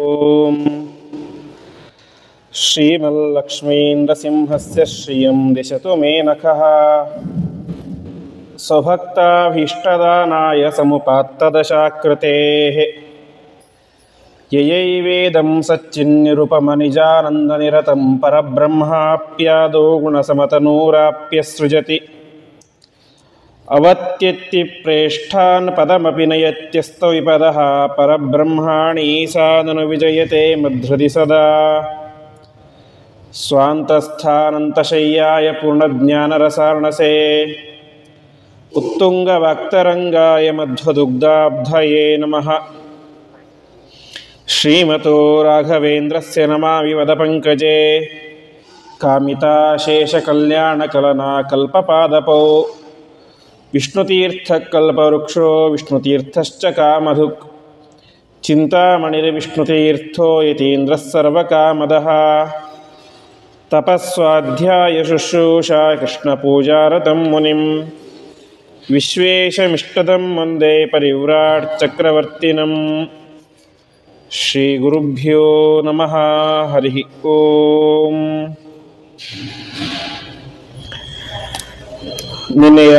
ಓಂ ಶ್ರೀಮಲ್ಲಕ್ಷ್ಮೀಂದ್ರಸಿಂಹಸ್ಯ ಶ್ರಿಯಂ ದಿಶತು ಮೇ ನಖಃ ಸ್ವಭಕ್ತಾಭೀಷ್ಟದಾನಾಯ ಸಮುಪಾತ್ತದಶಾಕೃತೇಃ ಯಯೈವೇದಂ ಸಚ್ಚಿನ್ನಿರುಪಮನಿಜಾನಂದನಿರತಂ ಪರಬ್ರಹ್ಮಾಪ್ಯಾದೋ ಗುಣಸಮತನೂರಾಪ್ಯಸೃಜತಿ ಅವತ್ಯತ್ತಿ ಪ್ರೇಷ್ಠಾನ್ ಪದಮಪಿ ನಯತ್ಯಸ್ತ ವಿಪದಃ ಪರಬ್ರಹ್ಮಾಣಿ ಸಾಧನು ವಿಜಯತೆ ಮಧ್ರುದಿ ಸದಾ ಸ್ವಾಂತಸ್ಥಾನಂತಶಯ್ಯಾಯ ಪೂರ್ಣಜ್ಞಾನರಸಾರ್ಣಸೇ ಉತ್ತುಂಗವಾಕ್ತರಂಗಾಯ ಮಧ್ವದುಗ್ಧಾಬ್ಧಯೇ ನಮಃ. ಶ್ರೀಮತೋ ರಾಘವೇಂದ್ರಸ್ಯ ನಮಾಮಿ ವದಪಂಕಜೇ ಕಾಮಿತಾಶೇಷಕಲ್ಯಾಣಕಲನಾ ಕಲ್ಪಪಾದಪೌ ವಿಷ್ಣುತೀರ್ಥಕಲ್ಪವೃಕ್ಷೋ ವಿಷ್ಣುತೀರ್ಥಶ್ಚ ಕಾಮಧುಕ್ ಚಿಂತಾಮಣಿರ್ವಿಷ್ಣುತೀರ್ಥೋ ಯತೀಂದ್ರಃ ಸರ್ವಕಾಮದಃ ತಪಸ್ವಾಧ್ಯಾಯ ಶುಶ್ರೂಷಾ ಕೃಷ್ಣಪೂಜಾರತಂ ಮುನಿಂ ವಿಶ್ವೇಶಮಿಷ್ಟದಂ ವಂದೇ ಪರಿವ್ರಾಟ್ ಚಕ್ರವರ್ತಿನಂ. ಶ್ರೀಗುರುಭ್ಯೋ ನಮಃ. ಹರಿ ಓಂ. ನಿನ್ನೆಯ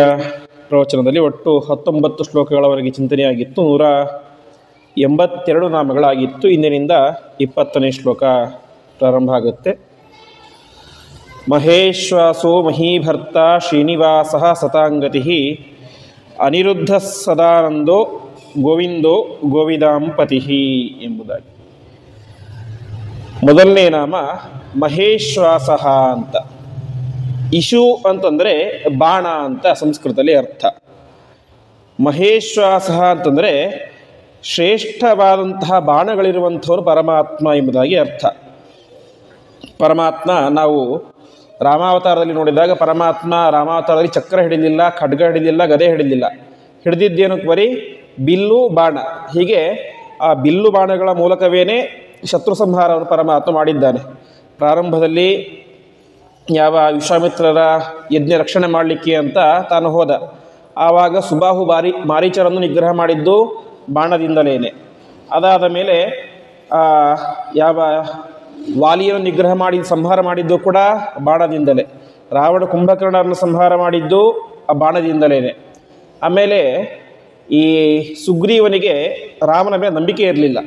ಪ್ರವಚನದಲ್ಲಿ ಒಟ್ಟು 19 ಶ್ಲೋಕಗಳವರೆಗೆ ಚಿಂತನೆಯಾಗಿತ್ತು. 182 ನಾಮಗಳಾಗಿತ್ತು. ಇಂದಿನಿಂದ 20ನೇ ಶ್ಲೋಕ ಪ್ರಾರಂಭ ಆಗುತ್ತೆ. ಮಹೇಶ್ವಾಸೋ ಮಹೀಭರ್ತ ಶ್ರೀನಿವಾಸ ಸತಾಂಗತಿ ಅನಿರುದ್ಧ ಸದಾನಂದೋ ಗೋವಿಂದೋ ಗೋವಿದಾಂಪತಿ ಎಂಬುದಾಗಿ. ಮೊದಲನೇ ನಾಮ ಮಹೇಶ್ವಾಸ ಅಂತ. ಇಶು ಅಂತಂದರೆ ಬಾಣ ಅಂತ ಸಂಸ್ಕೃತದಲ್ಲಿ ಅರ್ಥ. ಮಹೇಶ್ವಾಸ ಅಂತಂದರೆ ಶ್ರೇಷ್ಠವಾದಂತಹ ಬಾಣಗಳಿರುವಂಥವನು ಪರಮಾತ್ಮ ಎಂಬುದಾಗಿ ಅರ್ಥ. ಪರಮಾತ್ಮ ನಾವು ರಾಮಾವತಾರದಲ್ಲಿ ನೋಡಿದಾಗ ಪರಮಾತ್ಮ ರಾಮಾವತಾರದಲ್ಲಿ ಚಕ್ರ ಹಿಡಿಲಿಲ್ಲ, ಖಡ್ಗ ಹಿಡಿಲಿಲ್ಲ, ಗದೆ ಹಿಡಿಲಿಲ್ಲ. ಹಿಡಿದಿದ್ದೇನು ಬರೀ ಬಿಲ್ಲು ಬಾಣ. ಹೀಗೆ ಆ ಬಿಲ್ಲು ಬಾಣಗಳ ಮೂಲಕವೇ ಶತ್ರು ಸಂಹಾರವನ್ನು ಪರಮಾತ್ಮ ಮಾಡಿದ್ದಾನೆ. ಪ್ರಾರಂಭದಲ್ಲಿ ಯಾವ ವಿಶ್ವಾಮಿತ್ರರ ಯಜ್ಞ ರಕ್ಷಣೆ ಮಾಡಲಿಕ್ಕೆ ಅಂತ ತಾನು ಹೋದ. ಆವಾಗ ಸುಬಾಹು ಮಾರೀಚರನ್ನು ನಿಗ್ರಹ ಮಾಡಿದ್ದು ಬಾಣದಿಂದಲೇನೆ. ಅದಾದ ಮೇಲೆ ಯಾವ ವಾಲಿಯನ್ನು ನಿಗ್ರಹ ಮಾಡಿ ಸಂಹಾರ ಮಾಡಿದ್ದು ಕೂಡ ಬಾಣದಿಂದಲೇ. ರಾವಣ ಕುಂಭಕರ್ಣರನ್ನು ಸಂಹಾರ ಮಾಡಿದ್ದು ಆ ಬಾಣದಿಂದಲೇ. ಆಮೇಲೆ ಈ ಸುಗ್ರೀವನಿಗೆ ರಾಮನ ಮೇಲೆ ನಂಬಿಕೆ ಇರಲಿಲ್ಲ.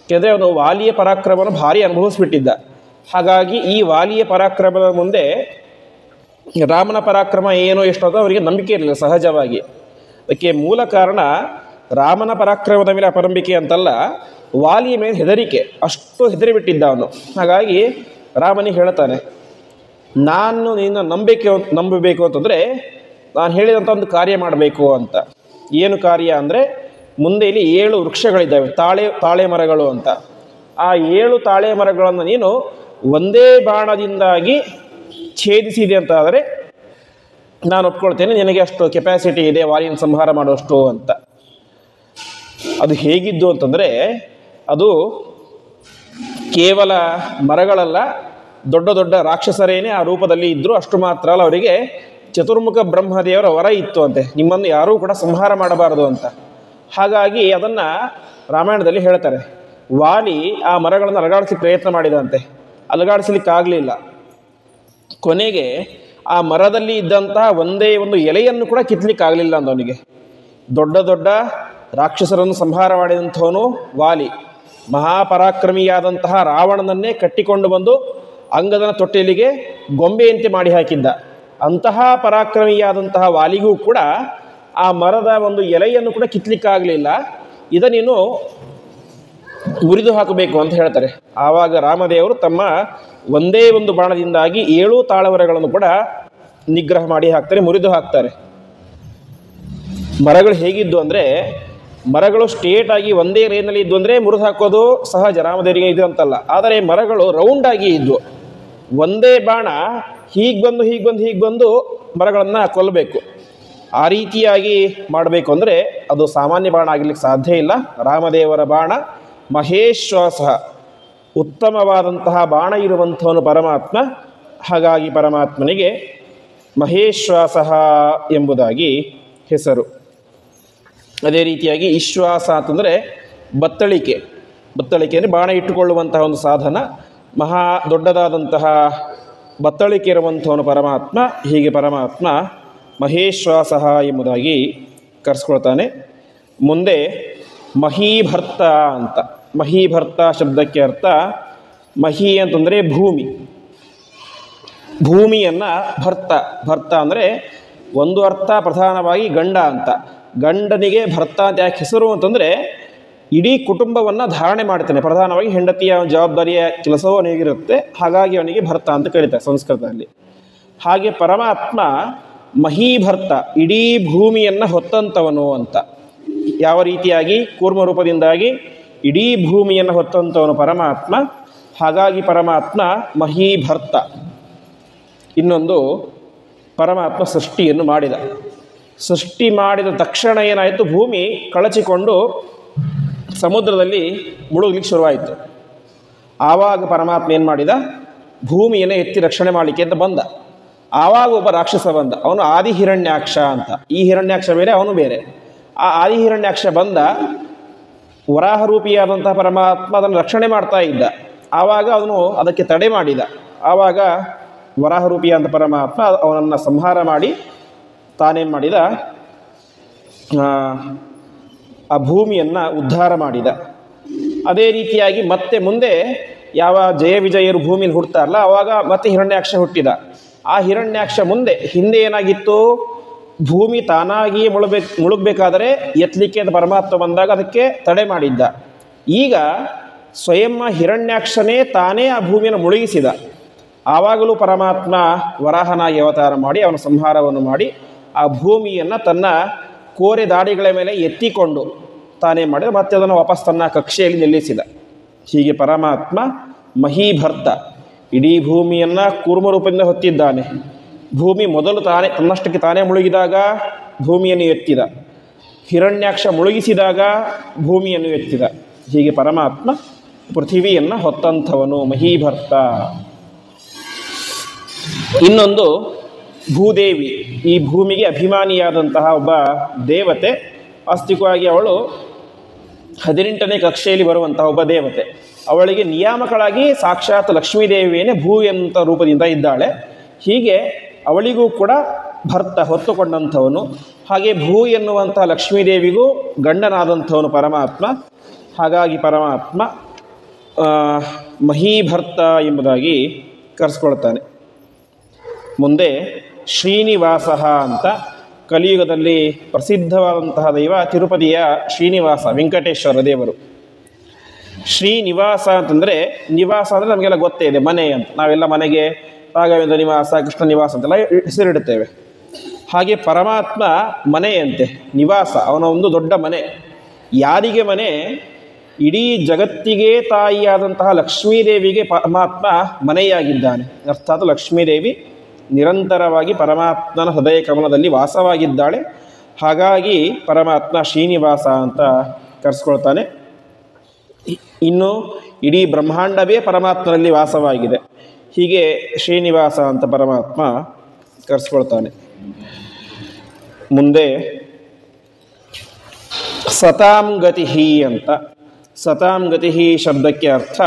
ಯಾಕೆಂದರೆ ಅವನು ವಾಲಿಯ ಪರಾಕ್ರಮವನ್ನು ಭಾರಿ ಅನುಭವಿಸ್ಬಿಟ್ಟಿದ್ದ. ಹಾಗಾಗಿ ಈ ವಾಲಿಯ ಪರಾಕ್ರಮದ ಮುಂದೆ ರಾಮನ ಪರಾಕ್ರಮ ಏನೋ ಎಷ್ಟು ಅಂತ ಅವರಿಗೆ ನಂಬಿಕೆ ಇರಲಿಲ್ಲ ಸಹಜವಾಗಿ. ಅದಕ್ಕೆ ಮೂಲ ಕಾರಣ ರಾಮನ ಪರಾಕ್ರಮದ ಮೇಲೆ ಅಪನಂಬಿಕೆ ಅಂತಲ್ಲ, ವಾಲಿಯ ಮೇಲೆ ಹೆದರಿಕೆ. ಅಷ್ಟು ಹೆದರಿಬಿಟ್ಟಿದ್ದ ಅವನು. ಹಾಗಾಗಿ ರಾಮನಿಗೆ ಹೇಳ್ತಾನೆ, ನಾನು ನಿನ್ನ ನಂಬಬೇಕು ಅಂತಂದರೆ ನಾನು ಹೇಳಿದಂಥ ಒಂದು ಕಾರ್ಯ ಮಾಡಬೇಕು ಅಂತ. ಏನು ಕಾರ್ಯ ಅಂದರೆ, ಮುಂದೆ ಇಲ್ಲಿ 7 ವೃಕ್ಷಗಳಿದ್ದಾವೆ, ತಾಳೆ ಮರಗಳು ಅಂತ. ಆ 7 ತಾಳೆ ಮರಗಳನ್ನು ನೀನು ಒಂದೇ ಬಾಣದಿಂದಾಗಿ ಛೇದಿಸಿದೆ ಅಂತ ಆದರೆ ನಾನು ಒಪ್ಕೊಳ್ತೇನೆ, ನಿನಗೆ ಅಷ್ಟು ಕೆಪಾಸಿಟಿ ಇದೆ ವಾಲಿನ ಸಂಹಾರ ಮಾಡುವಷ್ಟು ಅಂತ. ಅದು ಹೇಗಿದ್ದು ಅಂತಂದರೆ, ಅದು ಕೇವಲ ಮರಗಳಲ್ಲ, ದೊಡ್ಡ ದೊಡ್ಡ ರಾಕ್ಷಸರೇನೇ ಆ ರೂಪದಲ್ಲಿ ಇದ್ದರು. ಅಷ್ಟು ಮಾತ್ರ ಅಲ್ಲ, ಅವರಿಗೆ ಚತುರ್ಮುಖ ಬ್ರಹ್ಮದೇವರ ವರ ಇತ್ತು ಅಂತೆ, ನಿಮ್ಮನ್ನು ಯಾರೂ ಕೂಡ ಸಂಹಾರ ಮಾಡಬಾರದು ಅಂತ. ಹಾಗಾಗಿ ಅದನ್ನು ರಾಮಾಯಣದಲ್ಲಿ ಹೇಳ್ತಾರೆ. ವಾಲಿ ಆ ಮರಗಳನ್ನು ಅಲಗಾಡಿಸಿ ಪ್ರಯತ್ನ ಮಾಡಿದಂತೆ, ಅಲಗಾಡಿಸಲಿಕ್ಕಾಗಲಿಲ್ಲ. ಕೊನೆಗೆ ಆ ಮರದಲ್ಲಿ ಇದ್ದಂತಹ ಒಂದೇ ಒಂದು ಎಲೆಯನ್ನು ಕೂಡ ಕಿತ್ತಲಿಕ್ಕಾಗಲಿಲ್ಲ ಅಂದವನಿಗೆ. ದೊಡ್ಡ ದೊಡ್ಡ ರಾಕ್ಷಸರನ್ನು ಸಂಹಾರ ಮಾಡಿದಂಥವನು ವಾಲಿ. ಮಹಾಪರಾಕ್ರಮಿಯಾದಂತಹ ರಾವಣನನ್ನೇ ಕಟ್ಟಿಕೊಂಡು ಬಂದು ಅಂಗದನ ತೊಟ್ಟಿಲಿಗೆ ಗೊಂಬೆಯಂತೆ ಮಾಡಿ ಹಾಕಿದ್ದ. ಅಂತಹ ಪರಾಕ್ರಮಿಯಾದಂತಹ ವಾಲಿಗೂ ಕೂಡ ಆ ಮರದ ಒಂದು ಎಲೆಯನ್ನು ಕೂಡ ಕಿತ್ತಲಿಕ್ಕಾಗಲಿಲ್ಲ. ನೀನು ಮುರಿದು ಹಾಕಬೇಕು ಅಂತ ಹೇಳ್ತಾರೆ. ಆವಾಗ ರಾಮದೇವರು ತಮ್ಮ ಒಂದೇ ಒಂದು ಬಾಣದಿಂದಾಗಿ 7 ತಾಳಮರಗಳನ್ನು ಕೂಡ ನಿಗ್ರಹ ಮಾಡಿ ಹಾಕ್ತಾರೆ, ಮುರಿದು ಹಾಕ್ತಾರೆ. ಮರಗಳು ಹೇಗಿದ್ದು ಅಂದರೆ, ಮರಗಳು ಸ್ಟ್ರೇಟ್ ಆಗಿ ಒಂದೇ ರೇನಲ್ಲಿ ಇದ್ದು ಅಂದರೆ ಮುರಿದು ಹಾಕೋದು ಸಹಜ, ರಾಮದೇವರಿಗೆ ಇದು ಅಂತಲ್ಲ. ಆದರೆ ಮರಗಳು ರೌಂಡಾಗಿ ಇದ್ವು. ಒಂದೇ ಬಾಣ ಹೀಗೆ ಬಂದು ಮರಗಳನ್ನು ಕೊಲ್ಲಬೇಕು. ಆ ರೀತಿಯಾಗಿ ಮಾಡಬೇಕು ಅಂದರೆ ಅದು ಸಾಮಾನ್ಯ ಬಾಣ ಆಗಲಿಕ್ಕೆ ಸಾಧ್ಯ ಇಲ್ಲ. ರಾಮದೇವರ ಬಾಣ ಮಹೇಶ್ವಾಸ, ಉತ್ತಮವಾದಂತಹ ಬಾಣ ಇರುವಂಥವನು ಪರಮಾತ್ಮ. ಹಾಗಾಗಿ ಪರಮಾತ್ಮನಿಗೆ ಮಹೇಶ್ವಾಸ ಎಂಬುದಾಗಿ ಹೆಸರು. ಅದೇ ರೀತಿಯಾಗಿ ವಿಶ್ವಾಸ ಅಂತಂದರೆ ಬತ್ತಳಿಕೆ. ಬತ್ತಳಿಕೆ ಅಂದರೆ ಬಾಣ ಇಟ್ಟುಕೊಳ್ಳುವಂತಹ ಒಂದು ಸಾಧನ, ಮಹಾ ದೊಡ್ಡದಾದಂತಹ ಬತ್ತಳಿಕೆ ಇರುವಂಥವನು ಪರಮಾತ್ಮ. ಹೀಗೆ ಪರಮಾತ್ಮ ಮಹೇಶ್ವಾಸ ಎಂಬುದಾಗಿ ಕರೆಸ್ಕೊಳ್ತಾನೆ. ಮುಂದೆ ಮಹೀಭರ್ತ ಅಂತ. ಮಹೀಭರ್ತ ಶಬ್ದಕ್ಕೆ ಅರ್ಥ ಮಹಿ ಅಂತಂದರೆ ಭೂಮಿ. ಭೂಮಿಯನ್ನು ಭರ್ತ ಅಂದರೆ ಒಂದು ಅರ್ಥ ಪ್ರಧಾನವಾಗಿ ಗಂಡ ಅಂತ. ಗಂಡನಿಗೆ ಭರ್ತ ಅಂತ ಯಾಕೆ ಹೆಸರು ಅಂತಂದರೆ ಇಡೀ ಕುಟುಂಬವನ್ನು ಧಾರಣೆ ಮಾಡ್ತಾನೆ. ಪ್ರಧಾನವಾಗಿ ಹೆಂಡತಿಯ ಜವಾಬ್ದಾರಿಯ ಕೆಲಸವೂ ಅವನಿಗಿರುತ್ತೆ, ಹಾಗಾಗಿ ಅವನಿಗೆ ಭರ್ತ ಅಂತ ಕರೀತಾರೆ ಸಂಸ್ಕೃತದಲ್ಲಿ. ಹಾಗೆ ಪರಮಾತ್ಮ ಮಹೀಭರ್ತ, ಇಡೀ ಭೂಮಿಯನ್ನು ಹೊತ್ತಂಥವನು ಅಂತ. ಯಾವ ರೀತಿಯಾಗಿ ಕೂರ್ಮ ರೂಪದಿಂದಾಗಿ ಇಡೀ ಭೂಮಿಯನ್ನು ಹೊತ್ತಂಥವನು ಪರಮಾತ್ಮ, ಹಾಗಾಗಿ ಪರಮಾತ್ಮ ಮಹೀಭರ್ತ. ಇನ್ನೊಂದು, ಪರಮಾತ್ಮ ಸೃಷ್ಟಿಯನ್ನು ಮಾಡಿದ. ಸೃಷ್ಟಿ ಮಾಡಿದ ತಕ್ಷಣ ಏನಾಯಿತು, ಭೂಮಿ ಕಳಚಿಕೊಂಡು ಸಮುದ್ರದಲ್ಲಿ ಮುಳುಗಲಿಕ್ಕೆ ಶುರುವಾಯಿತು. ಆವಾಗ ಪರಮಾತ್ಮ ಏನು ಮಾಡಿದ, ಭೂಮಿಯನ್ನು ಎತ್ತಿ ರಕ್ಷಣೆ ಮಾಡಲಿಕ್ಕೆ ಅಂತ ಬಂದ. ಆವಾಗ ಒಬ್ಬ ರಾಕ್ಷಸ ಬಂದ, ಅವನು ಆದಿಹಿರಣ್ಯಾಕ್ಷ ಅಂತ. ಈ ಹಿರಣ್ಯಾಕ್ಷ ಬೇರೆ, ಅವನು ಬೇರೆ. ಆ ಆದಿಹಿರಣ್ಯಾಕ್ಷ ಬಂದ, ವರಾಹರೂಪಿಯಾದಂತಹ ಪರಮಾತ್ಮ ಅದನ್ನು ರಕ್ಷಣೆ ಮಾಡ್ತಾ ಇದ್ದ. ಆವಾಗ ಅವನು ಅದಕ್ಕೆ ತಡೆ ಮಾಡಿದ. ಆವಾಗ ವರಾಹರೂಪಿಯಾದ ಪರಮಾತ್ಮ ಅವನನ್ನು ಸಂಹಾರ ಮಾಡಿ ತಾನೇನು ಮಾಡಿದ, ಆ ಭೂಮಿಯನ್ನು ಉದ್ಧಾರ ಮಾಡಿದ. ಅದೇ ರೀತಿಯಾಗಿ ಮತ್ತೆ ಮುಂದೆ ಯಾವ ಜಯ ವಿಜಯರು ಭೂಮಿಯಲ್ಲಿ ಹುಡ್ತಾರಲ್ಲ, ಆವಾಗ ಮತ್ತೆ ಹಿರಣ್ಯಾಕ್ಷ ಹುಟ್ಟಿದ. ಆ ಹಿರಣ್ಯಾಕ್ಷ ಮುಂದೆ ಹಿಂದೆ ಏನಾಗಿತ್ತು, ಭೂಮಿ ತಾನಾಗಿಯೇ ಮುಳುಗಬೇಕಾದರೆ ಎತ್ತಲಿಕ್ಕೆ ಅಂತ ಪರಮಾತ್ಮ ಬಂದಾಗ ಅದಕ್ಕೆ ತಡೆ ಮಾಡಿದ್ದ. ಈಗ ಸ್ವಯಂ ಹಿರಣ್ಯಾಕ್ಷನೇ ತಾನೇ ಆ ಭೂಮಿಯನ್ನು ಮುಳುಗಿಸಿದ. ಆವಾಗಲೂ ಪರಮಾತ್ಮ ವರಾಹನಾಗಿ ಅವತಾರ ಮಾಡಿ ಅವನ ಸಂಹಾರವನ್ನು ಮಾಡಿ ಆ ಭೂಮಿಯನ್ನು ತನ್ನ ಕೋರೆ ದಾಡಿಗಳ ಮೇಲೆ ಎತ್ತಿಕೊಂಡು ತಾನೇ ಮಾಡಿದ, ಮತ್ತೆ ಅದನ್ನು ವಾಪಸ್ ತನ್ನ ಕಕ್ಷೆಯಲ್ಲಿ ನಿಲ್ಲಿಸಿದ. ಹೀಗೆ ಪರಮಾತ್ಮ ಮಹೀಭರ್ತ, ಇಡೀ ಭೂಮಿಯನ್ನು ಕೂರ್ಮರೂಪದಿಂದ ಹೊತ್ತಿದ್ದಾನೆ. ಭೂಮಿ ಮೊದಲು ತನ್ನಷ್ಟಕ್ಕೆ ತಾನೇ ಮುಳುಗಿದಾಗ ಭೂಮಿಯನ್ನು ಎತ್ತಿದ, ಹಿರಣ್ಯಾಕ್ಷ ಮುಳುಗಿಸಿದಾಗ ಭೂಮಿಯನ್ನು ಎತ್ತಿದ. ಹೀಗೆ ಪರಮಾತ್ಮ ಪೃಥಿವಿಯನ್ನು ಹೊತ್ತಂಥವನು ಮಹೀಭರ್ತ. ಇನ್ನೊಂದು ಭೂದೇವಿ, ಈ ಭೂಮಿಗೆ ಅಭಿಮಾನಿಯಾದಂತಹ ಒಬ್ಬ ದೇವತೆ. ವಾಸ್ತವಿಕವಾಗಿ ಅವಳು 18ನೇ ಕಕ್ಷೆಯಲ್ಲಿ ಬರುವಂತಹ ಒಬ್ಬ ದೇವತೆ. ಅವಳಿಗೆ ನಿಯಾಮಕಳಾಗಿ ಸಾಕ್ಷಾತ್ ಲಕ್ಷ್ಮೀದೇವಿಯೇ ಭೂ ಎಂಥ ರೂಪದಿಂದ ಇದ್ದಾಳೆ. ಹೀಗೆ ಅವಳಿಗೂ ಕೂಡ ಭರ್ತ ಹೊತ್ತುಕೊಂಡಂಥವನು. ಹಾಗೆ ಭೂ ಎನ್ನುವಂಥ ಲಕ್ಷ್ಮೀದೇವಿಗೂ ಗಂಡನಾದಂಥವನು ಪರಮಾತ್ಮ. ಹಾಗಾಗಿ ಪರಮಾತ್ಮ ಮಹೀಭರ್ತ ಎಂಬುದಾಗಿ ಕರೆಸ್ಕೊಳ್ತಾನೆ. ಮುಂದೆ ಶ್ರೀನಿವಾಸ ಅಂತ. ಕಲಿಯುಗದಲ್ಲಿ ಪ್ರಸಿದ್ಧವಾದಂತಹ ದೈವ ತಿರುಪತಿಯ ಶ್ರೀನಿವಾಸ, ವೆಂಕಟೇಶ್ವರ ದೇವರು. ಶ್ರೀನಿವಾಸ ಅಂತಂದರೆ, ನಿವಾಸ ಅಂದರೆ ನಮಗೆಲ್ಲ ಗೊತ್ತೇ ಇದೆ, ಮನೆ ಅಂತ. ನಾವೆಲ್ಲ ಮನೆಗೆ ರಾಘವೇಂದ್ರ ನಿವಾಸ, ಕೃಷ್ಣ ನಿವಾಸ ಅಂತೆಲ್ಲ ಹೆಸರಿಡುತ್ತೇವೆ. ಹಾಗೆ ಪರಮಾತ್ಮ ಮನೆಯಂತೆ, ನಿವಾಸ, ಅವನ ಒಂದು ದೊಡ್ಡ ಮನೆ. ಯಾರಿಗೆ ಮನೆ? ಇಡೀ ಜಗತ್ತಿಗೆ ತಾಯಿಯಾದಂತಹ ಲಕ್ಷ್ಮೀದೇವಿಗೆ ಪರಮಾತ್ಮ ಮನೆಯಾಗಿದ್ದಾನೆ. ಅರ್ಥಾತ್ ಲಕ್ಷ್ಮೀದೇವಿ ನಿರಂತರವಾಗಿ ಪರಮಾತ್ಮನ ಹೃದಯ ಕಮಲದಲ್ಲಿ ವಾಸವಾಗಿದ್ದಾಳೆ. ಹಾಗಾಗಿ ಪರಮಾತ್ಮ ಶ್ರೀನಿವಾಸ ಅಂತ ಕರೆಸ್ಕೊಳ್ತಾನೆ. ಇನ್ನು ಇಡೀ ಬ್ರಹ್ಮಾಂಡವೇ ಪರಮಾತ್ಮನಲ್ಲಿ ವಾಸವಾಗಿದೆ. ಹೀಗೆ ಶ್ರೀನಿವಾಸ ಅಂತ ಪರಮಾತ್ಮ ಕರೆಸ್ಕೊಳ್ತಾನೆ. ಮುಂದೆ ಸತಾಂ ಗತಿ ಅಂತ. ಸತಾಂ ಗತಿ ಶಬ್ದಕ್ಕೆ ಅರ್ಥ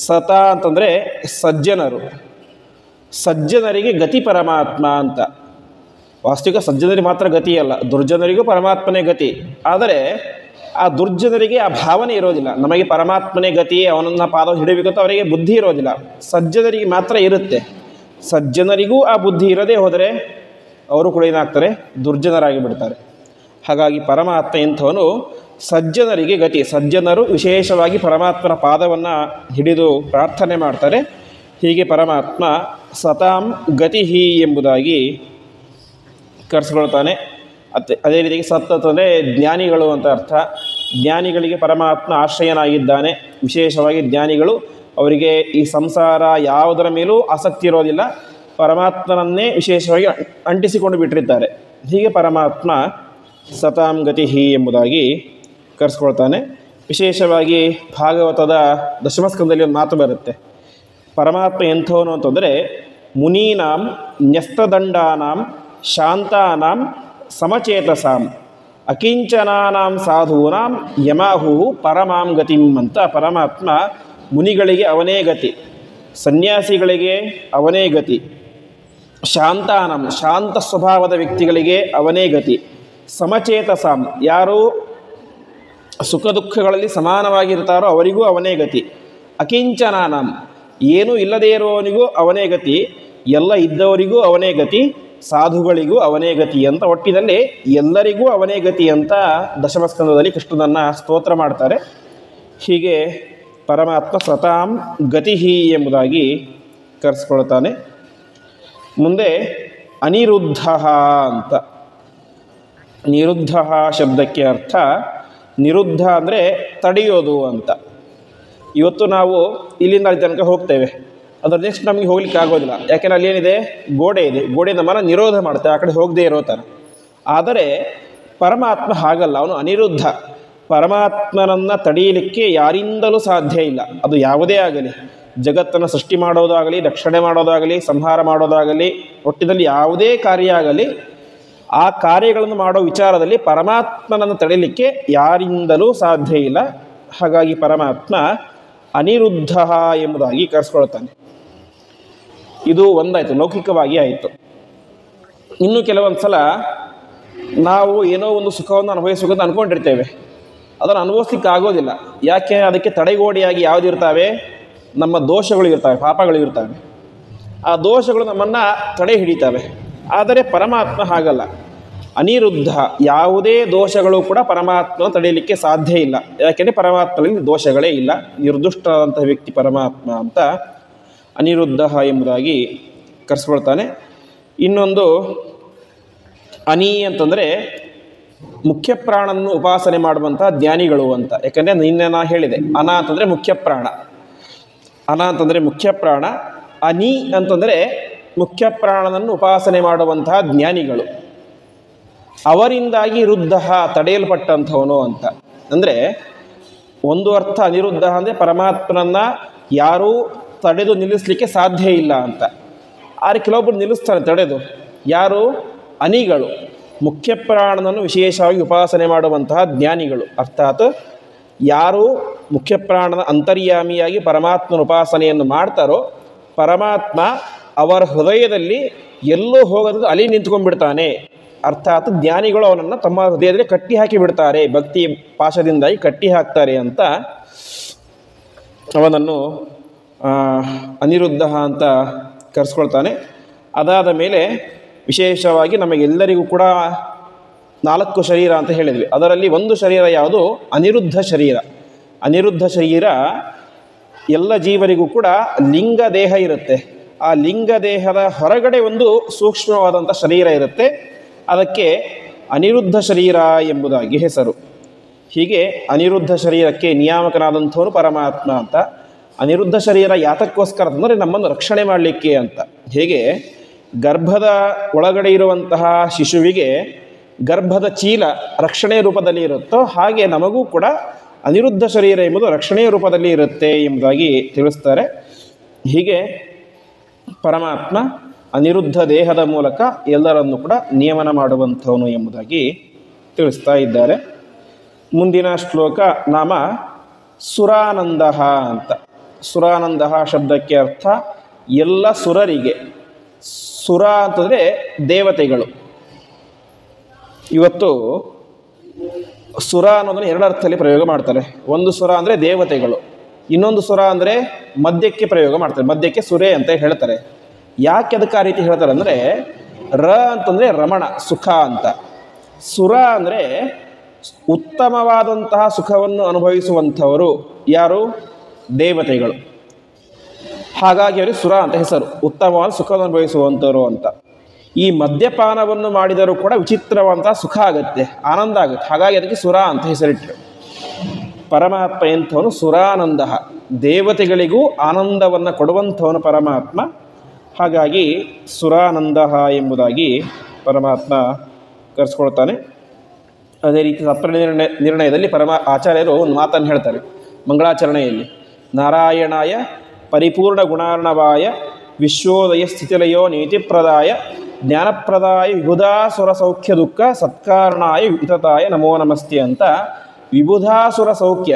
ಸತ ಅಂತಂದರೆ ಸಜ್ಜನರು. ಸಜ್ಜನರಿಗೆ ಗತಿ ಪರಮಾತ್ಮ ಅಂತ. ವಾಸ್ತವಿಕ ಸಜ್ಜನರಿಗೆ ಮಾತ್ರ ಗತಿಯಲ್ಲ, ದುರ್ಜನರಿಗೂ ಪರಮಾತ್ಮನೇ ಗತಿ. ಆದರೆ ಆ ದುರ್ಜನರಿಗೆ ಆ ಭಾವನೆ ಇರೋದಿಲ್ಲ. ನಮಗೆ ಪರಮಾತ್ಮನೇ ಗತಿ, ಅವನನ್ನು ಪಾದ ಹಿಡಬೇಕಂತ ಅವರಿಗೆ ಬುದ್ಧಿ ಇರೋದಿಲ್ಲ. ಸಜ್ಜನರಿಗೆ ಮಾತ್ರ ಇರುತ್ತೆ. ಸಜ್ಜನರಿಗೂ ಆ ಬುದ್ಧಿ ಇರದೇ ಹೋದರೆ ಅವರು ಕೂಡ ಏನಾಗ್ತಾರೆ, ದುರ್ಜನರಾಗಿ ಬಿಡ್ತಾರೆ. ಹಾಗಾಗಿ ಪರಮಾತ್ಮ ಇಂಥವನು ಸಜ್ಜನರಿಗೆ ಗತಿ. ಸಜ್ಜನರು ವಿಶೇಷವಾಗಿ ಪರಮಾತ್ಮನ ಪಾದವನ್ನು ಹಿಡಿದು ಪ್ರಾರ್ಥನೆ ಮಾಡ್ತಾರೆ. ಹೀಗೆ ಪರಮಾತ್ಮ ಸತಾಂ ಗತಿ ಎಂಬುದಾಗಿ ಕರೆಸ್ಕೊಳ್ತಾನೆ. ಅದೇ ರೀತಿಯಾಗಿ ಸತ್ ಅಂತಂದರೆ ಜ್ಞಾನಿಗಳು ಅಂತ ಅರ್ಥ. ಜ್ಞಾನಿಗಳಿಗೆ ಪರಮಾತ್ಮ ಆಶ್ರಯನಾಗಿದ್ದಾನೆ. ವಿಶೇಷವಾಗಿ ಜ್ಞಾನಿಗಳು, ಅವರಿಗೆ ಈ ಸಂಸಾರ ಯಾವುದರ ಮೇಲೂ ಆಸಕ್ತಿ ಇರೋದಿಲ್ಲ, ಪರಮಾತ್ಮನನ್ನೇ ವಿಶೇಷವಾಗಿ ಅಂಟಿಸಿಕೊಂಡು ಬಿಟ್ಟಿರ್ತಾರೆ. ಹೀಗೆ ಪರಮಾತ್ಮ ಸತಾಂ ಗತಿ ಎಂಬುದಾಗಿ ಕರೆಸ್ಕೊಳ್ತಾನೆ. ವಿಶೇಷವಾಗಿ ಭಾಗವತದ ದಶಮಸ್ಕಂದಲ್ಲಿ ಒಂದು ಮಾತು ಬರುತ್ತೆ. ಪರಮಾತ್ಮ ಎಂಥವನು ಅಂತಂದರೆ ಮುನೀನಾಂ ನ್ಯಸ್ತದಂಡಾನಾಂ ಶಾಂತಾನಾಂ ಸಮಚೇತಸಾಂ ಅಕಿಂಚನಾನಾಂ ಸಾಧೂನಾಂ ಯಮಾಹು ಪರಮಾಂ ಗತಿಂ ಅಂತ ಪರಮಾತ್ಮ ಮುನಿಗಳಿಗೆ ಅವನೇ ಗತಿ, ಸನ್ಯಾಸಿಗಳಿಗೆ ಅವನೇ ಗತಿ, ಶಾಂತಾನಂ ಶಾಂತ ಸ್ವಭಾವದ ವ್ಯಕ್ತಿಗಳಿಗೆ ಅವನೇ ಗತಿ, ಸಮಚೇತಸಾಂ ಯಾರು ಸುಖ ದುಃಖಗಳಲ್ಲಿ ಸಮಾನವಾಗಿರ್ತಾರೋ ಅವರಿಗೂ ಅವನೇ ಗತಿ, ಅಕಿಂಚನಾನಾಂ ಏನೂ ಇಲ್ಲದೇ ಇರುವವನಿಗೂ ಅವನೇ ಗತಿ, ಎಲ್ಲ ಇದ್ದವರಿಗೂ ಅವನೇ ಗತಿ, ಸಾಧುಗಳಿಗೂ ಅವನೇ ಗತಿ ಅಂತ ಒಟ್ಟಿನಲ್ಲಿ ಎಲ್ಲರಿಗೂ ಅವನೇ ಗತಿ ಅಂತ ದಶಮಸ್ಕಂದದಲ್ಲಿ ಕೃಷ್ಣನನ್ನು ಸ್ತೋತ್ರ ಮಾಡ್ತಾರೆ. ಹೀಗೆ ಪರಮಾತ್ಮ ಸತಾಂ ಗತಿಹಿ ಎಂಬುದಾಗಿ ಕರೆಸ್ಕೊಳ್ತಾನೆ. ಮುಂದೆ ಅನಿರುದ್ಧ ಅಂತ. ನಿರುದ್ಧ ಶಬ್ದಕ್ಕೆ ಅರ್ಥ ನಿರುದ್ಧ ಅಂದರೆ ತಡೆಯೋದು ಅಂತ. ಇವತ್ತು ನಾವು ಇಲ್ಲಿಂದ ಅಲ್ಲಿ ತನಕ ಹೋಗ್ತೇವೆ, ಅದರ ನೆಕ್ಸ್ಟ್ ನಮಗೆ ಹೋಗ್ಲಿಕ್ಕೆ ಆಗೋದಿಲ್ಲ. ಯಾಕೆಂದರೆ ಅಲ್ಲಿ ಏನಿದೆ, ಗೋಡೆ ಇದೆ, ಗೋಡೆ ನಮ್ಮನ್ನು ನಿರೋಧ ಮಾಡ್ತೇವೆ, ಆ ಕಡೆ ಹೋಗದೇ ಇರೋ ಥರ. ಆದರೆ ಪರಮಾತ್ಮ ಹಾಗಲ್ಲ, ಅವನು ಅನಿರುದ್ಧ. ಪರಮಾತ್ಮನನ್ನು ತಡೆಯಲಿಕ್ಕೆ ಯಾರಿಂದಲೂ ಸಾಧ್ಯ ಇಲ್ಲ. ಅದು ಯಾವುದೇ ಆಗಲಿ, ಜಗತ್ತನ್ನು ಸೃಷ್ಟಿ ಮಾಡೋದಾಗಲಿ, ರಕ್ಷಣೆ ಮಾಡೋದಾಗಲಿ, ಸಂಹಾರ ಮಾಡೋದಾಗಲಿ, ಒಟ್ಟಿನಲ್ಲಿ ಯಾವುದೇ ಕಾರ್ಯ ಆಗಲಿ, ಆ ಕಾರ್ಯಗಳನ್ನು ಮಾಡೋ ವಿಚಾರದಲ್ಲಿ ಪರಮಾತ್ಮನನ್ನು ತಡೆಯಲಿಕ್ಕೆ ಯಾರಿಂದಲೂ ಸಾಧ್ಯ ಇಲ್ಲ. ಹಾಗಾಗಿ ಪರಮಾತ್ಮ ಅನಿರುದ್ಧ ಎಂಬುದಾಗಿ ಕರೆಸ್ಕೊಳ್ತಾನೆ. ಇದು ಒಂದಾಯಿತು, ಲೌಕಿಕವಾಗಿ ಆಯಿತು. ಇನ್ನು ಕೆಲವೊಂದು ಸಲ ನಾವು ಏನೋ ಒಂದು ಸುಖವನ್ನು ಅನುಭವಿಸಬೇಕಂತ ಅಂದ್ಕೊಂಡಿರ್ತೇವೆ, ಅದನ್ನು ಅನುಭವಿಸ್ಲಿಕ್ಕೆ ಆಗೋದಿಲ್ಲ. ಯಾಕೆ? ಅದಕ್ಕೆ ತಡೆಗೋಡೆಯಾಗಿ ಯಾವುದಿರ್ತವೆ? ನಮ್ಮ ದೋಷಗಳು ಇರ್ತವೆ, ಪಾಪಗಳು ಇರ್ತವೆ. ಆ ದೋಷಗಳು ನಮ್ಮನ್ನು ತಡೆ ಹಿಡಿತವೆ. ಆದರೆ ಪರಮಾತ್ಮ ಹಾಗಲ್ಲ, ಅನಿರುದ್ಧ. ಯಾವುದೇ ದೋಷಗಳು ಕೂಡ ಪರಮಾತ್ಮನ ತಡೆಯಲಿಕ್ಕೆ ಸಾಧ್ಯ ಇಲ್ಲ. ಯಾಕೆಂದರೆ ಪರಮಾತ್ಮನಲ್ಲಿ ದೋಷಗಳೇ ಇಲ್ಲ, ನಿರ್ದುಷ್ಟವಾದಂತಹ ವ್ಯಕ್ತಿ ಪರಮಾತ್ಮ ಅಂತ ಅನಿರುದ್ಧ ಎಂಬುದಾಗಿ ಕರೆಸ್ಕೊಳ್ತಾನೆ. ಇನ್ನೊಂದು ಅನಿ ಅಂತಂದರೆ ಮುಖ್ಯ ಪ್ರಾಣನ್ನು ಉಪಾಸನೆ ಮಾಡುವಂಥ ಜ್ಞಾನಿಗಳು ಅಂತ. ಯಾಕಂದರೆ ನಿನ್ನೆ ನಾನು ಹೇಳಿದೆ, ಅನ ಅಂತಂದರೆ ಮುಖ್ಯ ಪ್ರಾಣ, ಅನ ಅಂತಂದರೆ ಮುಖ್ಯ ಪ್ರಾಣ, ಅನಿ ಅಂತಂದರೆ ಮುಖ್ಯ ಪ್ರಾಣನನ್ನು ಉಪಾಸನೆ ಮಾಡುವಂತಹ ಜ್ಞಾನಿಗಳು. ಅವರಿಂದಾಗಿ ರುದ್ಧ ತಡೆಯಲ್ಪಟ್ಟಂಥವನು ಅಂತ. ಅಂದರೆ ಒಂದು ಅರ್ಥ ಅನಿರುದ್ಧ ಅಂದರೆ ಪರಮಾತ್ಮನನ್ನು ಯಾರೂ ತಡೆದು ನಿಲ್ಲಿಸಲಿಕ್ಕೆ ಸಾಧ್ಯ ಇಲ್ಲ ಅಂತ. ಆದರೆ ಕೆಲವೊಬ್ಬರು ನಿಲ್ಲಿಸ್ತಾರೆ ತಡೆದು. ಯಾರು? ಅನಿಗಳು, ಮುಖ್ಯ ಪ್ರಾಣನನ್ನು ವಿಶೇಷವಾಗಿ ಉಪಾಸನೆ ಮಾಡುವಂತಹ ಜ್ಞಾನಿಗಳು. ಅರ್ಥಾತ್ ಯಾರು ಮುಖ್ಯ ಪ್ರಾಣನ ಅಂತರ್ಯಾಮಿಯಾಗಿ ಪರಮಾತ್ಮನ ಉಪಾಸನೆಯನ್ನು ಮಾಡ್ತಾರೋ ಪರಮಾತ್ಮ ಅವರ ಹೃದಯದಲ್ಲಿ ಎಲ್ಲೂ ಹೋಗೋದು ಅಲ್ಲಿ ನಿಂತ್ಕೊಂಡ್ಬಿಡ್ತಾನೆ. ಅರ್ಥಾತ್ ಜ್ಞಾನಿಗಳು ಅವನನ್ನು ತಮ್ಮ ಹೃದಯದಲ್ಲಿ ಕಟ್ಟಿ ಹಾಕಿ ಬಿಡ್ತಾರೆ, ಭಕ್ತಿ ಪಾಶದಿಂದಾಗಿ ಕಟ್ಟಿ ಹಾಕ್ತಾರೆ ಅಂತ ಅವನನ್ನು ಅನಿರುದ್ಧ ಅಂತ ಕರೆಸ್ಕೊಳ್ತಾನೆ. ಅದಾದ ಮೇಲೆ ವಿಶೇಷವಾಗಿ ನಮಗೆಲ್ಲರಿಗೂ ಕೂಡ 4 ಶರೀರ ಅಂತ ಹೇಳಿದ್ವಿ. ಅದರಲ್ಲಿ ಒಂದು ಶರೀರ ಯಾವುದು? ಅನಿರುದ್ಧ ಶರೀರ. ಅನಿರುದ್ಧ ಶರೀರ ಎಲ್ಲ ಜೀವರಿಗೂ ಕೂಡ ಲಿಂಗ ದೇಹ ಇರುತ್ತೆ. ಆ ಲಿಂಗ ದೇಹದ ಹೊರಗಡೆ ಒಂದು ಸೂಕ್ಷ್ಮವಾದಂಥ ಶರೀರ ಇರುತ್ತೆ. ಅದಕ್ಕೆ ಅನಿರುದ್ಧ ಶರೀರ ಎಂಬುದಾಗಿ ಹೆಸರು. ಹೀಗೆ ಅನಿರುದ್ಧ ಶರೀರಕ್ಕೆ ನಿಯಾಮಕನಾದಂಥವನು ಪರಮಾತ್ಮ ಅಂತ. ಅನಿರುದ್ಧ ಶರೀರ ಯಾತಕ್ಕೋಸ್ಕರ ಅಂತಂದರೆ ನಮ್ಮನ್ನು ರಕ್ಷಣೆ ಮಾಡಲಿಕ್ಕೆ ಅಂತ. ಹೇಗೆ ಗರ್ಭದ ಒಳಗಡೆ ಇರುವಂತಹ ಶಿಶುವಿಗೆ ಗರ್ಭದ ಚೀಲ ರಕ್ಷಣೆಯ ರೂಪದಲ್ಲಿ ಇರುತ್ತೋ ಹಾಗೆ ನಮಗೂ ಕೂಡ ಅನಿರುದ್ಧ ಶರೀರ ಎಂಬುದು ರಕ್ಷಣೆಯ ರೂಪದಲ್ಲಿ ಇರುತ್ತೆ ಎಂಬುದಾಗಿ ತಿಳಿಸ್ತಾರೆ. ಹೀಗೆ ಪರಮಾತ್ಮ ಅನಿರುದ್ಧ ದೇಹದ ಮೂಲಕ ಎಲ್ಲರನ್ನು ಕೂಡ ನಿಯಮನ ಮಾಡುವಂಥವನು ಎಂಬುದಾಗಿ ತಿಳಿಸ್ತಾ ಇದ್ದಾರೆ. ಮುಂದಿನ ಶ್ಲೋಕ ನಾಮ ಸುರಾನಂದ ಅಂತ. ಸುರಾನಂದ ಶಬ್ದಕ್ಕೆ ಅರ್ಥ ಎಲ್ಲ ಸುರರಿಗೆ. ಸುರ ಅಂತಂದರೆ ದೇವತೆಗಳು. ಇವತ್ತು ಸುರ ಅನ್ನೋದನ್ನು 2 ಅರ್ಥದಲ್ಲಿ ಪ್ರಯೋಗ ಮಾಡ್ತಾರೆ. ಒಂದು ಸುರ ಅಂದರೆ ದೇವತೆಗಳು, ಇನ್ನೊಂದು ಸುರ ಅಂದರೆ ಮದ್ಯಕ್ಕೆ ಪ್ರಯೋಗ ಮಾಡ್ತಾರೆ. ಮದ್ಯಕ್ಕೆ ಸುರೆ ಅಂತ ಹೇಳ್ತಾರೆ. ಯಾಕೆ ಅದಕ್ಕೆ ಆ ರೀತಿ ಹೇಳ್ತಾರೆ ಅಂದರೆ ರ ಅಂತಂದರೆ ರಮಣ, ಸುಖ ಅಂತ. ಸುರ ಅಂದರೆ ಉತ್ತಮವಾದಂತಹ ಸುಖವನ್ನು ಅನುಭವಿಸುವಂಥವರು. ಯಾರು? ದೇವತೆಗಳು. ಹಾಗಾಗಿ ಅವರಿಗೆ ಸುರ ಅಂತ ಹೆಸರು, ಉತ್ತಮವಾದ ಸುಖವನ್ನು ಅನುಭವಿಸುವಂಥವರು ಅಂತ. ಈ ಮದ್ಯಪಾನವನ್ನು ಮಾಡಿದರೂ ಕೂಡ ವಿಚಿತ್ರವಂತಹ ಸುಖ ಆಗುತ್ತೆ, ಆನಂದ ಆಗುತ್ತೆ. ಹಾಗಾಗಿ ಅದಕ್ಕೆ ಸುರ ಅಂತ ಹೆಸರಿಟ್ಟರು. ಪರಮಾತ್ಮ ಎಂಥವನು? ಸುರಾನಂದ, ದೇವತೆಗಳಿಗೂ ಆನಂದವನ್ನು ಕೊಡುವಂಥವನು ಪರಮಾತ್ಮ. ಹಾಗಾಗಿ ಸುರಾನಂದ ಎಂಬುದಾಗಿ ಪರಮಾತ್ಮ ಕರೆಸ್ಕೊಳ್ತಾನೆ. ಅದೇ ರೀತಿ ತತ್ವ ನಿರ್ಣಯದಲ್ಲಿ ಆಚಾರ್ಯರು ಒಂದು ಮಾತನ್ನು ಹೇಳ್ತಾರೆ ಮಂಗಳಾಚರಣೆಯಲ್ಲಿ. ನಾರಾಯಣಾಯ ಪರಿಪೂರ್ಣ ಗುಣಾರ್ಣವಾಯ ವಿಶ್ವೋದಯ ಸ್ಥಿತಿಲಯೋ ನೀತಿಪ್ರದಾಯ ಜ್ಞಾನಪ್ರದಾಯ ವಿಬುಧಾಸುರ ಸೌಖ್ಯ ದುಃಖ ಸತ್ಕಾರಣಾಯ ವಿತತಾಯ ನಮೋ ನಮಸ್ತೆ ಅಂತ ವಿಬುಧಾಸುರ ಸೌಖ್ಯ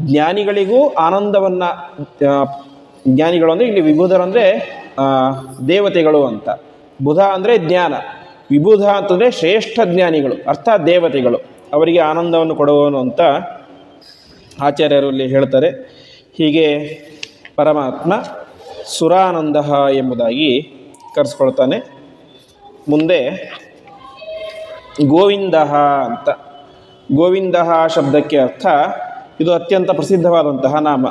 ಜ್ಞಾನಿಗಳಿಗೂ ಆನಂದವನ್ನು, ಜ್ಞಾನಿಗಳು ಅಂದರೆ ಇಲ್ಲಿ ವಿಬುಧರು ಅಂದರೆ ದೇವತೆಗಳು ಅಂತ, ಬುಧ ಅಂದರೆ ಜ್ಞಾನ, ವಿಬುಧ ಅಂತಂದರೆ ಶ್ರೇಷ್ಠ ಜ್ಞಾನಿಗಳು ಅರ್ಥಾತ್ ದೇವತೆಗಳು, ಅವರಿಗೆ ಆನಂದವನ್ನು ಕೊಡುವನು ಅಂತ ಆಚಾರ್ಯರಲ್ಲಿ ಹೇಳ್ತಾರೆ. ಹೀಗೆ ಪರಮಾತ್ಮ ಸುರಾನಂದ ಎಂಬುದಾಗಿ ಕರೆಸ್ಕೊಳ್ತಾನೆ. ಮುಂದೆ ಗೋವಿಂದ ಅಂತ, ಗೋವಿಂದ ಶಬ್ದಕ್ಕೆ ಅರ್ಥ, ಇದು ಅತ್ಯಂತ ಪ್ರಸಿದ್ಧವಾದಂತಹ ನಾಮ.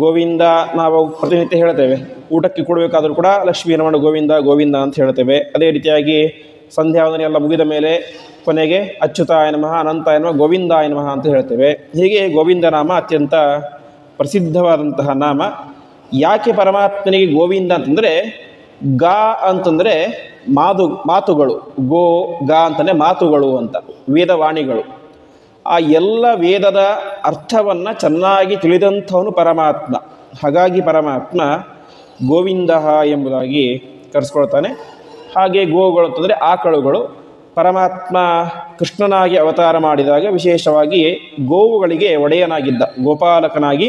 ಗೋವಿಂದ ನಾವು ಪ್ರತಿನಿತ್ಯ ಹೇಳ್ತೇವೆ, ಊಟಕ್ಕೆ ಕೊಡಬೇಕಾದ್ರೂ ಕೂಡ ಲಕ್ಷ್ಮೀ ರಮಣ ಗೋವಿಂದ ಗೋವಿಂದ ಅಂತ ಹೇಳ್ತೇವೆ. ಅದೇ ರೀತಿಯಾಗಿ ಸಂಧ್ಯಾವಂದನೆ ಎಲ್ಲ ಮುಗಿದ ಮೇಲೆ ಕೊನೆಗೆ ಅಚ್ಯುತಾಯ ನಮಃ ಅನಂತಾಯ ನಮಃ ಗೋವಿಂದಾಯ ನಮಃ ಅಂತ ಹೇಳ್ತೇವೆ. ಹೀಗೆ ಗೋವಿಂದ ನಾಮ ಅತ್ಯಂತ ಪ್ರಸಿದ್ಧವಾದಂತಹ ನಾಮ. ಯಾಕೆ ಪರಮಾತ್ಮನಿಗೆ ಗೋವಿಂದ ಅಂತಂದರೆ, ಗಾ ಅಂತಂದರೆ ಮಾತುಗಳು, ಗೋ ಗಾ ಅಂತಲೇ ಮಾತುಗಳು ಅಂತ, ವೇದವಾಣಿಗಳು. ಆ ಎಲ್ಲ ವೇದದ ಅರ್ಥವನ್ನು ಚೆನ್ನಾಗಿ ತಿಳಿದಂಥವನು ಪರಮಾತ್ಮ. ಹಾಗಾಗಿ ಪರಮಾತ್ಮ ಗೋವಿಂದ ಎಂಬುದಾಗಿ ಕರೆಸ್ಕೊಳ್ತಾನೆ. ಹಾಗೆ ಗೋಗಳು ಅಂತಂದರೆ ಆಕಳುಗಳು. ಪರಮಾತ್ಮ ಕೃಷ್ಣನಾಗಿ ಅವತಾರ ಮಾಡಿದಾಗ ವಿಶೇಷವಾಗಿ ಗೋವುಗಳಿಗೆ ಒಡೆಯನಾಗಿದ್ದ, ಗೋಪಾಲಕನಾಗಿ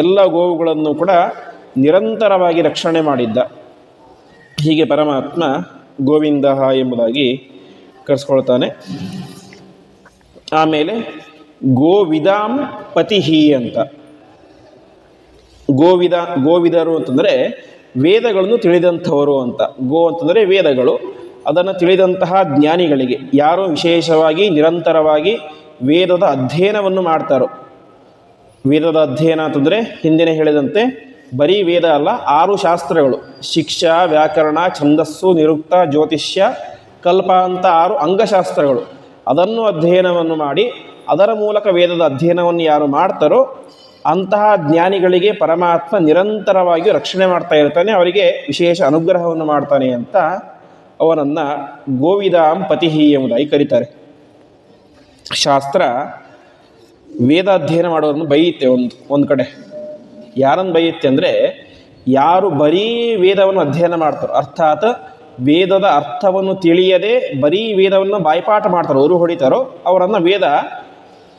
ಎಲ್ಲ ಗೋವುಗಳನ್ನು ಕೂಡ ನಿರಂತರವಾಗಿ ರಕ್ಷಣೆ ಮಾಡಿದ್ದ. ಹೀಗೆ ಪರಮಾತ್ಮ ಗೋವಿಂದ ಎಂಬುದಾಗಿ ಕರೆಸ್ಕೊಳ್ತಾನೆ. ಆಮೇಲೆ ಗೋವಿದಾಂ ಪತಿಹಿ ಅಂತ, ಗೋವಿದರು ಅಂತಂದರೆ ವೇದಗಳನ್ನು ತಿಳಿದಂಥವರು ಅಂತ. ಗೋ ಅಂತಂದರೆ ವೇದಗಳು, ಅದನ್ನು ತಿಳಿದಂತಹ ಜ್ಞಾನಿಗಳಿಗೆ, ಯಾರು ವಿಶೇಷವಾಗಿ ನಿರಂತರವಾಗಿ ವೇದದ ಅಧ್ಯಯನವನ್ನು ಮಾಡ್ತಾರೋ. ವೇದದ ಅಧ್ಯಯನ ಅಂತಂದರೆ ಹಿಂದಿನ ಹೇಳಿದಂತೆ ಬರೀ ವೇದ ಅಲ್ಲ, 6 ಶಾಸ್ತ್ರಗಳು, ಶಿಕ್ಷಾ, ವ್ಯಾಕರಣ, ಛಂದಸ್ಸು, ನಿರುಕ್ತ, ಜ್ಯೋತಿಷ್ಯ, ಕಲ್ಪ ಅಂತ 6 ಅಂಗಶಾಸ್ತ್ರಗಳು. ಅದನ್ನು ಅಧ್ಯಯನವನ್ನು ಮಾಡಿ ಅದರ ಮೂಲಕ ವೇದದ ಅಧ್ಯಯನವನ್ನು ಯಾರು ಮಾಡ್ತಾರೋ ಅಂತಹ ಜ್ಞಾನಿಗಳಿಗೆ ಪರಮಾತ್ಮ ನಿರಂತರವಾಗಿ ರಕ್ಷಣೆ ಮಾಡ್ತಾ ಇರ್ತಾನೆ, ಅವರಿಗೆ ವಿಶೇಷ ಅನುಗ್ರಹವನ್ನು ಮಾಡ್ತಾನೆ ಅಂತ ಅವನನ್ನು ಗೋವಿದಾಂ ಪತಿಹಿ ಎಂಬುದಾಗಿ ಕರೀತಾರೆ. ಶಾಸ್ತ್ರ ವೇದ ಅಧ್ಯಯನ ಮಾಡೋರನ್ನು ಬೈಯುತ್ತೆ. ಒಂದು ಕಡೆ ಯಾರನ್ನು ಬೈಯುತ್ತೆ ಅಂದರೆ, ಯಾರು ಬರೀ ವೇದವನ್ನು ಅಧ್ಯಯನ ಮಾಡ್ತಾರೋ, ಅರ್ಥಾತ್ ವೇದದ ಅರ್ಥವನ್ನು ತಿಳಿಯದೆ ಬರೀ ವೇದವನ್ನು ಬಾಯ್ಪಾಠ ಮಾಡ್ತಾರೋ, ಅವರು ಹೊಡಿತಾರೋ, ಅವರನ್ನು ವೇದ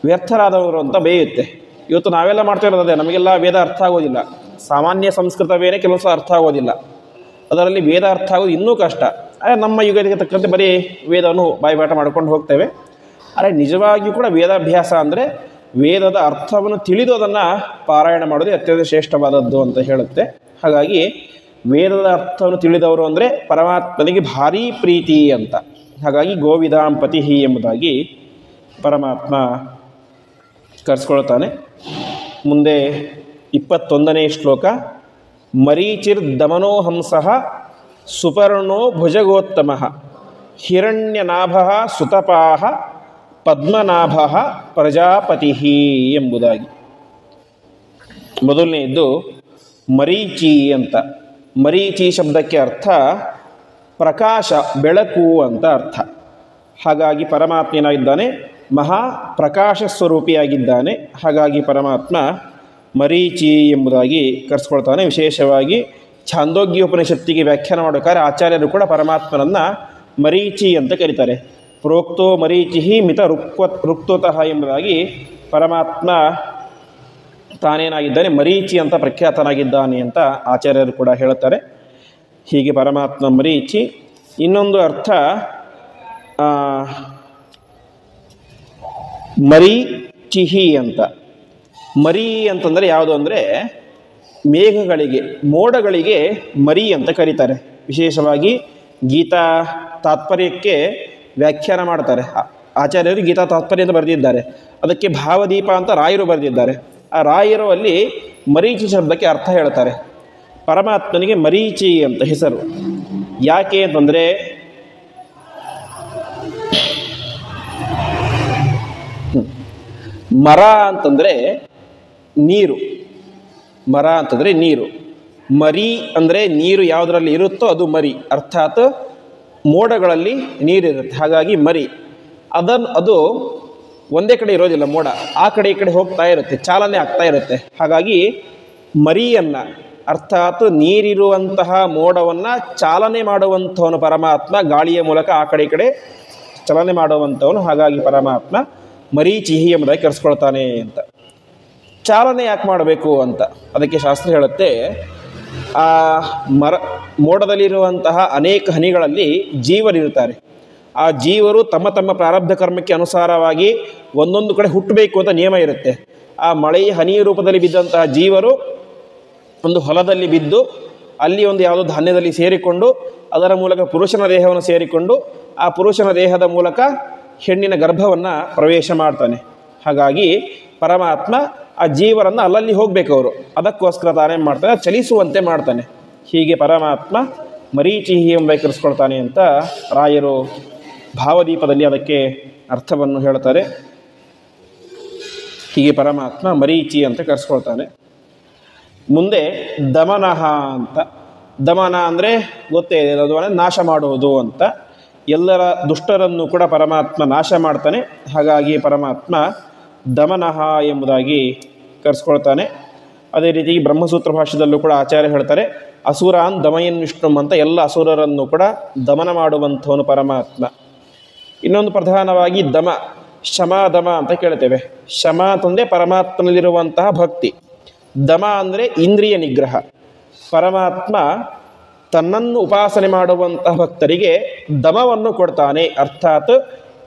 ವ್ಯರ್ಥರಾದವರು ಅಂತ ಬೇಯುತ್ತೆ. ಇವತ್ತು ನಾವೆಲ್ಲ ಮಾಡ್ತಿರೋದೇ, ನಮಗೆಲ್ಲ ವೇದ ಅರ್ಥ ಆಗೋದಿಲ್ಲ. ಸಾಮಾನ್ಯ ಸಂಸ್ಕೃತವೇನೇ ಕೆಲವು ಸಹ ಅರ್ಥ ಆಗೋದಿಲ್ಲ, ಅದರಲ್ಲಿ ವೇದ ಅರ್ಥ ಆಗೋದು ಇನ್ನೂ ಕಷ್ಟ. ನಮ್ಮ ಯುಗಕ್ಕೆ ತಕ್ಕಂತೆ ಬರೀ ವೇದವನ್ನು ಬಾಯ್ಪಾಠ ಮಾಡ್ಕೊಂಡು ಹೋಗ್ತೇವೆ. ಆದರೆ ನಿಜವಾಗಿಯೂ ಕೂಡ ವೇದಾಭ್ಯಾಸ ಅಂದರೆ ವೇದದ ಅರ್ಥವನ್ನು ತಿಳಿದು ಅದನ್ನು ಪಾರಾಯಣ ಮಾಡೋದು ಅತ್ಯಂತ ಶ್ರೇಷ್ಠವಾದದ್ದು ಅಂತ ಹೇಳುತ್ತೆ. ಹಾಗಾಗಿ ವೇದದ ಅರ್ಥವನ್ನು ತಿಳಿದವರು ಅಂದರೆ ಪರಮಾತ್ಮನಿಗೆ ಭಾರೀ ಪ್ರೀತಿ ಅಂತ. ಹಾಗಾಗಿ ಗೋವಿದಾಂ ಪತಿಹಿ ಎಂಬುದಾಗಿ ಪರಮಾತ್ಮ ಕರೆಸ್ಕೊಳ್ತಾನೆ. ಮುಂದೆ 21ನೇ ಶ್ಲೋಕ. ಮರೀಚಿರ್ದಮನೋ ಹಂಸಃ ಸುಪರ್ಣೋ ಭುಜಗೋತ್ತಮಃ ಹಿರಣ್ಯನಾಭಃ ಸುತಪಾಃ ಪದ್ಮನಾಭಃ ಪ್ರಜಾಪತಿಃ ಎಂಬುದಾಗಿ. ಮೊದಲನೆಯದ್ದು ಮರೀಚಿ ಅಂತ. ಮರೀಚಿ ಶಬ್ದಕ್ಕೆ ಅರ್ಥ ಪ್ರಕಾಶ, ಬೆಳಕು ಅಂತ ಅರ್ಥ. ಹಾಗಾಗಿ ಪರಮಾತ್ಮ ಏನಾಗಿದ್ದಾನೆ, ಮಹಾ ಪ್ರಕಾಶ ಸ್ವರೂಪಿಯಾಗಿದ್ದಾನೆ. ಹಾಗಾಗಿ ಪರಮಾತ್ಮ ಮರೀಚಿ ಎಂಬುದಾಗಿ ಕರೆಸ್ಕೊಳ್ತಾನೆ. ವಿಶೇಷವಾಗಿ ಛಾಂದೋಗ್ಯ ಉಪನಿಷತ್ತಿಗೆ ವ್ಯಾಖ್ಯಾನ ಮಾಡಬೇಕಾದ್ರೆ ಆಚಾರ್ಯರು ಕೂಡ ಪರಮಾತ್ಮನನ್ನು ಮರೀಚಿ ಅಂತ ಕರೀತಾರೆ. ಪ್ರೋಕ್ತೋ ಮರೀಚಿ ಮಿತ ರುಕ್ತೋತಃ ಎಂಬುದಾಗಿ ಪರಮಾತ್ಮ ತಾನೇನಾಗಿದ್ದಾನೆ, ಮರೀಚಿ ಅಂತ ಪ್ರಖ್ಯಾತನಾಗಿದ್ದಾನೆ ಅಂತ ಆಚಾರ್ಯರು ಕೂಡ ಹೇಳುತ್ತಾರೆ. ಹೀಗೆ ಪರಮಾತ್ಮ ಮರೀಚಿ. ಇನ್ನೊಂದು ಅರ್ಥ ಮರೀಚಿಹಿ ಅಂತ. ಮರಿ ಅಂತಂದರೆ ಯಾವುದು ಅಂದರೆ ಮೇಘಗಳಿಗೆ, ಮೋಡಗಳಿಗೆ ಮರಿ ಅಂತ ಕರೀತಾರೆ. ವಿಶೇಷವಾಗಿ ಗೀತಾ ತಾತ್ಪರ್ಯಕ್ಕೆ ವ್ಯಾಖ್ಯಾನ ಮಾಡ್ತಾರೆ ಆಚಾರ್ಯರು. ಗೀತಾ ತಾತ್ಪರ್ಯ ಅಂತ ಬರೆದಿದ್ದಾರೆ, ಅದಕ್ಕೆ ಭಾವದೀಪ ಅಂತ ರಾಯರು ಬರೆದಿದ್ದಾರೆ. ಆ ರಾಯರು ಅಲ್ಲಿ ಮರೀಚಿ ಶಬ್ದಕ್ಕೆ ಅರ್ಥ ಹೇಳ್ತಾರೆ. ಪರಮಾತ್ಮನಿಗೆ ಮರೀಚಿ ಅಂತ ಹೆಸರು. ಯಾಕೆ ಅಂತಂದರೆ ಮರ ಅಂತಂದರೆ ನೀರು, ಮರ ಅಂತಂದರೆ ನೀರು. ಮರಿ ಅಂದರೆ ನೀರು ಯಾವುದರಲ್ಲಿ ಇರುತ್ತೋ ಅದು ಮರಿ, ಅರ್ಥಾತ್ ಮೋಡಗಳಲ್ಲಿ ನೀರಿರುತ್ತೆ. ಹಾಗಾಗಿ ಮರಿ. ಅದು ಒಂದೇ ಕಡೆ ಇರೋದಿಲ್ಲ, ಮೋಡ ಆ ಕಡೆ ಈ ಕಡೆ ಹೋಗ್ತಾ ಇರುತ್ತೆ, ಚಾಲನೆ ಆಗ್ತಾ ಇರುತ್ತೆ. ಹಾಗಾಗಿ ಮರಿಯನ್ನು ಅರ್ಥಾತ್ ನೀರಿರುವಂತಹ ಮೋಡವನ್ನು ಚಾಲನೆ ಮಾಡುವಂಥವನು ಪರಮಾತ್ಮ, ಗಾಳಿಯ ಮೂಲಕ ಆ ಕಡೆ ಈ ಕಡೆ ಚಲನೆ ಮಾಡುವಂಥವನು. ಹಾಗಾಗಿ ಪರಮಾತ್ಮ ಮರೀಚಿಹಿ ಎಂಬುದಾಗಿ ಕರೆಸ್ಕೊಳ್ತಾನೆ ಅಂತ. ಚಾಲನೆ ಯಾಕೆ ಮಾಡಬೇಕು ಅಂತ ಅದಕ್ಕೆ ಶಾಸ್ತ್ರ ಹೇಳುತ್ತೆ, ಆ ಮೋಡದಲ್ಲಿರುವಂತಹ ಅನೇಕ ಹನಿಗಳಲ್ಲಿ ಜೀವರಿರ್ತಾರೆ. ಆ ಜೀವರು ತಮ್ಮ ತಮ್ಮ ಪ್ರಾರಬ್ಧ ಕರ್ಮಕ್ಕೆ ಅನುಸಾರವಾಗಿ ಒಂದೊಂದು ಕಡೆ ಹುಟ್ಟಬೇಕು ಅಂತ ನಿಯಮ ಇರುತ್ತೆ. ಆ ಮಳೆಯ ಹನಿಯ ರೂಪದಲ್ಲಿ ಬಿದ್ದಂತಹ ಜೀವರು ಒಂದು ಹೊಲದಲ್ಲಿ ಬಿದ್ದು ಅಲ್ಲಿ ಒಂದು ಯಾವುದೋ ಧಾನ್ಯದಲ್ಲಿ ಸೇರಿಕೊಂಡು ಅದರ ಮೂಲಕ ಪುರುಷನ ದೇಹವನ್ನು ಸೇರಿಕೊಂಡು ಆ ಪುರುಷನ ದೇಹದ ಮೂಲಕ ಹೆಣ್ಣಿನ ಗರ್ಭವನ್ನು ಪ್ರವೇಶ ಮಾಡ್ತಾನೆ. ಹಾಗಾಗಿ ಪರಮಾತ್ಮ ಆ ಜೀವರನ್ನು ಅಲ್ಲಲ್ಲಿ ಹೋಗಬೇಕು ಅವರು, ಅದಕ್ಕೋಸ್ಕರ ತಾನೇ ಮಾಡ್ತಾನೆ, ಚಲಿಸುವಂತೆ ಮಾಡ್ತಾನೆ. ಹೀಗೆ ಪರಮಾತ್ಮ ಮರೀಚಿಹಿ ಎಂಬುದಾಗಿ ಕರೆಸ್ಕೊಳ್ತಾನೆ ಅಂತ ರಾಯರು ಭಾವದೀಪದಲ್ಲಿ ಅದಕ್ಕೆ ಅರ್ಥವನ್ನು ಹೇಳ್ತಾರೆ. ಹೀಗೆ ಪರಮಾತ್ಮ ಮರೀಚಿ ಅಂತ ಕರೆಸ್ಕೊಳ್ತಾನೆ. ಮುಂದೆ ದಮನಃ ಅಂತ. ದಮನ ಅಂದರೆ ಗೊತ್ತೇ ಇದೆ, ಅದು ನಾಶ ಮಾಡುವುದು ಅಂತ. ಎಲ್ಲರ ದುಷ್ಟರನ್ನು ಕೂಡ ಪರಮಾತ್ಮ ನಾಶ ಮಾಡ್ತಾನೆ. ಹಾಗಾಗಿ ಪರಮಾತ್ಮ ದಮನಃ ಎಂಬುದಾಗಿ ಕರೆಸ್ಕೊಳ್ತಾನೆ. ಅದೇ ರೀತಿ ಬ್ರಹ್ಮಸೂತ್ರ ಭಾಷ್ಯದಲ್ಲೂ ಕೂಡ ಆಚಾರ್ಯ ಹೇಳ್ತಾರೆ, ಅಸುರಾನ್ ದಮಯನ್ ವಿಷ್ಣುಂ ಅಂತ. ಎಲ್ಲ ಅಸುರರನ್ನು ಕೂಡ ದಮನ ಮಾಡುವಂಥವನು ಪರಮಾತ್ಮ. ಇನ್ನೊಂದು ಪ್ರಧಾನವಾಗಿ ದಮ, ಶಮ ದಮ ಅಂತ ಕೇಳ್ತೇವೆ. ಶಮ ಅಂತಂದರೆ ಪರಮಾತ್ಮನಲ್ಲಿರುವಂತಹ ಭಕ್ತಿ, ದಮ ಅಂದರೆ ಇಂದ್ರಿಯ ನಿಗ್ರಹ. ಪರಮಾತ್ಮ ತನ್ನನ್ನು ಉಪಾಸನೆ ಮಾಡುವಂತಹ ಭಕ್ತರಿಗೆ ದಮವನ್ನು ಕೊಡ್ತಾನೆ, ಅರ್ಥಾತ್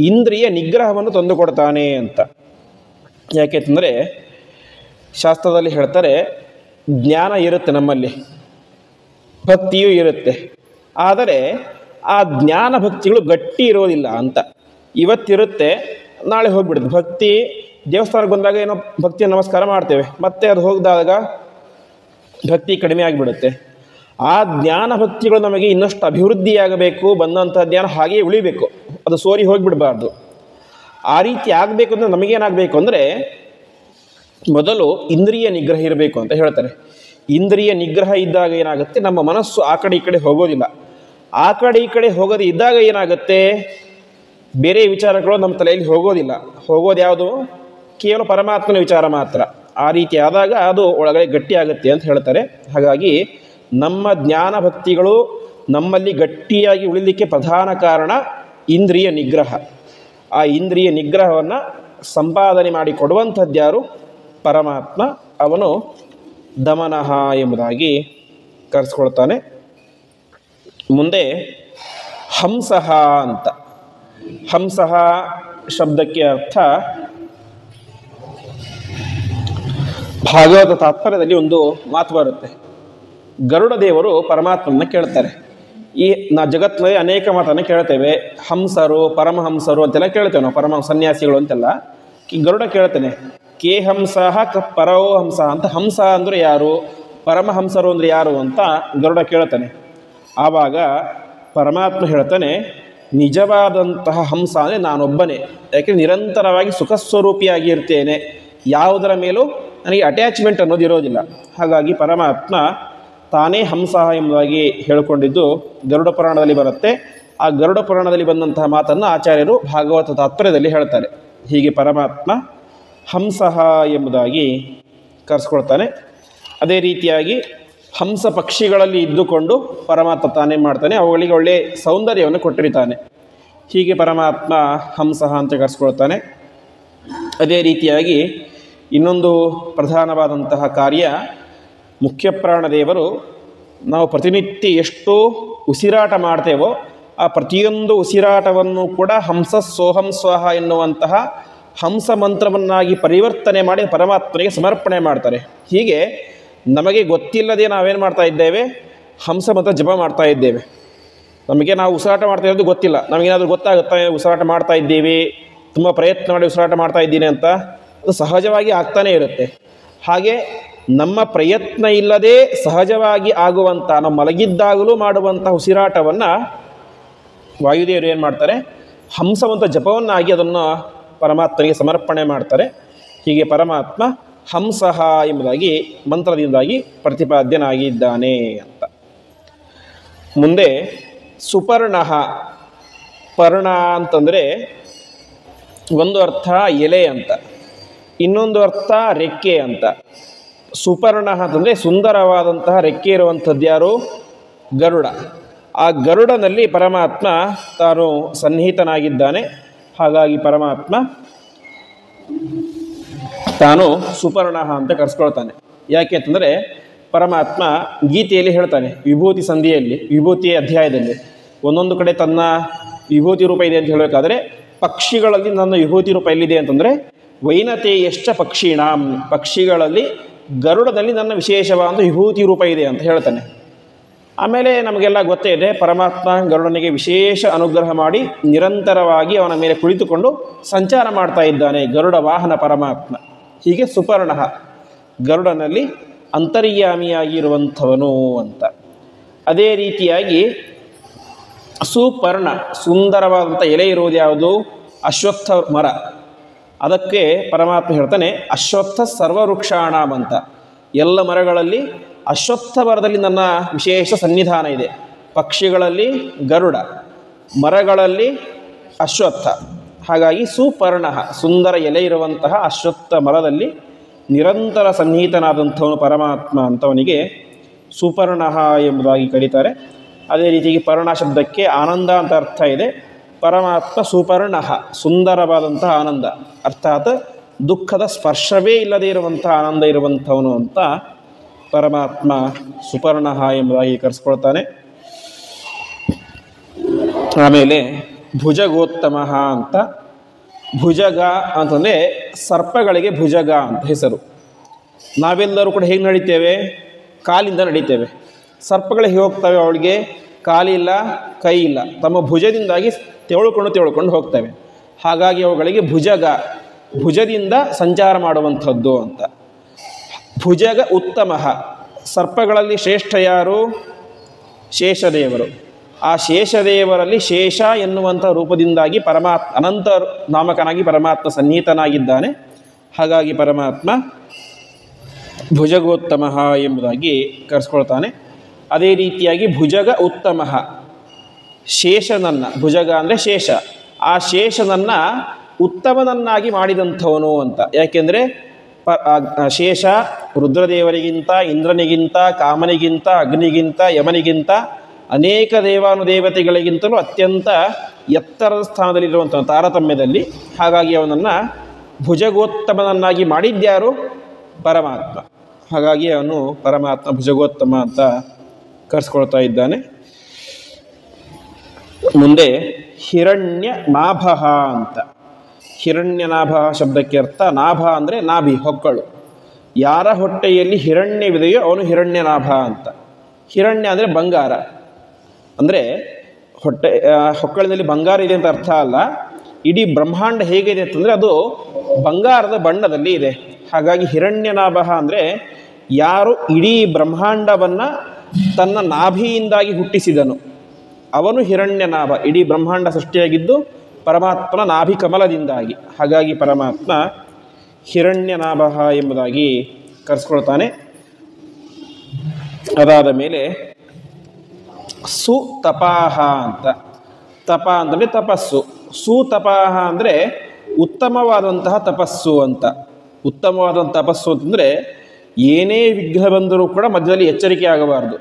ಇಂದ್ರಿಯ ನಿಗ್ರಹವನ್ನು ತಂದುಕೊಡ್ತಾನೆ ಅಂತ. ಯಾಕೆಂದರೆ ಶಾಸ್ತ್ರದಲ್ಲಿ ಹೇಳ್ತಾರೆ, ಜ್ಞಾನ ಇರುತ್ತೆ ನಮ್ಮಲ್ಲಿ, ಭಕ್ತಿಯೂ ಇರುತ್ತೆ, ಆದರೆ ಆ ಜ್ಞಾನ ಭಕ್ತಿಗಳು ಗಟ್ಟಿ ಇರೋದಿಲ್ಲ ಅಂತ. ಇವತ್ತಿರುತ್ತೆ, ನಾಳೆ ಹೋಗಿಬಿಡುತ್ತೆ. ಭಕ್ತಿ ದೇವಸ್ಥಾನಕ್ಕೆ ಬಂದಾಗ ಏನೋ ಭಕ್ತಿಯ ನಮಸ್ಕಾರ ಮಾಡ್ತೇವೆ, ಮತ್ತೆ ಅದು ಹೋಗಿದಾಗ ಭಕ್ತಿ ಕಡಿಮೆ ಆಗಿಬಿಡುತ್ತೆ. ಆ ಜ್ಞಾನ ಭಕ್ತಿಗಳು ನಮಗೆ ಇನ್ನಷ್ಟು ಅಭಿವೃದ್ಧಿಯಾಗಬೇಕು, ಬಂದಂಥ ಜ್ಞಾನ ಹಾಗೆಯೇ ಉಳಿಬೇಕು, ಅದು ಸೋರಿ ಹೋಗಿಬಿಡಬಾರ್ದು. ಆ ರೀತಿ ಆಗಬೇಕು ಅಂದರೆ ನಮಗೇನಾಗಬೇಕು ಅಂದರೆ ಮೊದಲು ಇಂದ್ರಿಯ ನಿಗ್ರಹ ಇರಬೇಕು ಅಂತ ಹೇಳ್ತಾರೆ. ಇಂದ್ರಿಯ ನಿಗ್ರಹ ಇದ್ದಾಗ ಏನಾಗುತ್ತೆ, ನಮ್ಮ ಮನಸ್ಸು ಆ ಕಡೆ ಈ ಕಡೆ ಹೋಗೋದಿಲ್ಲ. ಆ ಕಡೆ ಈ ಕಡೆ ಹೋಗೋದು ಇದ್ದಾಗ ಏನಾಗುತ್ತೆ, ಬೇರೆ ವಿಚಾರಗಳು ನಮ್ಮ ತಲೆಯಲ್ಲಿ ಹೋಗೋದಿಲ್ಲ. ಹೋಗೋದು ಯಾವುದು, ಕೇವಲ ಪರಮಾತ್ಮನ ವಿಚಾರ ಮಾತ್ರ. ಆ ರೀತಿ ಆದಾಗ ಅದು ಒಳಗಡೆ ಗಟ್ಟಿಯಾಗುತ್ತೆ ಅಂತ ಹೇಳ್ತಾರೆ. ಹಾಗಾಗಿ ನಮ್ಮ ಜ್ಞಾನ ಭಕ್ತಿಗಳು ನಮ್ಮಲ್ಲಿ ಗಟ್ಟಿಯಾಗಿ ಉಳಿಲಿಕ್ಕೆ ಪ್ರಧಾನ ಕಾರಣ ಇಂದ್ರಿಯ ನಿಗ್ರಹ. ಆ ಇಂದ್ರಿಯ ನಿಗ್ರಹವನ್ನು ಸಂಪಾದನೆ ಮಾಡಿ ಕೊಡುವಂಥದ್ದು ಯಾರು, ಪರಮಾತ್ಮ. ಅವನು ದಮನಃ ಎಂಬುದಾಗಿ ಕರೆಸ್ಕೊಳ್ತಾನೆ. ಮುಂದೆ ಹಂಸಃ ಅಂತ. ಹಂಸಃ ಶಬ್ದಕ್ಕೆ ಅರ್ಥ ಭಾಗವತ ತಾತ್ಪರ್ಯದಲ್ಲಿ ಒಂದು ಮಾತು ಬರುತ್ತೆ. ಗರುಡ ದೇವರು ಪರಮಾತ್ಮನ ಕೇಳ್ತಾರೆ. ಈ ಜಗತ್ತಿನಲ್ಲಿ ಅನೇಕ ಮಾತನ್ನು ಕೇಳ್ತೇವೆ, ಹಂಸರು, ಪರಮಹಂಸರು ಅಂತೆಲ್ಲ ಕೇಳ್ತೇವೆ ನಾವು, ಪರಮ ಸನ್ಯಾಸಿಗಳು ಅಂತೆಲ್ಲ. ಈ ಗರುಡ ಕೇಳ್ತೇನೆ, ಕೇ ಹಂಸ ಪರೋ ಹಂಸ ಅಂತ. ಹಂಸ ಅಂದರೆ ಯಾರು, ಪರಮಹಂಸರು ಅಂದರೆ ಯಾರು ಅಂತ ಗರುಡ ಕೇಳ್ತಾನೆ. ಆವಾಗ ಪರಮಾತ್ಮ ಹೇಳ್ತಾನೆ, ನಿಜವಾದಂತಹ ಹಂಸ ಅಂದರೆ ನಾನೊಬ್ಬನೇ. ಯಾಕೆಂದರೆ ನಿರಂತರವಾಗಿ ಸುಖಸ್ವರೂಪಿಯಾಗಿ ಇರ್ತೇನೆ, ಯಾವುದರ ಮೇಲೂ ನನಗೆ ಅಟ್ಯಾಚ್ಮೆಂಟ್ ಅನ್ನೋದು ಇರೋದಿಲ್ಲ. ಹಾಗಾಗಿ ಪರಮಾತ್ಮ ತಾನೇ ಹಂಸ ಎಂಬುದಾಗಿ ಹೇಳಿಕೊಂಡಿದ್ದು ಗರುಡ ಪುರಾಣದಲ್ಲಿ ಬರುತ್ತೆ. ಆ ಗರುಡ ಪುರಾಣದಲ್ಲಿ ಬಂದಂತಹ ಮಾತನ್ನು ಆಚಾರ್ಯರು ಭಾಗವತ ತಾತ್ಪರ್ಯದಲ್ಲಿ ಹೇಳ್ತಾರೆ. ಹೀಗೆ ಪರಮಾತ್ಮ ಹಂಸಃ ಎಂಬುದಾಗಿ ಕರೆಸ್ಕೊಳ್ತಾನೆ. ಅದೇ ರೀತಿಯಾಗಿ ಹಂಸ ಪಕ್ಷಿಗಳಲ್ಲಿ ಇದ್ದುಕೊಂಡು ಪರಮಾತ್ಮ ತಾನೇ ಮಾಡ್ತಾನೆ, ಅವುಗಳಿಗೆ ಒಳ್ಳೆಯ ಸೌಂದರ್ಯವನ್ನು ಕೊಟ್ಟಿರ್ತಾನೆ. ಹೀಗೆ ಪರಮಾತ್ಮ ಹಂಸಃ ಅಂತ ಕರೆಸ್ಕೊಳ್ತಾನೆ. ಅದೇ ರೀತಿಯಾಗಿ ಇನ್ನೊಂದು ಪ್ರಧಾನವಾದಂತಹ ಕಾರ್ಯ, ಮುಖ್ಯ ಪ್ರಾಣದೇವರು ನಾವು ಪ್ರತಿನಿತ್ಯ ಎಷ್ಟು ಉಸಿರಾಟ ಮಾಡ್ತೇವೋ ಆ ಪ್ರತಿಯೊಂದು ಉಸಿರಾಟವನ್ನು ಕೂಡ ಹಂಸ ಸೋಹಂ ಸ್ವಾಹ ಎನ್ನುವಂತಹ ಹಂಸ ಮಂತ್ರವನ್ನಾಗಿ ಪರಿವರ್ತನೆ ಮಾಡಿ ಪರಮಾತ್ಮನಿಗೆ ಸಮರ್ಪಣೆ ಮಾಡ್ತಾರೆ. ಹೀಗೆ ನಮಗೆ ಗೊತ್ತಿಲ್ಲದೆ ನಾವೇನು ಮಾಡ್ತಾ ಇದ್ದೇವೆ, ಹಂಸ ಮಂತ್ರ ಜಪ ಮಾಡ್ತಾ ಇದ್ದೇವೆ. ನಮಗೆ ನಾವು ಉಸಿರಾಟ ಮಾಡ್ತಾ ಇರೋದು ಗೊತ್ತಿಲ್ಲ, ನಮಗೇನಾದರೂ ಗೊತ್ತಾಗುತ್ತಾ ಉಸಿರಾಟ ಮಾಡ್ತಾ ಇದ್ದೀವಿ, ತುಂಬ ಪ್ರಯತ್ನ ಮಾಡಿ ಉಸಿರಾಟ ಮಾಡ್ತಾ ಇದ್ದೀನಿ ಅಂತ? ಅದು ಸಹಜವಾಗಿ ಆಗ್ತಾನೇ ಇರುತ್ತೆ. ಹಾಗೆ ನಮ್ಮ ಪ್ರಯತ್ನ ಇಲ್ಲದೆ ಸಹಜವಾಗಿ ಆಗುವಂಥ, ನಾವು ಮಲಗಿದ್ದಾಗಲೂ ಮಾಡುವಂಥ ಉಸಿರಾಟವನ್ನು ವಾಯುದೇವರು ಏನು ಮಾಡ್ತಾರೆ, ಹಂಸವಂತ ಜಪವನ್ನಾಗಿ ಅದನ್ನು ಪರಮಾತ್ಮನಿಗೆ ಸಮರ್ಪಣೆ ಮಾಡ್ತಾರೆ. ಹೀಗೆ ಪರಮಾತ್ಮ ಹಂಸಃ ಎಂಬುದಾಗಿ ಮಂತ್ರದಿಂದಾಗಿ ಪ್ರತಿಪಾದ್ಯನಾಗಿದ್ದಾನೆ ಅಂತ. ಮುಂದೆ ಸುಪರ್ಣಃ. ಪರ್ಣ ಅಂತಂದರೆ ಒಂದು ಅರ್ಥ ಎಲೆ ಅಂತ, ಇನ್ನೊಂದು ಅರ್ಥ ರೆಕ್ಕೆ ಅಂತ. ಸುಪರ್ಣ ಅಂತಂದರೆ ಸುಂದರವಾದಂತಹ ರೆಕ್ಕೆ ಇರುವಂಥದ್ದು ಯಾರು? ಗರುಡ. ಆ ಗರುಡನಲ್ಲಿ ಪರಮಾತ್ಮ ತಾನು ಸನ್ನಿಹಿತನಾಗಿದ್ದಾನೆ. ಹಾಗಾಗಿ ಪರಮಾತ್ಮ ತಾನು ಸುಪರ್ಣ ಅಂತ ಕರೆಸ್ಕೊಳ್ತಾನೆ. ಯಾಕೆ ಅಂತಂದರೆ ಪರಮಾತ್ಮ ಗೀತೆಯಲ್ಲಿ ಹೇಳ್ತಾನೆ, ವಿಭೂತಿ ಸಂಧಿಯಲ್ಲಿ, ವಿಭೂತಿಯ ಅಧ್ಯಾಯದಲ್ಲಿ ಒಂದೊಂದು ಕಡೆ ತನ್ನ ವಿಭೂತಿ ರೂಪ ಇದೆ ಅಂತ ಹೇಳಬೇಕಾದ್ರೆ, ಪಕ್ಷಿಗಳಲ್ಲಿ ನನ್ನ ವಿಭೂತಿ ರೂಪ ಎಲ್ಲಿದೆ ಅಂತಂದರೆ ವೈನತೇಯಶ್ಚ ಪಕ್ಷಿಣಾಂ, ಪಕ್ಷಿಗಳಲ್ಲಿ ಗರುಡದಲ್ಲಿ ನನ್ನ ವಿಶೇಷವಾದ ವಿಭೂತಿ ರೂಪ ಇದೆ ಅಂತ ಹೇಳ್ತಾನೆ. ಆಮೇಲೆ ನಮಗೆಲ್ಲ ಗೊತ್ತೇ ಇದೆ, ಪರಮಾತ್ಮ ಗರುಡನಿಗೆ ವಿಶೇಷ ಅನುಗ್ರಹ ಮಾಡಿ ನಿರಂತರವಾಗಿ ಅವನ ಮೇಲೆ ಕುಳಿತುಕೊಂಡು ಸಂಚಾರ ಮಾಡ್ತಾ ಇದ್ದಾನೆ, ಗರುಡ ವಾಹನ ಪರಮಾತ್ಮ. ಹೀಗೆ ಸುಪರ್ಣ ಗರುಡನಲ್ಲಿ ಅಂತರ್ಯಾಮಿಯಾಗಿರುವಂಥವನು ಅಂತ. ಅದೇ ರೀತಿಯಾಗಿ ಸುಪರ್ಣ ಸುಂದರವಾದಂಥ ಎಲೆ ಇರುವುದು ಯಾವುದು? ಅಶ್ವತ್ಥ ಮರ. ಅದಕ್ಕೆ ಪರಮಾತ್ಮ ಹೇಳ್ತಾನೆ ಅಶ್ವತ್ಥ ಸರ್ವವೃಕ್ಷಾಣಾಂ ಅಂತ. ಎಲ್ಲ ಮರಗಳಲ್ಲಿ ಅಶ್ವತ್ಥ ಮರದಲ್ಲಿ ನನ್ನ ವಿಶೇಷ ಸನ್ನಿಧಾನ ಇದೆ. ಪಕ್ಷಿಗಳಲ್ಲಿ ಗರುಡ, ಮರಗಳಲ್ಲಿ ಅಶ್ವತ್ಥ. ಹಾಗಾಗಿ ಸುಪರ್ಣ ಸುಂದರ ಎಲೆ ಇರುವಂತಹ ಅಶ್ವತ್ಥ ಮರದಲ್ಲಿ ನಿರಂತರ ಸನ್ನಿಹಿತನಾದಂಥವನು ಪರಮಾತ್ಮ ಅಂತವನಿಗೆ ಸುಪರ್ಣ ಎಂಬುದಾಗಿ ಕರೀತಾರೆ. ಅದೇ ರೀತಿಯಾಗಿ ಪರ್ಣ ಶಬ್ದಕ್ಕೆ ಆನಂದ ಅಂತ ಅರ್ಥ ಇದೆ. ಪರಮಾತ್ಮ ಸುಪರ್ಣ ಸುಂದರವಾದಂತಹ ಆನಂದ, ಅರ್ಥಾತ್ ದುಃಖದ ಸ್ಪರ್ಶವೇ ಇಲ್ಲದೇ ಇರುವಂಥ ಆನಂದ ಇರುವಂಥವನು ಅಂತ ಪರಮಾತ್ಮ ಸುಪರ್ಣ ಎಂಬುದಾಗಿ ಕರೆಸ್ಕೊಳ್ತಾನೆ. ಆಮೇಲೆ ಭುಜಗೋತ್ತಮ ಅಂತ. ಭುಜಗ ಅಂತಂದರೆ ಸರ್ಪಗಳಿಗೆ ಭುಜಗ ಅಂತ ಹೆಸರು. ನಾವೆಲ್ಲರೂ ಕೂಡ ಹೇಗೆ ನಡೀತೇವೆ? ಕಾಲಿಂದ ನಡೀತೇವೆ. ಸರ್ಪಗಳು ಹೇಗೆ ಹೋಗ್ತವೆ? ಅವಳಿಗೆ ಕಾಲಿಲ್ಲ, ಕೈ ಇಲ್ಲ, ತಮ್ಮ ಭುಜದಿಂದಾಗಿ ತೆವಳ್ಕೊಂಡು ಹೋಗ್ತವೆ. ಹಾಗಾಗಿ ಅವುಗಳಿಗೆ ಭುಜಗ, ಭುಜದಿಂದ ಸಂಚಾರ ಮಾಡುವಂಥದ್ದು ಅಂತ. ಭುಜಗ ಉತ್ತಮ. ಸರ್ಪಗಳಲ್ಲಿ ಶ್ರೇಷ್ಠ ಯಾರು? ಶೇಷದೇವರು. ಆ ಶೇಷದೇವರಲ್ಲಿ ಶೇಷ ಎನ್ನುವಂಥ ರೂಪದಿಂದಾಗಿ ಪರಮಾತ್ಮ ಅನಂತ ನಾಮಕನಾಗಿ ಪರಮಾತ್ಮ ಸನ್ನಿಹಿತನಾಗಿದ್ದಾನೆ. ಹಾಗಾಗಿ ಪರಮಾತ್ಮ ಭುಜಗೋತ್ತಮ ಎಂಬುದಾಗಿ ಕರೆಸ್ಕೊಳ್ತಾನೆ. ಅದೇ ರೀತಿಯಾಗಿ ಭುಜಗ ಉತ್ತಮ, ಶೇಷನನ್ನು, ಭುಜಗ ಅಂದರೆ ಶೇಷ, ಆ ಶೇಷನನ್ನು ಉತ್ತಮನನ್ನಾಗಿ ಮಾಡಿದಂಥವನು ಅಂತ. ಯಾಕೆಂದರೆ ಶೇಷ ರುದ್ರದೇವರಿಗಿಂತ, ಇಂದ್ರನಿಗಿಂತ, ಕಾಮನಿಗಿಂತ, ಅಗ್ನಿಗಿಂತ, ಯಮನಿಗಿಂತ ಅನೇಕ ದೇವಾನುದೇವತೆಗಳಿಗಿಂತಲೂ ಅತ್ಯಂತ ಎತ್ತರದ ಸ್ಥಾನದಲ್ಲಿರುವಂಥ ತಾರತಮ್ಯದಲ್ಲಿ. ಹಾಗಾಗಿ ಅವನನ್ನು ಭುಜಗೋತ್ತಮನನ್ನಾಗಿ ಮಾಡಿದ್ಯಾರು? ಪರಮಾತ್ಮ. ಹಾಗಾಗಿ ಅವನು ಪರಮಾತ್ಮ ಭುಜಗೋತ್ತಮ ಅಂತ ಕರೆಸ್ಕೊಳ್ತಾ ಇದ್ದಾನೆ. ಮುಂದೆ ಹಿರಣ್ಯ ನಾಭ ಅಂತ. ಹಿರಣ್ಯನಾಭ ಶಬ್ದಕ್ಕೆ ಅರ್ಥ ನಾಭ ಅಂದರೆ ನಾಭಿ, ಹೊಕ್ಕಳು. ಯಾರ ಹೊಟ್ಟೆಯಲ್ಲಿ ಹಿರಣ್ಯವಿದೆಯೋ ಅವನು ಹಿರಣ್ಯನಾಭ ಅಂತ. ಹಿರಣ್ಯ ಅಂದರೆ ಬಂಗಾರ. ಅಂದರೆ ಹೊಕ್ಕಳಿನಲ್ಲಿ ಬಂಗಾರ ಇದೆ ಅಂತ ಅರ್ಥ ಅಲ್ಲ. ಇಡೀ ಬ್ರಹ್ಮಾಂಡ ಹೇಗಿದೆ ಅಂತಂದರೆ ಅದು ಬಂಗಾರದ ಬಣ್ಣದಲ್ಲಿ ಇದೆ. ಹಾಗಾಗಿ ಹಿರಣ್ಯನಾಭ ಅಂದರೆ ಯಾರು ಇಡೀ ಬ್ರಹ್ಮಾಂಡವನ್ನು ತನ್ನ ನಾಭಿಯಿಂದಾಗಿ ಹುಟ್ಟಿಸಿದನು ಅವನು ಹಿರಣ್ಯನಾಭ. ಇಡೀ ಬ್ರಹ್ಮಾಂಡ ಸೃಷ್ಟಿಯಾಗಿದ್ದು ಪರಮಾತ್ಮನ ನಾಭಿ ಕಮಲದಿಂದಾಗಿ. ಹಾಗಾಗಿ ಪರಮಾತ್ಮ ಹಿರಣ್ಯನಾಭ ಎಂಬುದಾಗಿ ಕರೆಸ್ಕೊಳ್ತಾನೆ. ಅದಾದ ಮೇಲೆ ಸುತಪಾಹ ಅಂತ. ತಪ ಅಂತಂದರೆ ತಪಸ್ಸು. ಸುತಪಾಹ ಅಂದರೆ ಉತ್ತಮವಾದಂತಹ ತಪಸ್ಸು ಅಂತ. ಉತ್ತಮವಾದಂಥ ತಪಸ್ಸು ಅಂತಂದರೆ ಏನೇ ವಿಘ್ನ ಬಂದರೂ ಕೂಡ ಮಧ್ಯದಲ್ಲಿ ಎಚ್ಚರಿಕೆ ಆಗಬಾರ್ದು.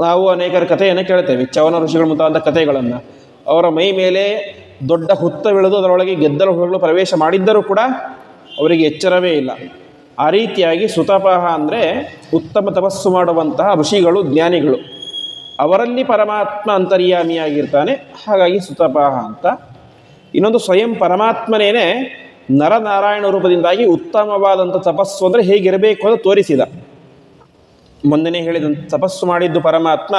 ನಾವು ಅನೇಕರ ಕಥೆಯನ್ನು ಕೇಳ್ತೇವೆ, ಚವನ ಋಷಿಗಳ ಮುಂತಾದ ಕಥೆಗಳನ್ನು. ಅವರ ಮೈ ಮೇಲೆ ದೊಡ್ಡ ಹುತ್ತವಿಳಿದು ಅದರೊಳಗೆ ಗೆದ್ದಲು ಹುಳುಗಳು ಪ್ರವೇಶ ಮಾಡಿದ್ದರೂ ಕೂಡ ಅವರಿಗೆ ಎಚ್ಚರವೇ ಇಲ್ಲ. ಆ ರೀತಿಯಾಗಿ ಸುತಪಾಹ ಅಂದರೆ ಉತ್ತಮ ತಪಸ್ಸು ಮಾಡುವಂತಹ ಋಷಿಗಳು, ಜ್ಞಾನಿಗಳು. ಅವರಲ್ಲಿ ಪರಮಾತ್ಮ ಅಂತರ್ಯಾಮಿಯಾಗಿರ್ತಾನೆ. ಹಾಗಾಗಿ ಸುತಪಾಹ ಅಂತ. ಇನ್ನೊಂದು ಸ್ವಯಂ ಪರಮಾತ್ಮನೇನೆ ನರನಾರಾಯಣ ರೂಪದಿಂದಾಗಿ ಉತ್ತಮವಾದಂಥ ತಪಸ್ಸು ಅಂದರೆ ಹೇಗಿರಬೇಕು ಅಂತ ತೋರಿಸಿದ. ಮೊನ್ನೆನೇ ಹೇಳಿದಂಥ ತಪಸ್ಸು ಮಾಡಿದ್ದು ಪರಮಾತ್ಮ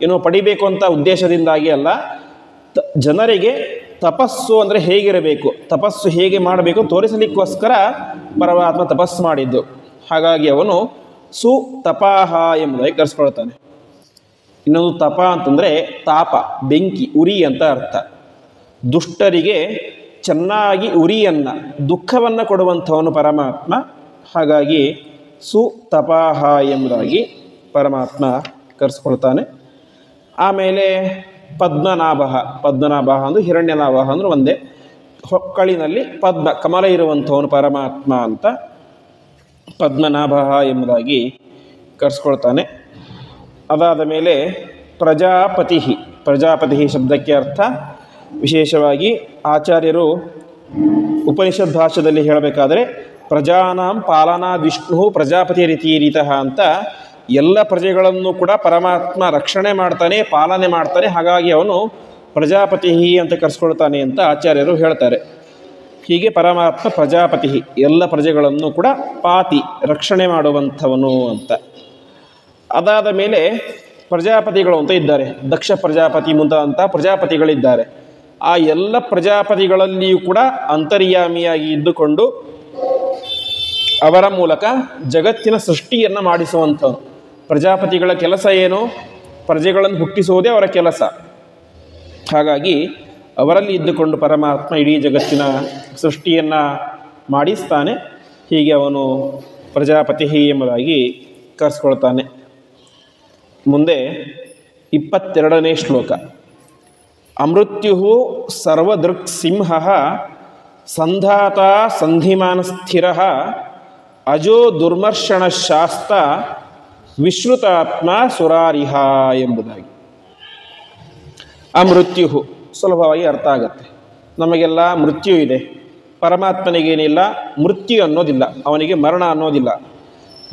ಏನೋ ಪಡಿಬೇಕು ಅಂತ ಉದ್ದೇಶದಿಂದಾಗಿ ಅಲ್ಲ, ಜನರಿಗೆ ತಪಸ್ಸು ಅಂದರೆ ಹೇಗಿರಬೇಕು, ತಪಸ್ಸು ಹೇಗೆ ಮಾಡಬೇಕು ತೋರಿಸಲಿಕ್ಕೋಸ್ಕರ ಪರಮಾತ್ಮ ತಪಸ್ಸು ಮಾಡಿದ್ದು. ಹಾಗಾಗಿ ಅವನು ಸುತಪಾಹ ಎಂಬುದಾಗಿ ಕರೆಸ್ಕೊಳ್ತಾನೆ. ಇನ್ನೊಂದು ತಪ ಅಂತಂದರೆ ತಾಪ, ಬೆಂಕಿ, ಉರಿ ಅಂತ ಅರ್ಥ. ದುಷ್ಟರಿಗೆ ಚೆನ್ನಾಗಿ ಉರಿಯನ್ನು, ದುಃಖವನ್ನು ಕೊಡುವಂಥವನು ಪರಮಾತ್ಮ. ಹಾಗಾಗಿ ಸುತಪಾಹ ಎಂಬುದಾಗಿ ಪರಮಾತ್ಮ ಕರೆಸ್ಕೊಳ್ತಾನೆ. ಆಮೇಲೆ ಪದ್ಮನಾಭ. ಪದ್ಮನಾಭ ಅಂದರೆ ಹಿರಣ್ಯನಾಭ ಅಂದರೆ ಒಂದೇ. ಹೊಕ್ಕಳಿನಲ್ಲಿ ಪದ್ಮ, ಕಮಲ ಇರುವಂಥವನು ಪರಮಾತ್ಮ ಅಂತ. ಪದ್ಮನಾಭ ಎಂಬುದಾಗಿ ಕರೆಸ್ಕೊಳ್ತಾನೆ. ಅದಾದ ಮೇಲೆ ಪ್ರಜಾಪತಿ. ಪ್ರಜಾಪತಿ ಶಬ್ದಕ್ಕೆ ಅರ್ಥ ವಿಶೇಷವಾಗಿ ಆಚಾರ್ಯರು ಉಪನಿಷತ್ ಭಾಷ್ಯದಲ್ಲಿ ಹೇಳಬೇಕಾದ್ರೆ ಪ್ರಜಾನಾಂ ಪಾಲನಾ ವಿಷ್ಣು ಪ್ರಜಾಪತಿ ರೀತಿಯರಿತಃ ಅಂತ ಎಲ್ಲ ಪ್ರಜೆಗಳನ್ನು ಕೂಡ ಪರಮಾತ್ಮ ರಕ್ಷಣೆ ಮಾಡ್ತಾನೆ, ಪಾಲನೆ ಮಾಡ್ತಾನೆ. ಹಾಗಾಗಿ ಅವನು ಪ್ರಜಾಪತಿ ಅಂತ ಕರೆಸ್ಕೊಳ್ತಾನೆ ಅಂತ ಆಚಾರ್ಯರು ಹೇಳ್ತಾರೆ. ಹೀಗೆ ಪರಮಾತ್ಮ ಪ್ರಜಾಪತಿ, ಎಲ್ಲ ಪ್ರಜೆಗಳನ್ನು ಕೂಡ ಪಾತಿ, ರಕ್ಷಣೆ ಮಾಡುವಂಥವನು ಅಂತ. ಅದಾದ ಮೇಲೆ ಪ್ರಜಾಪತಿಗಳು ಅಂತ ಇದ್ದಾರೆ, ದಕ್ಷ ಪ್ರಜಾಪತಿ ಮುಂತಾದಂಥ ಪ್ರಜಾಪತಿಗಳಿದ್ದಾರೆ. ಆ ಎಲ್ಲ ಪ್ರಜಾಪತಿಗಳಲ್ಲಿಯೂ ಕೂಡ ಅಂತರ್ಯಾಮಿಯಾಗಿ ಇದ್ದುಕೊಂಡು ಅವರ ಮೂಲಕ ಜಗತ್ತಿನ ಸೃಷ್ಟಿಯನ್ನು ಮಾಡಿಸುವಂಥವನು. ಪ್ರಜಾಪತಿಗಳ ಕೆಲಸ ಏನು? ಪ್ರಜೆಗಳನ್ನು ಹುಟ್ಟಿಸುವುದೇ ಅವರ ಕೆಲಸ. ಹಾಗಾಗಿ ಅವರಲ್ಲಿ ಇದ್ದುಕೊಂಡು ಪರಮಾತ್ಮ ಇಡೀ ಜಗತ್ತಿನ ಸೃಷ್ಟಿಯನ್ನು ಮಾಡಿಸ್ತಾನೆ. ಹೀಗೆ ಅವನು ಪ್ರಜಾಪತಿ ಎಂಬುದಾಗಿ ಕರೆಸ್ಕೊಳ್ತಾನೆ. ಮುಂದೆ 22ನೇ ಶ್ಲೋಕ. ಅಮೃತ್ಯು ಸರ್ವದೃಕ್ ಸಿಂಹ ಸಂಧಾತ ಸಂಧಿಮಾನ ಸ್ಥಿರ ಅಜೋ ದುರ್ಮರ್ಷಣ ಶಾಸ್ತ ವಿಶ್ರುತಾತ್ಮ ಸುರಾರಿಹ ಎಂಬುದಾಗಿ. ಅಮೃತ್ಯು ಸುಲಭವಾಗಿ ಅರ್ಥ ಆಗುತ್ತೆ. ನಮಗೆಲ್ಲ ಮೃತ್ಯು ಇದೆ, ಪರಮಾತ್ಮನಿಗೇನಿಲ್ಲ, ಮೃತ್ಯು ಅನ್ನೋದಿಲ್ಲ, ಅವನಿಗೆ ಮರಣ ಅನ್ನೋದಿಲ್ಲ.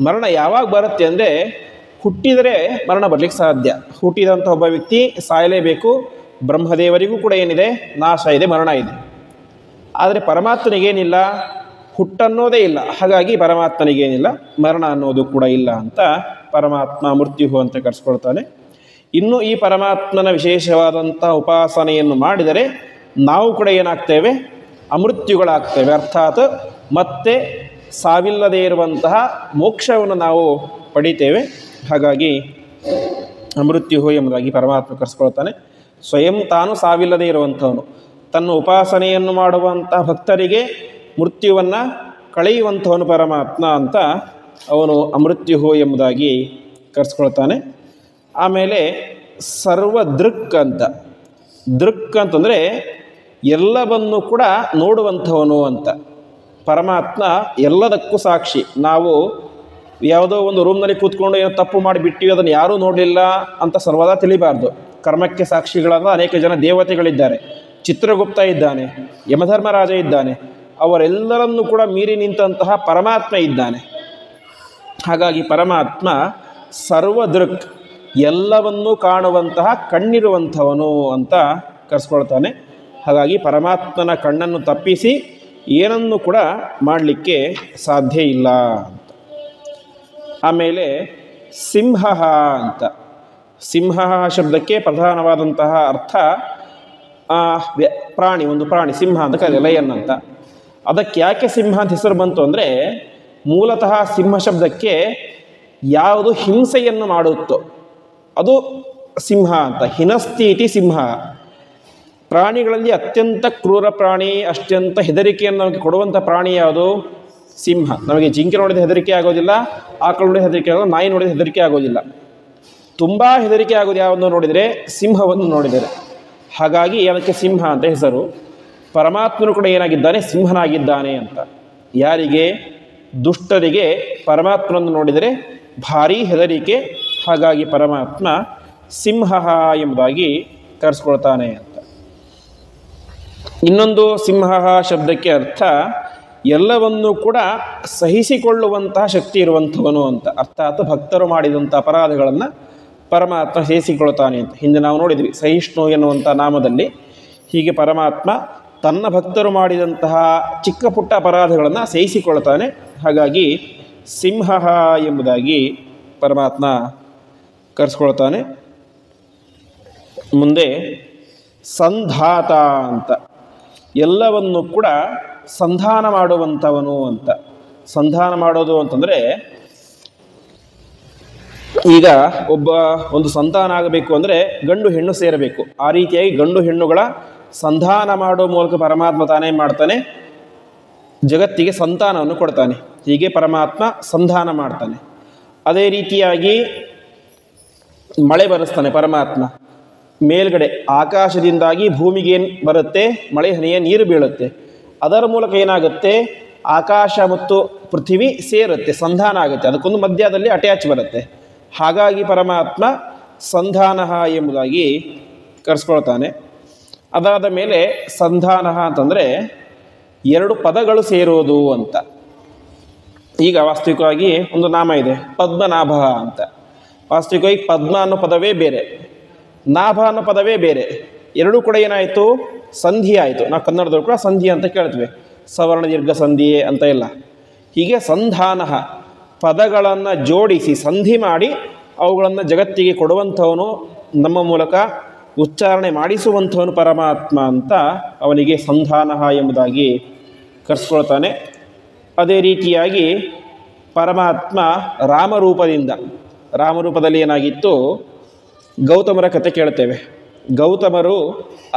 ಮರಣ ಯಾವಾಗ ಬರುತ್ತೆ ಅಂದರೆ ಹುಟ್ಟಿದರೆ ಮರಣ ಬರಲಿಕ್ಕೆ ಸಾಧ್ಯ. ಹುಟ್ಟಿದಂಥ ಒಬ್ಬ ವ್ಯಕ್ತಿ ಸಾಯಲೇಬೇಕು. ಬ್ರಹ್ಮದೇವರಿಗೂ ಕೂಡ ಏನಿದೆ? ನಾಶ ಇದೆ, ಮರಣ ಇದೆ. ಆದರೆ ಪರಮಾತ್ಮನಿಗೇನಿಲ್ಲ, ಹುಟ್ಟನ್ನೋದೇ ಇಲ್ಲ. ಹಾಗಾಗಿ ಪರಮಾತ್ಮನಿಗೇನಿಲ್ಲ, ಮರಣ ಅನ್ನೋದು ಕೂಡ ಇಲ್ಲ ಅಂತ ಪರಮಾತ್ಮ ಮೃತ್ಯು ಅಂತ ಕರೆಸ್ಕೊಳ್ತಾನೆ. ಇನ್ನು ಈ ಪರಮಾತ್ಮನ ವಿಶೇಷವಾದಂಥ ಉಪಾಸನೆಯನ್ನು ಮಾಡಿದರೆ ನಾವು ಕೂಡ ಏನಾಗ್ತೇವೆ? ಅಮೃತ್ಯುಗಳಾಗ್ತೇವೆ. ಅರ್ಥಾತ್ ಮತ್ತೆ ಸಾವಿಲ್ಲದೇ ಇರುವಂತಹ ಮೋಕ್ಷವನ್ನು ನಾವು ಪಡಿತೇವೆ. ಹಾಗಾಗಿ ಅಮೃತ್ಯು ಎಂಬುದಾಗಿ ಪರಮಾತ್ಮ ಕರೆಸ್ಕೊಳ್ತಾನೆ. ಸ್ವಯಂ ತಾನು ಸಾವಿಲ್ಲದೇ ಇರುವಂಥವನು, ತನ್ನ ಉಪಾಸನೆಯನ್ನು ಮಾಡುವಂಥ ಭಕ್ತರಿಗೆ ಮೃತ್ಯುವನ್ನು ಕಳೆಯುವಂಥವನು ಪರಮಾತ್ಮ ಅಂತ ಅವನು ಅಮೃತ್ಯು ಎಂಬುದಾಗಿ ಕರೆಸ್ಕೊಳ್ತಾನೆ. ಆಮೇಲೆ ಸರ್ವದೃಕ್ ಅಂತ. ದೃಕ್ ಅಂತಂದರೆ ಎಲ್ಲವನ್ನು ಕೂಡ ನೋಡುವಂಥವನು ಅಂತ. ಪರಮಾತ್ಮ ಎಲ್ಲದಕ್ಕೂ ಸಾಕ್ಷಿ. ನಾವು ಯಾವುದೋ ಒಂದು ರೂಮ್ನಲ್ಲಿ ಕೂತ್ಕೊಂಡು ಏನೋ ತಪ್ಪು ಮಾಡಿಬಿಟ್ಟಿವಿ, ಅದನ್ನು ಯಾರೂ ನೋಡಲಿಲ್ಲ ಅಂತ ಸರ್ವದಾ ತಿಳಿಬಾರ್ದು. ಕರ್ಮಕ್ಕೆ ಸಾಕ್ಷಿಗಳಾದ ಅನೇಕ ಜನ ದೇವತೆಗಳಿದ್ದಾರೆ. ಚಿತ್ರಗುಪ್ತ ಇದ್ದಾನೆ, ಯಮಧರ್ಮರಾಜ ಇದ್ದಾನೆ, ಅವರೆಲ್ಲರನ್ನೂ ಕೂಡ ಮೀರಿ ನಿಂತಹ ಪರಮಾತ್ಮ ಇದ್ದಾನೆ. ಹಾಗಾಗಿ ಪರಮಾತ್ಮ ಸರ್ವದೃಕ್, ಎಲ್ಲವನ್ನೂ ಕಾಣುವಂತಹ ಕಣ್ಣಿರುವಂಥವನು ಅಂತ ಕರೆಸ್ಕೊಳ್ತಾನೆ. ಹಾಗಾಗಿ ಪರಮಾತ್ಮನ ಕಣ್ಣನ್ನು ತಪ್ಪಿಸಿ ಏನನ್ನು ಕೂಡ ಮಾಡಲಿಕ್ಕೆ ಸಾಧ್ಯ ಇಲ್ಲ ಅಂತ. ಆಮೇಲೆ ಸಿಂಹ ಅಂತ. ಸಿಂಹ ಶಬ್ದಕ್ಕೆ ಪ್ರಧಾನವಾದಂತಹ ಅರ್ಥ ಪ್ರಾಣಿ, ಒಂದು ಪ್ರಾಣಿ ಸಿಂಹ ಅಂತ ಕರೀತಾರೆ, ಲಯನ್ ಅಂತ. ಅದಕ್ಕೆ ಯಾಕೆ ಸಿಂಹ ಅಂತ ಹೆಸರು ಬಂತು ಅಂದರೆ ಮೂಲತಃ ಸಿಂಹ ಶಬ್ದಕ್ಕೆ ಯಾವುದು ಹಿಂಸೆಯನ್ನು ಮಾಡುತ್ತೋ ಅದು ಸಿಂಹ ಅಂತ. ಹಿನಸ್ತೀತಿ ಸಿಂಹ. ಪ್ರಾಣಿಗಳಲ್ಲಿ ಅತ್ಯಂತ ಕ್ರೂರ ಪ್ರಾಣಿ, ಅತ್ಯಂತ ಹೆದರಿಕೆಯನ್ನು ನಮಗೆ ಕೊಡುವಂಥ ಪ್ರಾಣಿ ಯಾವುದು? ಸಿಂಹ. ನಮಗೆ ಜಿಂಕೆ ನೋಡಿದ ಹೆದರಿಕೆ ಆಗೋದಿಲ್ಲ, ಆಕಳು ನೋಡಿದ ಹೆದರಿಕೆ ಆಗೋದು, ನಾಯಿ ನೋಡಿದ ಹೆದರಿಕೆ ಆಗೋದಿಲ್ಲ. ತುಂಬ ಹೆದರಿಕೆ ಆಗೋದು ಯಾವನ್ನು ನೋಡಿದರೆ? ಸಿಂಹವನ್ನು ನೋಡಿದರೆ. ಹಾಗಾಗಿ ಅದಕ್ಕೆ ಸಿಂಹ ಅಂತ ಹೆಸರು. ಪರಮಾತ್ಮನು ಕೂಡ ಏನಾಗಿದ್ದಾನೆ? ಸಿಂಹನಾಗಿದ್ದಾನೆ ಅಂತ. ಯಾರಿಗೆ? ದುಷ್ಟರಿಗೆ ಪರಮಾತ್ಮನನ್ನು ನೋಡಿದರೆ ಭಾರೀ ಹೆದರಿಕೆ. ಹಾಗಾಗಿ ಪರಮಾತ್ಮ ಸಿಂಹ ಎಂಬುದಾಗಿ ಕರೆಸ್ಕೊಳ್ತಾನೆ ಅಂತ. ಇನ್ನೊಂದು ಸಿಂಹ ಶಬ್ದಕ್ಕೆ ಅರ್ಥ ಎಲ್ಲವನ್ನೂ ಕೂಡ ಸಹಿಸಿಕೊಳ್ಳುವಂತಹ ಶಕ್ತಿ ಇರುವಂಥವನು ಅಂತ. ಅರ್ಥಾತ್ ಭಕ್ತರು ಮಾಡಿದಂಥ ಅಪರಾಧಗಳನ್ನು ಪರಮಾತ್ಮ ಸಹಿಸಿಕೊಳ್ತಾನೆ ಅಂತ. ಹಿಂದೆ ನಾವು ನೋಡಿದ್ವಿ ಸಹಿಷ್ಣು ಎನ್ನುವಂಥ ನಾಮದಲ್ಲಿ. ಹೀಗೆ ಪರಮಾತ್ಮ ತನ್ನ ಭಕ್ತರು ಮಾಡಿದಂತಹ ಚಿಕ್ಕ ಪುಟ್ಟ ಅಪರಾಧಗಳನ್ನು ಸಹಿಸಿಕೊಳ್ತಾನೆ. ಹಾಗಾಗಿ ಸಿಂಹ ಎಂಬುದಾಗಿ ಪರಮಾತ್ಮ ಕರೆಸ್ಕೊಳ್ತಾನೆ. ಮುಂದೆ ಸಂಧಾತ ಅಂತ. ಎಲ್ಲವನ್ನು ಕೂಡ ಸಂಧಾನ ಮಾಡುವಂಥವನು ಅಂತ. ಸಂಧಾನ ಮಾಡೋದು ಅಂತಂದರೆ ಈಗ ಒಂದು ಸಂತಾನ ಆಗಬೇಕು ಅಂದರೆ ಗಂಡು ಹೆಣ್ಣು ಸೇರಬೇಕು. ಆ ರೀತಿಯಾಗಿ ಗಂಡು ಹೆಣ್ಣುಗಳ ಸಂಧಾನ ಮಾಡೋ ಮೂಲಕ ಪರಮಾತ್ಮ ತಾನೇ ಮಾಡ್ತಾನೆ, ಜಗತ್ತಿಗೆ ಸಂತಾನವನ್ನು ಕೊಡ್ತಾನೆ. ಹೀಗೆ ಪರಮಾತ್ಮ ಸಂಧಾನ ಮಾಡ್ತಾನೆ. ಅದೇ ರೀತಿಯಾಗಿ ಮಳೆ ಬರೆಸ್ತಾನೆ ಪರಮಾತ್ಮ. ಮೇಲ್ಗಡೆ ಆಕಾಶದಿಂದಾಗಿ ಭೂಮಿಗೆ ಏನು ಬರುತ್ತೆ? ಮಳೆ ಹನಿಯ ನೀರು ಬೀಳುತ್ತೆ. ಅದರ ಮೂಲಕ ಏನಾಗುತ್ತೆ? ಆಕಾಶ ಮತ್ತು ಪೃಥ್ವಿ ಸೇರುತ್ತೆ, ಸಂಧಾನ ಆಗುತ್ತೆ, ಅದಕ್ಕೊಂದು ಮಧ್ಯದಲ್ಲಿ ಅಟ್ಯಾಚ್ ಬರುತ್ತೆ. ಹಾಗಾಗಿ ಪರಮಾತ್ಮ ಸಂಧಾನ ಎಂಬುದಾಗಿ ಕರೆಸ್ಕೊಳ್ತಾನೆ. ಅದಾದ ಮೇಲೆ ಸಂಧಾನ ಅಂತಂದರೆ ಎರಡು ಪದಗಳು ಸೇರೋದು ಅಂತ. ಈಗ ವಾಸ್ತವಿಕವಾಗಿ ಒಂದು ನಾಮ ಇದೆ ಪದ್ಮನಾಭ ಅಂತ. ವಾಸ್ತವಿಕವಾಗಿ ಪದ್ಮ ಅನ್ನೋ ಪದವೇ ಬೇರೆ, ನಾಭ ಅನ್ನೋ ಪದವೇ ಬೇರೆ. ಎರಡೂ ಕೂಡ ಏನಾಯಿತು? ಸಂಧಿ ಆಯಿತು. ನಾವು ಕನ್ನಡದಲ್ಲೂ ಕೂಡ ಸಂಧಿ ಅಂತ ಕೇಳ್ತೀವಿ, ಸವರ್ಣ ದೀರ್ಘ ಸಂಧಿಯೇ ಅಂತ ಇಲ್ಲ. ಹೀಗೆ ಸಂಧಾನ, ಪದಗಳನ್ನು ಜೋಡಿಸಿ ಸಂಧಿ ಮಾಡಿ ಅವುಗಳನ್ನು ಜಗತ್ತಿಗೆ ಕೊಡುವಂಥವನು, ನಮ್ಮ ಮೂಲಕ ಉಚ್ಚಾರಣೆ ಮಾಡಿಸುವಂಥವನು ಪರಮಾತ್ಮ ಅಂತ ಅವನಿಗೆ ಸಂಧಾನ ಎಂಬುದಾಗಿ ಕರೆಸ್ಕೊಳ್ತಾನೆ. ಅದೇ ರೀತಿಯಾಗಿ ಪರಮಾತ್ಮ ರಾಮರೂಪದಲ್ಲಿ ಏನಾಗಿತ್ತು? ಗೌತಮರ ಕಥೆ ಕೇಳ್ತೇವೆ. ಗೌತಮರು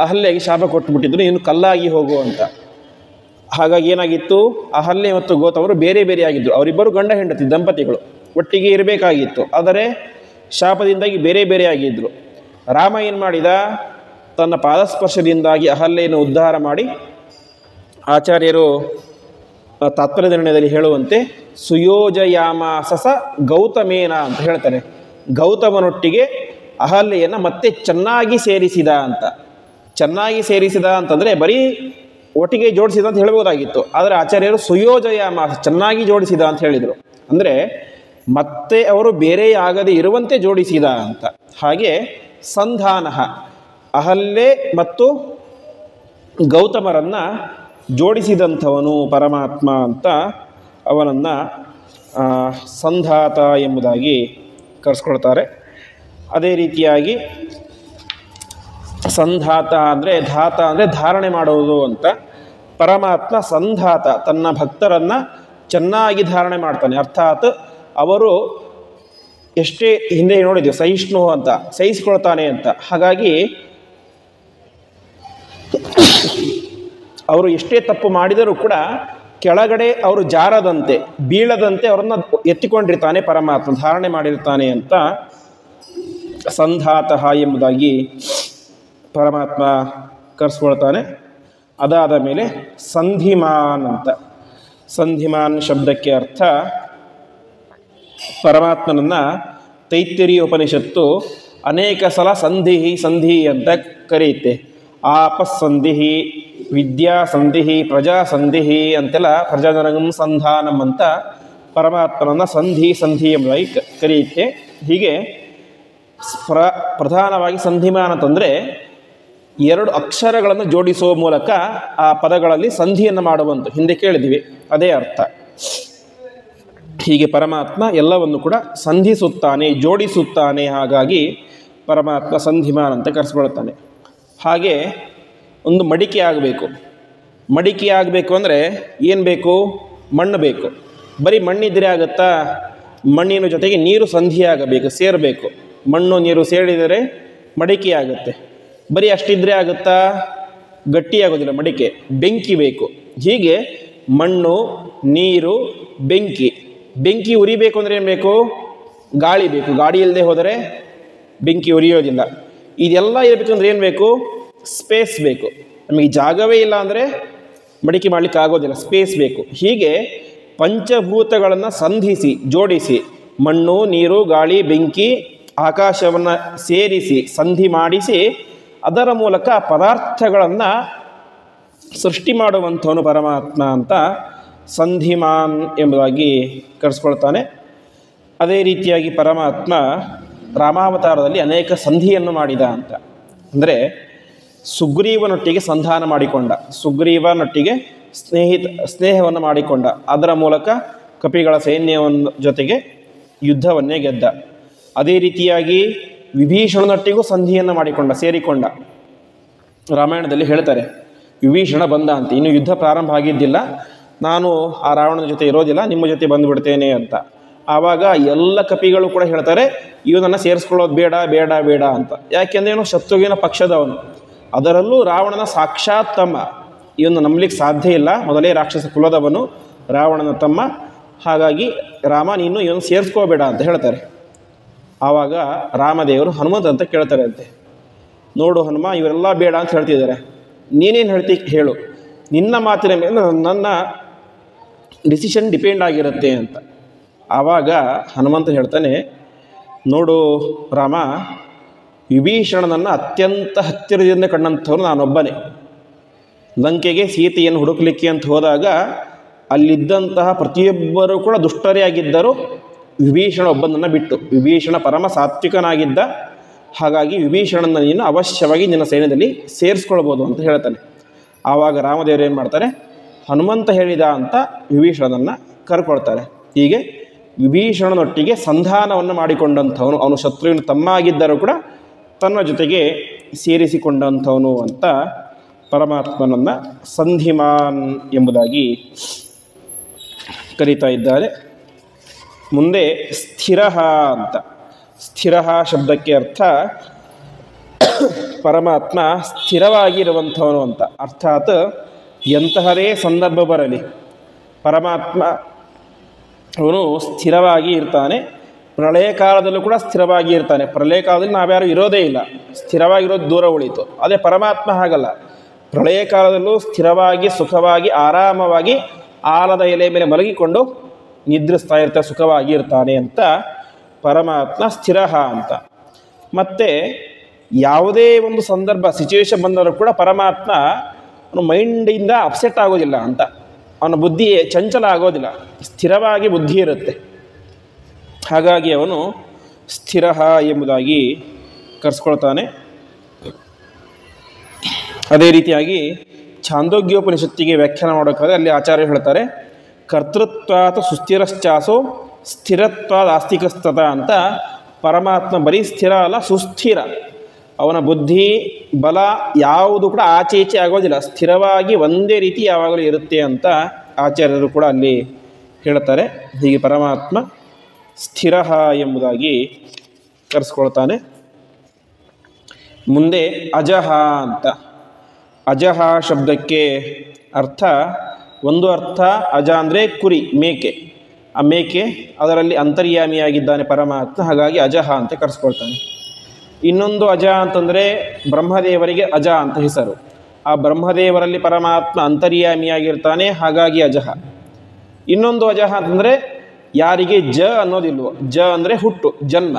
ಅಹಲ್ಯೆಗೆ ಶಾಪ ಕೊಟ್ಟುಬಿಟ್ಟಿದ್ರು, ನೀನು ಕಲ್ಲಾಗಿ ಹೋಗು ಅಂತ. ಹಾಗಾಗಿ ಏನಾಗಿತ್ತು? ಅಹಲ್ಯೆ ಮತ್ತು ಗೌತಮರು ಬೇರೆ ಬೇರೆಯಾಗಿದ್ದರು. ಅವರಿಬ್ಬರು ಗಂಡ ಹೆಂಡತಿ ದಂಪತಿಗಳು, ಒಟ್ಟಿಗೆ ಇರಬೇಕಾಗಿತ್ತು. ಆದರೆ ಶಾಪದಿಂದಾಗಿ ಬೇರೆ ಬೇರೆಯಾಗಿದ್ದರು. ರಾಮ ಏನು ಮಾಡಿದ? ತನ್ನ ಪಾದಸ್ಪರ್ಶದಿಂದಾಗಿ ಅಹಲ್ಯೆಯನ್ನು ಉದ್ಧಾರ ಮಾಡಿ, ಆಚಾರ್ಯರು ತಾತ್ಪರ್ಯ ನಿರ್ಣಯದಲ್ಲಿ ಹೇಳುವಂತೆ ಸುಯೋಜಯಾಮಾಸಸ ಗೌತಮೇನ ಅಂತ ಹೇಳ್ತಾರೆ. ಗೌತಮನೊಟ್ಟಿಗೆ ಅಹಲ್ಯೆಯನ್ನು ಮತ್ತೆ ಚೆನ್ನಾಗಿ ಸೇರಿಸಿದ ಅಂತ. ಚೆನ್ನಾಗಿ ಸೇರಿಸಿದ ಅಂತಂದರೆ ಬರೀ ಒಟ್ಟಿಗೆ ಜೋಡಿಸಿದ ಅಂತ ಹೇಳ್ಬೋದಾಗಿತ್ತು. ಆದರೆ ಆಚಾರ್ಯರು ಸುಯೋಜಯಾಮಾಸ, ಚೆನ್ನಾಗಿ ಜೋಡಿಸಿದ ಅಂತ ಹೇಳಿದರು. ಅಂದರೆ ಮತ್ತೆ ಅವರು ಬೇರೆಯಾಗದೆ ಇರುವಂತೆ ಜೋಡಿಸಿದ ಅಂತ. ಹಾಗೆ ಸಂಧಾನ, ಅಹಲ್ಯೆ ಮತ್ತು ಗೌತಮರನ್ನು ಜೋಡಿಸಿದಂಥವನು ಪರಮಾತ್ಮ ಅಂತ ಅವನನ್ನು ಸಂಧಾತ ಎಂಬುದಾಗಿ ಕರೆಸ್ಕೊಳ್ತಾರೆ. ಅದೇ ರೀತಿಯಾಗಿ ಸಂಧಾತ ಅಂದರೆ ಧಾತ ಅಂದರೆ ಧಾರಣೆ ಮಾಡುವುದು ಅಂತ. ಪರಮಾತ್ಮ ಸಂಧಾತ, ತನ್ನ ಭಕ್ತರನ್ನು ಚೆನ್ನಾಗಿ ಧಾರಣೆ ಮಾಡ್ತಾನೆ. ಅರ್ಥಾತ್ ಅವರು ಎಷ್ಟೇ ಹಿಂದೆ ನೋಡಿದ್ದೀವಿ ಸಹಿಷ್ಣು ಅಂತ, ಸಹಿಸ್ಕೊಳ್ತಾನೆ ಅಂತ. ಹಾಗಾಗಿ ಅವರು ಎಷ್ಟೇ ತಪ್ಪು ಮಾಡಿದರೂ ಕೂಡ ಕೆಳಗಡೆ ಅವರು ಜಾರದಂತೆ, ಬೀಳದಂತೆ ಅವರನ್ನು ಎತ್ತಿಕೊಂಡಿರ್ತಾನೆ ಪರಮಾತ್ಮ, ಧಾರಣೆ ಮಾಡಿರ್ತಾನೆ ಅಂತ ಸಂಧಾತ ಎಂಬುದಾಗಿ ಪರಮಾತ್ಮ ಕರೆಸ್ಕೊಳ್ತಾನೆ. ಅದಾದ ಮೇಲೆ ಸಂಧಿಮಾನ್ ಅಂತ. ಸಂಧಿಮಾನ್ ಶಬ್ದಕ್ಕೆ ಅರ್ಥ ಪರಮಾತ್ಮನನ್ನು ತೈತ್ತಿರೀಯ ಉಪನಿಷತ್ತು ಅನೇಕ ಸಲ ಸಂಧಿ ಅಂತ ಕರೆಯುತ್ತೆ. ಆಪಸ್ಸಂಧಿ, ವಿದ್ಯಾಸಂಧಿ, ಪ್ರಜಾಸಂಧಿ ಅಂತೆಲ್ಲ ಪ್ರಜಾಜನಗಂ ಸಂಧಾನಂ ಅಂತ ಪರಮಾತ್ಮನನ್ನು ಸಂಧಿ ಎಂಬುದಾಗಿ ಕರೆಯುತ್ತೆ. ಹೀಗೆ ಪ್ರಧಾನವಾಗಿ ಸಂಧಿಮಾನ್ ಅಂತಂದರೆ ಎರಡು ಅಕ್ಷರಗಳನ್ನು ಜೋಡಿಸುವ ಮೂಲಕ ಆ ಪದಗಳಲ್ಲಿ ಸಂಧಿಯನ್ನು ಮಾಡುವಂಥ ಹಿಂದೆ ಕೇಳಿದ್ವಿ, ಅದೇ ಅರ್ಥ. ಹೀಗೆ ಪರಮಾತ್ಮ ಎಲ್ಲವನ್ನು ಕೂಡ ಸಂಧಿಸುತ್ತಾನೆ, ಜೋಡಿಸುತ್ತಾನೆ. ಹಾಗಾಗಿ ಪರಮಾತ್ಮ ಸಂಧಿಮಾನ್ ಅಂತ ಕರೆಸ್ಕೊಳ್ತಾನೆ. ಹಾಗೆ ಒಂದು ಮಡಿಕೆ ಆಗಬೇಕು ಅಂದರೆ ಏನು ಬೇಕು? ಮಣ್ಣು ಬೇಕು. ಬರೀ ಮಣ್ಣಿದ್ದರೆ ಆಗುತ್ತಾ? ಮಣ್ಣಿನ ಜೊತೆಗೆ ನೀರು ಸಂಧಿಯಾಗಬೇಕು, ಸೇರಬೇಕು. ಮಣ್ಣು ನೀರು ಸೇರಿದರೆ ಮಡಿಕೆ ಆಗುತ್ತೆ. ಬರೀ ಅಷ್ಟಿದ್ರೆ ಆಗುತ್ತಾ? ಗಟ್ಟಿಯಾಗೋದಿಲ್ಲ ಮಡಿಕೆ, ಬೆಂಕಿ ಬೇಕು. ಹೀಗೆ ಮಣ್ಣು, ನೀರು, ಬೆಂಕಿ ಉರಿಬೇಕು ಅಂದರೆ ಏನು ಬೇಕು? ಗಾಳಿ ಬೇಕು. ಗಾಳಿ ಇಲ್ಲದೆ ಹೋದರೆ ಬೆಂಕಿ ಉರಿಯೋದಿಲ್ಲ. ಇದೆಲ್ಲ ಇರಬೇಕಂದ್ರೆ ಏನು ಬೇಕು? ಸ್ಪೇಸ್ ಬೇಕು. ನಮಗೆ ಜಾಗವೇ ಇಲ್ಲ ಅಂದರೆ ಮಡಿಕೆ ಮಾಡಲಿಕ್ಕೆ ಆಗೋದಿಲ್ಲ, ಸ್ಪೇಸ್ ಬೇಕು. ಹೀಗೆ ಪಂಚಭೂತಗಳನ್ನು ಸಂಧಿಸಿ, ಜೋಡಿಸಿ, ಮಣ್ಣು, ನೀರು, ಗಾಳಿ, ಬೆಂಕಿ, ಆಕಾಶವನ್ನು ಸೇರಿಸಿ ಸಂಧಿ ಮಾಡಿಸಿ ಅದರ ಮೂಲಕ ಪದಾರ್ಥಗಳನ್ನು ಸೃಷ್ಟಿ ಮಾಡುವಂಥವನು ಪರಮಾತ್ಮ ಅಂತ ಸಂಧಿಮಾನ್ ಎಂಬುದಾಗಿ ಕರೆಸ್ಕೊಳ್ತಾನೆ. ಅದೇ ರೀತಿಯಾಗಿ ಪರಮಾತ್ಮ ರಾಮಾವತಾರದಲ್ಲಿ ಅನೇಕ ಸಂಧಿಯನ್ನು ಮಾಡಿದ ಅಂತ. ಅಂದರೆ ಸುಗ್ರೀವನೊಟ್ಟಿಗೆ ಸಂಧಾನ ಮಾಡಿಕೊಂಡ, ಸುಗ್ರೀವನೊಟ್ಟಿಗೆ ಸ್ನೇಹವನ್ನು ಮಾಡಿಕೊಂಡ, ಅದರ ಮೂಲಕ ಕಪಿಗಳ ಸೈನ್ಯವನ್ನು ಜೊತೆಗೆ ಯುದ್ಧವನ್ನೇ ಗೆದ್ದ. ಅದೇ ರೀತಿಯಾಗಿ ವಿಭೀಷಣನೊಟ್ಟಿಗೂ ಸಂಧಿಯನ್ನು ಮಾಡಿಕೊಂಡ, ಸೇರಿಕೊಂಡ. ರಾಮಾಯಣದಲ್ಲಿ ಹೇಳ್ತಾರೆ, ವಿಭೀಷಣ ಬಂದ ಅಂತ, ಇನ್ನು ಯುದ್ಧ ಪ್ರಾರಂಭ ಆಗಿದ್ದಿಲ್ಲ, ನಾನು ಆ ರಾವಣನ ಜೊತೆ ಇರೋದಿಲ್ಲ, ನಿಮ್ಮ ಜೊತೆ ಬಂದುಬಿಡ್ತೇನೆ ಅಂತ. ಆವಾಗ ಎಲ್ಲ ಕಪಿಗಳು ಕೂಡ ಹೇಳ್ತಾರೆ, ಇವನನ್ನು ಸೇರಿಸ್ಕೊಳ್ಳೋದು ಬೇಡ ಬೇಡ ಬೇಡ ಅಂತ. ಯಾಕೆಂದರೆ ಇವನು ಶತ್ರುವಿನ ಪಕ್ಷದವನು, ಅದರಲ್ಲೂ ರಾವಣನ ಸಾಕ್ಷಾತ್ ತಮ್ಮ, ಇವನು ನಂಬಲಿಕ್ಕೆ ಸಾಧ್ಯ ಇಲ್ಲ, ಮೊದಲೇ ರಾಕ್ಷಸ ಕುಲದವನು, ರಾವಣನ ತಮ್ಮ. ಹಾಗಾಗಿ ರಾಮ ನೀನು ಇವನು ಸೇರಿಸ್ಕೋಬೇಡ ಅಂತ ಹೇಳ್ತಾರೆ. ಆವಾಗ ರಾಮದೇವರು ಹನುಮಂತ ಅಂತ ಕೇಳ್ತಾರೆ ಅಂತೆ, ನೋಡು ಹನುಮ, ಇವರೆಲ್ಲ ಬೇಡ ಅಂತ ಹೇಳ್ತಿದ್ದಾರೆ, ನೀನೇನು ಹೇಳ್ತಿ ಹೇಳು, ನಿನ್ನ ಮಾತಿನ ಮೇಲೆ ನನ್ನ ಡಿಸಿಷನ್ ಡಿಪೆಂಡ್ ಆಗಿರುತ್ತೆ ಅಂತ. ಆವಾಗ ಹನುಮಂತ ಹೇಳ್ತಾನೆ, ನೋಡು ರಾಮ, ವಿಭೀಷಣನನ್ನು ಅತ್ಯಂತ ಹತ್ತಿರದಿಂದ ಕಂಡಂಥವ್ರು ನಾನೊಬ್ಬನೇ. ಲಂಕೆಗೆ ಸೀತೆಯನ್ನು ಹುಡುಕಲಿಕ್ಕೆ ಅಂತ ಹೋದಾಗ ಅಲ್ಲಿದ್ದಂತಹ ಪ್ರತಿಯೊಬ್ಬರೂ ಕೂಡ ದುಷ್ಟರೇ ಆಗಿದ್ದರು, ವಿಭೀಷಣ ಒಬ್ಬನನ್ನು ಬಿಟ್ಟು. ವಿಭೀಷಣ ಪರಮ ಸಾತ್ವಿಕನಾಗಿದ್ದ, ಹಾಗಾಗಿ ವಿಭೀಷಣನ ನೀನು ಅವಶ್ಯವಾಗಿ ನಿನ್ನ ಸೈನ್ಯದಲ್ಲಿ ಸೇರಿಸ್ಕೊಳ್ಬೋದು ಅಂತ ಹೇಳ್ತಾನೆ. ಆವಾಗ ರಾಮದೇವರು ಏನು ಮಾಡ್ತಾರೆ, ಹನುಮಂತ ಹೇಳಿದ ಅಂತ ವಿಭೀಷಣನನ್ನು ಕರ್ಕೊಳ್ತಾರೆ. ಹೀಗೆ ವಿಭೀಷಣನೊಟ್ಟಿಗೆ ಸಂಧಾನವನ್ನು ಮಾಡಿಕೊಂಡಂಥವನು, ಅವನು ಶತ್ರುವಿನ ತಮ್ಮ ಆಗಿದ್ದರೂ ಕೂಡ ತನ್ನ ಜೊತೆಗೆ ಸೇರಿಸಿಕೊಂಡಂಥವನು ಅಂತ ಪರಮಾತ್ಮನನ್ನು ಸಂಧಿಮಾನ್ ಎಂಬುದಾಗಿ ಕರೀತಾ ಇದ್ದಾರೆ. ಮುಂದೆ ಸ್ಥಿರ ಅಂತ. ಸ್ಥಿರ ಶಬ್ದಕ್ಕೆ ಅರ್ಥ ಪರಮಾತ್ಮ ಸ್ಥಿರವಾಗಿರುವಂಥವನು ಅಂತ. ಅರ್ಥಾತ್ ಎಂತಹದೇ ಸಂದರ್ಭ ಬರಲಿ ಪರಮಾತ್ಮ ಅವನು ಸ್ಥಿರವಾಗಿ ಇರ್ತಾನೆ. ಪ್ರಳಯ ಕಾಲದಲ್ಲೂ ಕೂಡ ಸ್ಥಿರವಾಗಿ ಇರ್ತಾನೆ. ಪ್ರಳಯ ಕಾಲದಲ್ಲಿ ನಾವ್ಯಾರು ಇರೋದೇ ಇಲ್ಲ, ಸ್ಥಿರವಾಗಿರೋದು ದೂರ ಉಳೀತು. ಅದೇ ಪರಮಾತ್ಮ ಹಾಗಲ್ಲ, ಪ್ರಳಯ ಕಾಲದಲ್ಲೂ ಸ್ಥಿರವಾಗಿ ಸುಖವಾಗಿ ಆರಾಮವಾಗಿ ಆಲದ ಎಲೆ ಮೇಲೆ ಮಲಗಿಕೊಂಡು ನಿದ್ರಿಸ್ತಾ ಇರ್ತಾರೆ, ಸುಖವಾಗಿ ಇರ್ತಾನೆ ಅಂತ ಪರಮಾತ್ಮ ಸ್ಥಿರ ಅಂತ. ಮತ್ತು ಯಾವುದೇ ಒಂದು ಸಂದರ್ಭ ಸಿಚುವೇಶನ್ ಬಂದರೂ ಕೂಡ ಪರಮಾತ್ಮ ಅವನು ಮೈಂಡಿಂದ ಅಪ್ಸೆಟ್ ಆಗೋದಿಲ್ಲ ಅಂತ, ಅವನ ಬುದ್ಧಿ ಚಂಚಲ ಆಗೋದಿಲ್ಲ, ಸ್ಥಿರವಾಗಿ ಬುದ್ಧಿ ಇರುತ್ತೆ. ಹಾಗಾಗಿ ಅವನು ಸ್ಥಿರ ಎಂಬುದಾಗಿ ಕರೆಸ್ಕೊಳ್ತಾನೆ. ಅದೇ ರೀತಿಯಾಗಿ ಛಾಂದೋಗ್ಯೋಪನಿಷತ್ತಿಗೆ ವ್ಯಾಖ್ಯಾನ ಮಾಡೋಕ್ಕಾದ್ರೆ ಅಲ್ಲಿ ಆಚಾರ್ಯರು ಹೇಳ್ತಾರೆ, ಕರ್ತೃತ್ವಾತ್ ಸುಸ್ಥಿರಶ್ಚಾಸೋ ಸ್ಥಿರತ್ವಾದ ಆಸ್ತಿಕಸ್ತತ ಅಂತ. ಪರಮಾತ್ಮ ಬರೀ ಸ್ಥಿರ ಅಲ್ಲ, ಸುಸ್ಥಿರ. ಅವನ ಬುದ್ಧಿ ಬಲ ಯಾವುದು ಕೂಡ ಆಚೆ ಈಚೆ ಆಗೋದಿಲ್ಲ, ಸ್ಥಿರವಾಗಿ ಒಂದೇ ರೀತಿ ಯಾವಾಗಲೂ ಇರುತ್ತೆ ಅಂತ ಆಚಾರ್ಯರು ಕೂಡ ಅಲ್ಲಿ ಹೇಳ್ತಾರೆ. ಹೀಗೆ ಪರಮಾತ್ಮ ಸ್ಥಿರ ಎಂಬುದಾಗಿ ಕರೆಸ್ಕೊಳ್ತಾನೆ. ಮುಂದೆ ಅಜಹ ಅಂತ. ಅಜಹ ಶಬ್ದಕ್ಕೆ ಅರ್ಥ, ಒಂದು ಅರ್ಥ ಅಜ ಅಂದರೆ ಕುರಿ, ಮೇಕೆ. ಆ ಮೇಕೆ ಅದರಲ್ಲಿ ಅಂತರ್ಯಾಮಿಯಾಗಿದ್ದಾನೆ ಪರಮಾತ್ಮ, ಹಾಗಾಗಿ ಅಜಹ ಅಂತ ಕರೆಸ್ಕೊಳ್ತಾನೆ. ಇನ್ನೊಂದು ಅಜ ಅಂತಂದರೆ ಬ್ರಹ್ಮದೇವರಿಗೆ ಅಜ ಅಂತ ಹೆಸರು. ಆ ಬ್ರಹ್ಮದೇವರಲ್ಲಿ ಪರಮಾತ್ಮ ಅಂತರ್ಯಾಮಿಯಾಗಿರ್ತಾನೆ, ಹಾಗಾಗಿ ಅಜಹ. ಇನ್ನೊಂದು ಅಜಹ ಅಂತಂದರೆ ಯಾರಿಗೆ ಜ ಅನ್ನೋದಿಲ್ವೋ, ಜ ಅಂದರೆ ಹುಟ್ಟು, ಜನ್ಮ.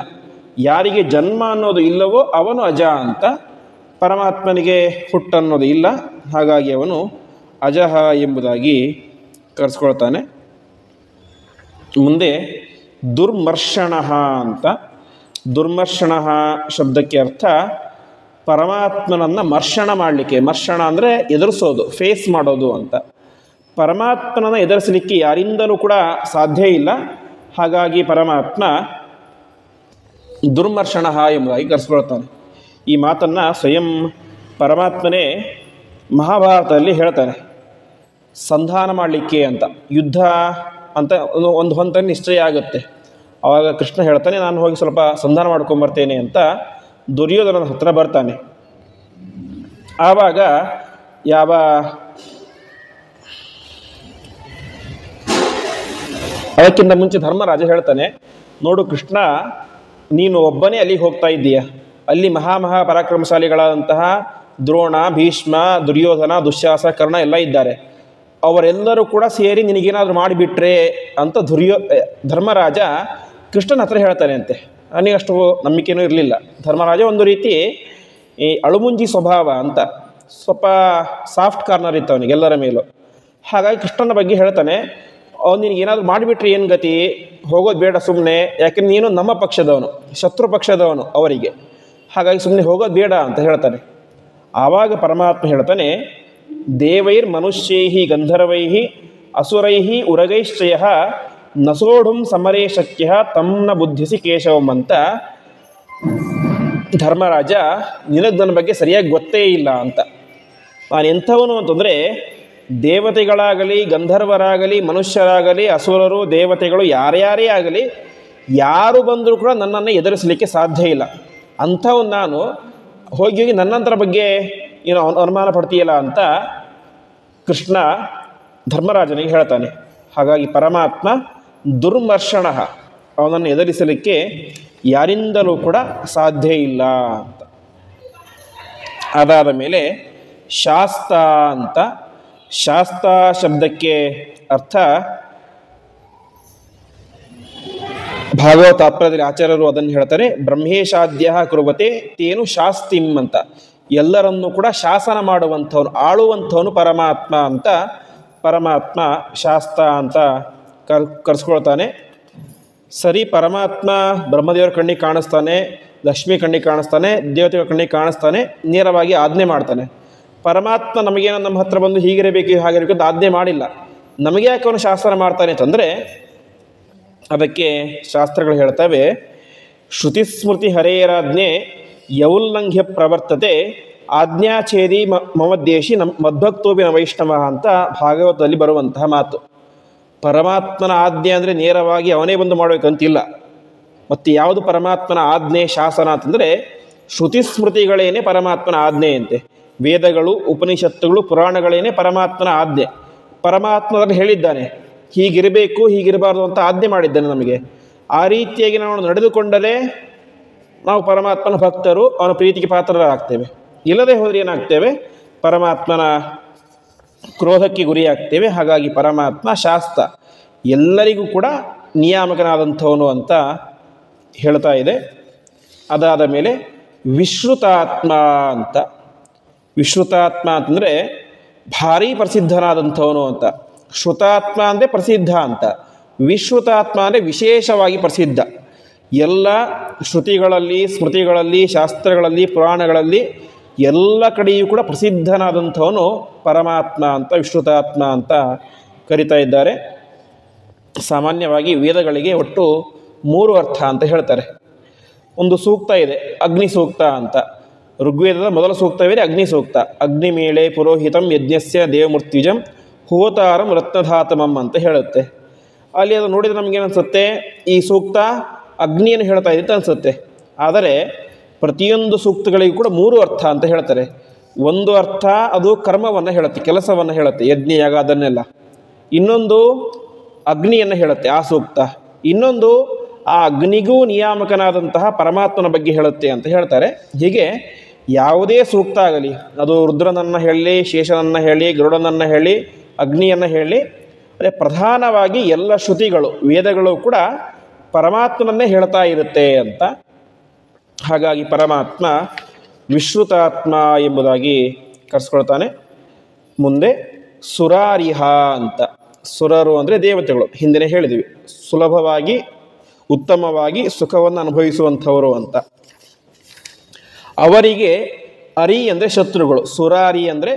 ಯಾರಿಗೆ ಜನ್ಮ ಅನ್ನೋದು ಇಲ್ಲವೋ ಅವನು ಅಜ ಅಂತ. ಪರಮಾತ್ಮನಿಗೆ ಹುಟ್ಟನ್ನೋದು ಇಲ್ಲ, ಹಾಗಾಗಿ ಅವನು ಅಜಹ ಎಂಬುದಾಗಿ ಕರೆಸ್ಕೊಳ್ತಾನೆ. ಮುಂದೆ ದುರ್ಮರ್ಷಣ ಅಂತ. ದುರ್ಮರ್ಷಣ ಶಬ್ದಕ್ಕೆ ಅರ್ಥ ಪರಮಾತ್ಮನನ್ನು ಮರ್ಷಣ ಮಾಡಲಿಕ್ಕೆ. ಮರ್ಷಣ ಅಂದರೆ ಎದುರಿಸೋದು, ಫೇಸ್ ಮಾಡೋದು ಅಂತ. ಪರಮಾತ್ಮನನ್ನು ಎದುರಿಸಲಿಕ್ಕೆ ಯಾರಿಂದಲೂ ಕೂಡ ಸಾಧ್ಯ ಇಲ್ಲ, ಹಾಗಾಗಿ ಪರಮಾತ್ಮ ದುರ್ಮರ್ಷಣ ಎಂಬುದಾಗಿ ಕರೆಸ್ಕೊಳ್ತಾನೆ. ಈ ಮಾತನ್ನು ಸ್ವಯಂ ಪರಮಾತ್ಮನೇ ಮಹಾಭಾರತದಲ್ಲಿ ಹೇಳ್ತಾನೆ, ಸಂಧಾನ ಮಾಡಲಿಕ್ಕೆ ಅಂತ. ಯುದ್ಧ ಅಂತ ಒಂದು ಹಂತ ನಿಶ್ಚಯ ಆಗುತ್ತೆ. ಆವಾಗ ಕೃಷ್ಣ ಹೇಳ್ತಾನೆ, ನಾನು ಹೋಗಿ ಸ್ವಲ್ಪ ಸಂಧಾನ ಮಾಡ್ಕೊಂಬರ್ತೇನೆ ಅಂತ ದುರ್ಯೋಧನನ ಹತ್ರ ಬರ್ತಾನೆ. ಆವಾಗ ಅದಕ್ಕಿಂತ ಮುಂಚೆ ಧರ್ಮರಾಜ ಹೇಳ್ತಾನೆ, ನೋಡು ಕೃಷ್ಣ, ನೀನು ಒಬ್ಬನೇ ಅಲ್ಲಿಗೆ ಹೋಗ್ತಾ ಇದ್ದೀಯ. ಅಲ್ಲಿ ಪರಾಕ್ರಮಶಾಲಿಗಳಾದಂತಹ ದ್ರೋಣ, ಭೀಷ್ಮ, ದುರ್ಯೋಧನ, ದುಶ್ಯಾಸ, ಕರ್ಣ ಎಲ್ಲ ಇದ್ದಾರೆ. ಅವರೆಲ್ಲರೂ ಕೂಡ ಸೇರಿ ನಿನಗೇನಾದರೂ ಮಾಡಿಬಿಟ್ರೆ ಅಂತ ಧರ್ಮರಾಜ ಕೃಷ್ಣನ ಹತ್ರ ಹೇಳ್ತಾನೆ ಅಂತೆ. ನನಗಷ್ಟು ನಂಬಿಕೆನೂ ಇರಲಿಲ್ಲ. ಧರ್ಮರಾಜ ಒಂದು ರೀತಿ ಈ ಅಳುಮುಂಜಿ ಸ್ವಭಾವ ಅಂತ, ಸ್ವಲ್ಪ ಸಾಫ್ಟ್ ಕಾರ್ನರ್ ಇತ್ತು ಅವನಿಗೆ ಎಲ್ಲರ ಮೇಲೂ. ಹಾಗಾಗಿ ಕೃಷ್ಣನ ಬಗ್ಗೆ ಹೇಳ್ತಾನೆ, ಅವ್ನು ನಿನಗೇನಾದರೂ ಮಾಡಿಬಿಟ್ರೆ ಏನು ಗತಿ, ಹೋಗೋದು ಬೇಡ ಸುಮ್ಮನೆ, ಯಾಕೆಂದ್ರೆ ನೀನು ನಮ್ಮ ಪಕ್ಷದವನು, ಶತ್ರು ಪಕ್ಷದವನು ಅವರಿಗೆ, ಹಾಗಾಗಿ ಸುಮ್ಮನೆ ಹೋಗೋದು ಬೇಡ ಅಂತ ಹೇಳ್ತಾನೆ. ಆವಾಗ ಪರಮಾತ್ಮ ಹೇಳ್ತಾನೆ, ದೇವೈರ್ ಮನುಷ್ಯೈಹಿ ಗಂಧರ್ವೈಹಿ ಅಸುರೈಹಿ ಉರಗೈಶ್ಚಯ ನಸೋಢುಂ ಸಮರೇ ಶಕ್ಯ ತಮ್ನ ಬುದ್ಧಿಸಿ ಕೇಶವಂ ಅಂತ. ಧರ್ಮರಾಜ, ನಿನಗೆ ನನ್ನ ಬಗ್ಗೆ ಸರಿಯಾಗಿ ಗೊತ್ತೇ ಇಲ್ಲ ಅಂತ. ನಾನು ಎಂಥವನು ಅಂತಂದರೆ, ದೇವತೆಗಳಾಗಲಿ, ಗಂಧರ್ವರಾಗಲಿ, ಮನುಷ್ಯರಾಗಲಿ, ಅಸುರರು, ದೇವತೆಗಳು ಯಾರ್ಯಾರೇ ಆಗಲಿ, ಯಾರು ಬಂದರೂ ಕೂಡ ನನ್ನನ್ನು ಎದುರಿಸಲಿಕ್ಕೆ ಸಾಧ್ಯ ಇಲ್ಲ. ಅಂಥವನು ನಾನು, ಹೋಗಿ ನನ್ನಂತರ ಬಗ್ಗೆ ಏನೋ ಅನುಮಾನ ಪಡ್ತೀಯಲ್ಲ ಅಂತ ಕೃಷ್ಣ ಧರ್ಮರಾಜನಿಗೆ ಹೇಳ್ತಾನೆ. ಹಾಗಾಗಿ ಪರಮಾತ್ಮ ದುರ್ಮರ್ಷಣ, ಅವನನ್ನು ಎದುರಿಸಲಿಕ್ಕೆ ಯಾರಿಂದಲೂ ಕೂಡ ಸಾಧ್ಯ ಇಲ್ಲ ಅಂತ. ಅದಾದ ಮೇಲೆ ಶಾಸ್ತ ಅಂತ. ಶಾಸ್ತ ಶಬ್ದಕ್ಕೆ ಅರ್ಥ ಭಾಗವತ ತಾತ್ಪರ್ಯದಲ್ಲಿ ಆಚಾರ್ಯರು ಅದನ್ನು ಹೇಳ್ತಾರೆ, ಬ್ರಹ್ಮೇಶಾದ್ಯ ಕುರುವತೆ ತೇನು ಶಾಸ್ತಿಂ ಅಂತ. ಎಲ್ಲರನ್ನೂ ಕೂಡ ಶಾಸನ ಮಾಡುವಂಥವನು, ಆಳುವಂಥವನು ಪರಮಾತ್ಮ ಅಂತ, ಪರಮಾತ್ಮ ಶಾಸ್ತ ಅಂತ ಕರೆಸ್ಕೊಳ್ತಾನೆ. ಸರಿ, ಪರಮಾತ್ಮ ಬ್ರಹ್ಮದೇವರ ಕಣ್ಣಿಗೆ ಕಾಣಿಸ್ತಾನೆ, ಲಕ್ಷ್ಮೀ ಕಣ್ಣಿಗೆ ಕಾಣಿಸ್ತಾನೆ, ದೇವತೆಗಳ ಕಣ್ಣಿಗೆ ಕಾಣಿಸ್ತಾನೆ, ನೇರವಾಗಿ ಆಜ್ಞೆ ಮಾಡ್ತಾನೆ. ಪರಮಾತ್ಮ ನಮಗೇನೋ ನಮ್ಮ ಹತ್ರ ಬಂದು ಹೀಗಿರಬೇಕು ಹಾಗಿರಬೇಕು ಅಂತ ಆಜ್ಞೆ ಮಾಡಿಲ್ಲ. ನಮಗೆ ಯಾಕೆ ಅವನು ಶಾಸನ ಮಾಡ್ತಾನೆ ಅಂತಂದರೆ, ಅದಕ್ಕೆ ಶಾಸ್ತ್ರಗಳು ಹೇಳ್ತವೆ, ಶ್ರುತಿಸ್ಮೃತಿ ಹರೇರಾಜ್ಞೆ ಯೌಲ್ಲಂಘ್ಯ ಪ್ರವರ್ತತೆ ಆಜ್ಞಾಛೇದಿ ಮಮದ್ದೇಶಿ ಮದ್ಭಕ್ತೋಪಿ ನ ವೈಷ್ಣವ ಅಂತ ಭಾಗವತದಲ್ಲಿ ಬರುವಂತಹ ಮಾತು. ಪರಮಾತ್ಮನ ಆಜ್ಞೆ ಅಂದರೆ ನೇರವಾಗಿ ಅವನೇ ಬಂದು ಮಾಡಬೇಕಂತಿಲ್ಲ. ಮತ್ತು ಯಾವುದು ಪರಮಾತ್ಮನ ಆಜ್ಞೆ ಶಾಸನ ಅಂತಂದರೆ, ಶ್ರುತಿಸ್ಮೃತಿಗಳೇನೆ ಪರಮಾತ್ಮನ ಆಜ್ಞೆಯಂತೆ. ವೇದಗಳು, ಉಪನಿಷತ್ತುಗಳು, ಪುರಾಣಗಳೇನೆ ಪರಮಾತ್ಮನ ಆಜ್ಞೆ. ಪರಮಾತ್ಮನನ್ನು ಹೇಳಿದ್ದಾನೆ, ಹೀಗಿರಬೇಕು ಹೀಗಿರಬಾರ್ದು ಅಂತ ಆಜ್ಞೆ ಮಾಡಿದ್ದಾನೆ ನಮಗೆ. ಆ ರೀತಿಯಾಗಿ ನಾವು ನಡೆದುಕೊಂಡಲೇ ನಾವು ಪರಮಾತ್ಮನ ಭಕ್ತರು, ಅವನ ಪ್ರೀತಿಗೆ ಪಾತ್ರರಾಗ್ತೇವೆ. ಇಲ್ಲದೆ ಹೋದರೆ ಏನಾಗ್ತೇವೆ, ಪರಮಾತ್ಮನ ಕ್ರೋಧಕ್ಕೆ ಗುರಿಯಾಗ್ತೇವೆ. ಹಾಗಾಗಿ ಪರಮಾತ್ಮ ಶಾಸ್ತ್ರ, ಎಲ್ಲರಿಗೂ ಕೂಡ ನಿಯಾಮಕನಾದಂಥವನು ಅಂತ ಹೇಳ್ತಾ ಇದೆ. ಅದಾದ ಮೇಲೆ ವಿಶ್ರುತಾತ್ಮ ಅಂತ. ವಿಶ್ರುತಾತ್ಮ ಅಂತಂದರೆ ಭಾರೀ ಪ್ರಸಿದ್ಧನಾದಂಥವನು ಅಂತ. ಶ್ರುತಾತ್ಮ ಅಂದರೆ ಪ್ರಸಿದ್ಧ ಅಂತ, ವಿಶ್ರುತಾತ್ಮ ಅಂದರೆ ವಿಶೇಷವಾಗಿ ಪ್ರಸಿದ್ಧ. ಎಲ್ಲ ಶ್ರುತಿಗಳಲ್ಲಿ, ಸ್ಮೃತಿಗಳಲ್ಲಿ, ಶಾಸ್ತ್ರಗಳಲ್ಲಿ, ಪುರಾಣಗಳಲ್ಲಿ ಎಲ್ಲ ಕಡೆಯೂ ಕೂಡ ಪ್ರಸಿದ್ಧನಾದಂಥವನು ಪರಮಾತ್ಮ ಅಂತ, ವಿಶ್ರುತಾತ್ಮ ಅಂತ ಕರಿತಾ ಇದ್ದಾರೆ. ಸಾಮಾನ್ಯವಾಗಿ ವೇದಗಳಿಗೆ ಒಟ್ಟು 3 ಅರ್ಥ ಅಂತ ಹೇಳ್ತಾರೆ. ಒಂದು ಸೂಕ್ತ ಇದೆ, ಅಗ್ನಿ ಸೂಕ್ತ ಅಂತ. ಋಗ್ವೇದದ ಮೊದಲ ಸೂಕ್ತವೇ ಅಗ್ನಿ ಸೂಕ್ತ. ಅಗ್ನಿಮೇಳೆ ಪುರೋಹಿತಂ ಯಜ್ಞಸ್ಯ ದೇವಮೂರ್ತಿಜಂ ಹೋತಾರಂ ರತ್ನಧಾತಮಂ ಅಂತ ಹೇಳುತ್ತೆ. ಅಲ್ಲಿ ಅದು ನೋಡಿದರೆ ನಮಗೇನನ್ಸುತ್ತೆ, ಈ ಸೂಕ್ತ ಅಗ್ನಿಯನ್ನು ಹೇಳ್ತಾ ಇದ್ದಿತ್ತು ಅನಿಸುತ್ತೆ. ಆದರೆ ಪ್ರತಿಯೊಂದು ಸೂಕ್ತಗಳಿಗೂ ಕೂಡ 3 ಅರ್ಥ ಅಂತ ಹೇಳ್ತಾರೆ. ಒಂದು ಅರ್ಥ ಅದು ಕರ್ಮವನ್ನು ಹೇಳುತ್ತೆ, ಕೆಲಸವನ್ನು ಹೇಳುತ್ತೆ, ಯಜ್ಞ ಯಾಗ ಅದನ್ನೆಲ್ಲ. ಇನ್ನೊಂದು ಅಗ್ನಿಯನ್ನು ಹೇಳುತ್ತೆ ಆ ಸೂಕ್ತ. ಇನ್ನೊಂದು ಆ ಅಗ್ನಿಗೂ ನಿಯಾಮಕನಾದಂತಹ ಪರಮಾತ್ಮನ ಬಗ್ಗೆ ಹೇಳುತ್ತೆ ಅಂತ ಹೇಳ್ತಾರೆ. ಹೀಗೆ ಯಾವುದೇ ಸೂಕ್ತ ಆಗಲಿ, ಅದು ರುದ್ರನನ್ನು ಹೇಳಿ, ಶೇಷನನ್ನು ಹೇಳಿ, ಗರುಡನನ್ನು ಹೇಳಿ, ಅಗ್ನಿಯನ್ನು ಹೇಳಿ, ಅಂದರೆ ಪ್ರಧಾನವಾಗಿ ಎಲ್ಲ ಶ್ರುತಿಗಳು, ವೇದಗಳು ಕೂಡ ಪರಮಾತ್ಮನನ್ನೇ ಹೇಳ್ತಾ ಇರುತ್ತೆ ಅಂತ. ಹಾಗಾಗಿ ಪರಮಾತ್ಮ ವಿಶ್ರುತಾತ್ಮ ಎಂಬುದಾಗಿ ಕರೆಸ್ಕೊಳ್ತಾನೆ. ಮುಂದೆ ಸುರಾರಿಹ ಅಂತ. ಸುರರು ಅಂದರೆ ದೇವತೆಗಳು, ಹಿಂದೆ ಹೇಳಿದ್ವಿ, ಸುಲಭವಾಗಿ ಉತ್ತಮವಾಗಿ ಸುಖವನ್ನು ಅನುಭವಿಸುವಂಥವರು ಅಂತ. ಅವರಿಗೆ ಅರಿ ಅಂದರೆ ಶತ್ರುಗಳು. ಸುರಾರಿ ಅಂದರೆ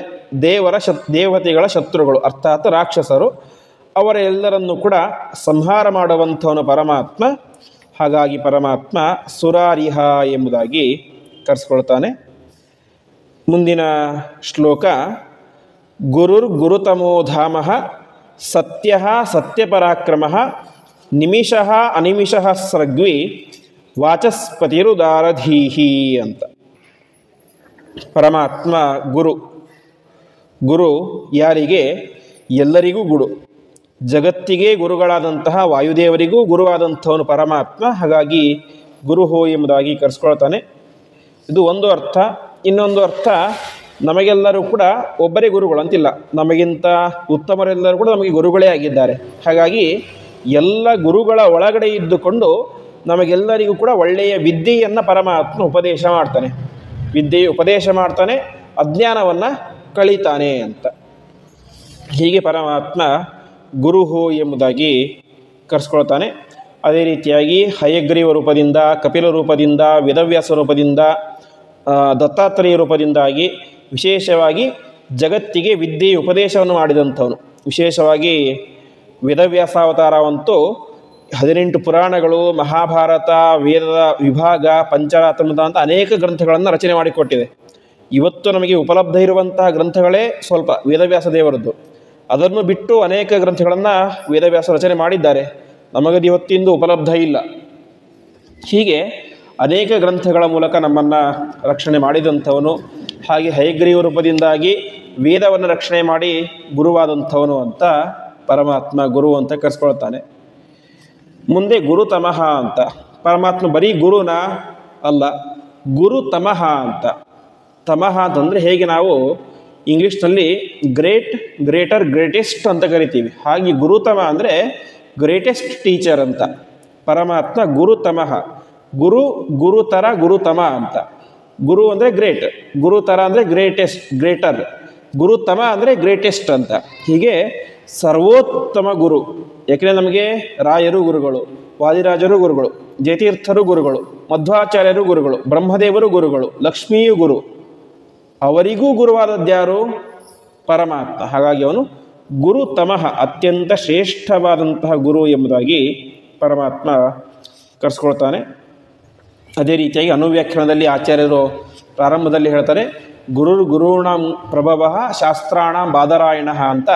ದೇವತೆಗಳ ಶತ್ರುಗಳು, ಅರ್ಥಾತ್ ರಾಕ್ಷಸರು. ಅವರೆಲ್ಲರನ್ನು ಕೂಡ ಸಂಹಾರ ಮಾಡುವಂಥವನು ಪರಮಾತ್ಮ. ಹಾಗಾಗಿ ಪರಮಾತ್ಮ ಸುರಾರಿಹ ಎಂಬುದಾಗಿ ಕರೆಸ್ಕೊಳ್ತಾನೆ. ಮುಂದಿನ ಶ್ಲೋಕ, ಗುರುರ್ಗುರುತಮೋ ಧಾಮಃ ಸತ್ಯಃ ಸತ್ಯಪರಾಕ್ರಮಃ ನಿಮಿಷಃ ಅನಿಮಿಷಃ ಸ್ರಗ್ವಿ ವಾಚಸ್ಪತಿರುದಾರಧೀಹಿ ಅಂತ. ಪರಮಾತ್ಮ ಗುರು. ಗುರು ಯಾರಿಗೆ? ಎಲ್ಲರಿಗೂ ಗುರು. ಜಗತ್ತಿಗೆ ಗುರುಗಳಾದಂತಹ ವಾಯುದೇವರಿಗೂ ಗುರುವಾದಂಥವನು ಪರಮಾತ್ಮ. ಹಾಗಾಗಿ ಗುರು ಹೋ ಎಂಬುದಾಗಿ ಕರೆಸ್ಕೊಳ್ತಾನೆ. ಇದು ಒಂದು ಅರ್ಥ. ಇನ್ನೊಂದು ಅರ್ಥ, ನಮಗೆಲ್ಲರೂ ಕೂಡ ಒಬ್ಬರೇ ಗುರುಗಳು ಅಂತಿಲ್ಲ, ನಮಗಿಂತ ಉತ್ತಮರೆಲ್ಲರೂ ಕೂಡ ನಮಗೆ ಗುರುಗಳೇ ಆಗಿದ್ದಾರೆ. ಹಾಗಾಗಿ ಎಲ್ಲ ಗುರುಗಳ ಒಳಗಡೆ ಇದ್ದುಕೊಂಡು ನಮಗೆಲ್ಲರಿಗೂ ಕೂಡ ಒಳ್ಳೆಯ ವಿದ್ಯೆಯನ್ನು ಪರಮಾತ್ಮ ಉಪದೇಶ ಮಾಡ್ತಾನೆ. ವಿದ್ಯೆಯು ಉಪದೇಶ ಮಾಡ್ತಾನೆ, ಅಜ್ಞಾನವನ್ನು ಕಳೀತಾನೆ ಅಂತ. ಹೀಗೆ ಪರಮಾತ್ಮ ಗುರುಹು ಎಂಬುದಾಗಿ ಕರೆಸ್ಕೊಳ್ತಾನೆ. ಅದೇ ರೀತಿಯಾಗಿ ಹಯಗ್ರೀವ ರೂಪದಿಂದ, ಕಪಿಲ ರೂಪದಿಂದ, ವೇದವ್ಯಾಸ ರೂಪದಿಂದ, ದತ್ತಾತ್ರೇಯ ರೂಪದಿಂದಾಗಿ ವಿಶೇಷವಾಗಿ ಜಗತ್ತಿಗೆ ವಿದ್ಯೆಯ ಉಪದೇಶವನ್ನು ಮಾಡಿದಂಥವನು. ವಿಶೇಷವಾಗಿ ವೇದವ್ಯಾಸಾವತಾರವಂತೂ 18 ಪುರಾಣಗಳು, ಮಹಾಭಾರತ, ವೇದದ ವಿಭಾಗ, ಪಂಚರಾತ್ರ ಅಂತ ಅನೇಕ ಗ್ರಂಥಗಳನ್ನು ರಚನೆ ಮಾಡಿಕೊಟ್ಟಿದೆ. ಇವತ್ತು ನಮಗೆ ಉಪಲಬ್ಧ ಇರುವಂತಹ ಗ್ರಂಥಗಳೇ ಸ್ವಲ್ಪ ವೇದವ್ಯಾಸ ದೇವರದ್ದು. ಅದನ್ನು ಬಿಟ್ಟು ಅನೇಕ ಗ್ರಂಥಗಳನ್ನು ವೇದವ್ಯಾಸ ರಚನೆ ಮಾಡಿದ್ದಾರೆ, ನಮಗದು ಇವತ್ತಿಂದು ಉಪಲಬ್ಧ ಇಲ್ಲ. ಹೀಗೆ ಅನೇಕ ಗ್ರಂಥಗಳ ಮೂಲಕ ನಮ್ಮನ್ನು ರಕ್ಷಣೆ ಮಾಡಿದಂಥವನು. ಹಾಗೆ ಹಯಗ್ರೀವ ರೂಪದಿಂದಾಗಿ ವೇದವನ್ನು ರಕ್ಷಣೆ ಮಾಡಿ ಗುರುವಾದಂಥವನು ಅಂತ ಪರಮಾತ್ಮ ಗುರು ಅಂತ ಕರೆಸ್ಕೊಳ್ತಾನೆ. ಮುಂದೆ ಗುರುತಮಃ ಅಂತ. ಪರಮಾತ್ಮ ಬರೀ ಗುರುನ ಅಲ್ಲ, ಗುರುತಮಃ ಅಂತ. ತಮಃ ಅಂತಂದರೆ ಹೇಗೆ ನಾವು ಇಂಗ್ಲೀಷ್ನಲ್ಲಿ ಗ್ರೇಟ್, ಗ್ರೇಟರ್, ಗ್ರೇಟೆಸ್ಟ್ ಅಂತ ಕರಿತೀವಿ, ಹಾಗೆ ಗುರುತಮ ಅಂದರೆ ಗ್ರೇಟೆಸ್ಟ್ ಟೀಚರ್ ಅಂತ. ಪರಮಾತ್ಮ ಗುರುತಮಃ. ಗುರುತರ ಗುರುತಮ ಅಂತ. ಗುರು ಅಂದರೆ ಗ್ರೇಟ್, ಗುರುತರ ಅಂದರೆ ಗ್ರೇಟರ್, ಗುರುತಮ ಅಂದರೆ ಗ್ರೇಟೆಸ್ಟ್ ಅಂತ. ಹೀಗೆ ಸರ್ವೋತ್ತಮ ಗುರು. ಯಾಕೆಂದರೆ ನಮಗೆ ರಾಯರು ಗುರುಗಳು, ವಾದಿರಾಜರು ಗುರುಗಳು, ಜಯತೀರ್ಥರು ಗುರುಗಳು, ಮಧ್ವಾಚಾರ್ಯರು ಗುರುಗಳು, ಬ್ರಹ್ಮದೇವರು ಗುರುಗಳು, ಲಕ್ಷ್ಮಿಯೂ ಗುರು. ಅವರಿಗೂ ಗುರುವಾದದ್ಯಾರು? ಪರಮಾತ್ಮ. ಹಾಗಾಗಿ ಅವನು ಗುರುತಮಃ, ಅತ್ಯಂತ ಶ್ರೇಷ್ಠವಾದಂತಹ ಗುರು ಎಂಬುದಾಗಿ ಪರಮಾತ್ಮ ಕರೆಸ್ಕೊಳ್ತಾನೆ. ಅದೇ ರೀತಿಯಾಗಿ ಅನುವ್ಯಾಖ್ಯಾನದಲ್ಲಿ ಆಚಾರ್ಯರು ಪ್ರಾರಂಭದಲ್ಲಿ ಹೇಳ್ತಾರೆ, ಗುರುಣಾಂ ಪ್ರಭವ ಶಾಸ್ತ್ರಾಣಾಂ ಬಾದರಾಯಣ ಅಂತ.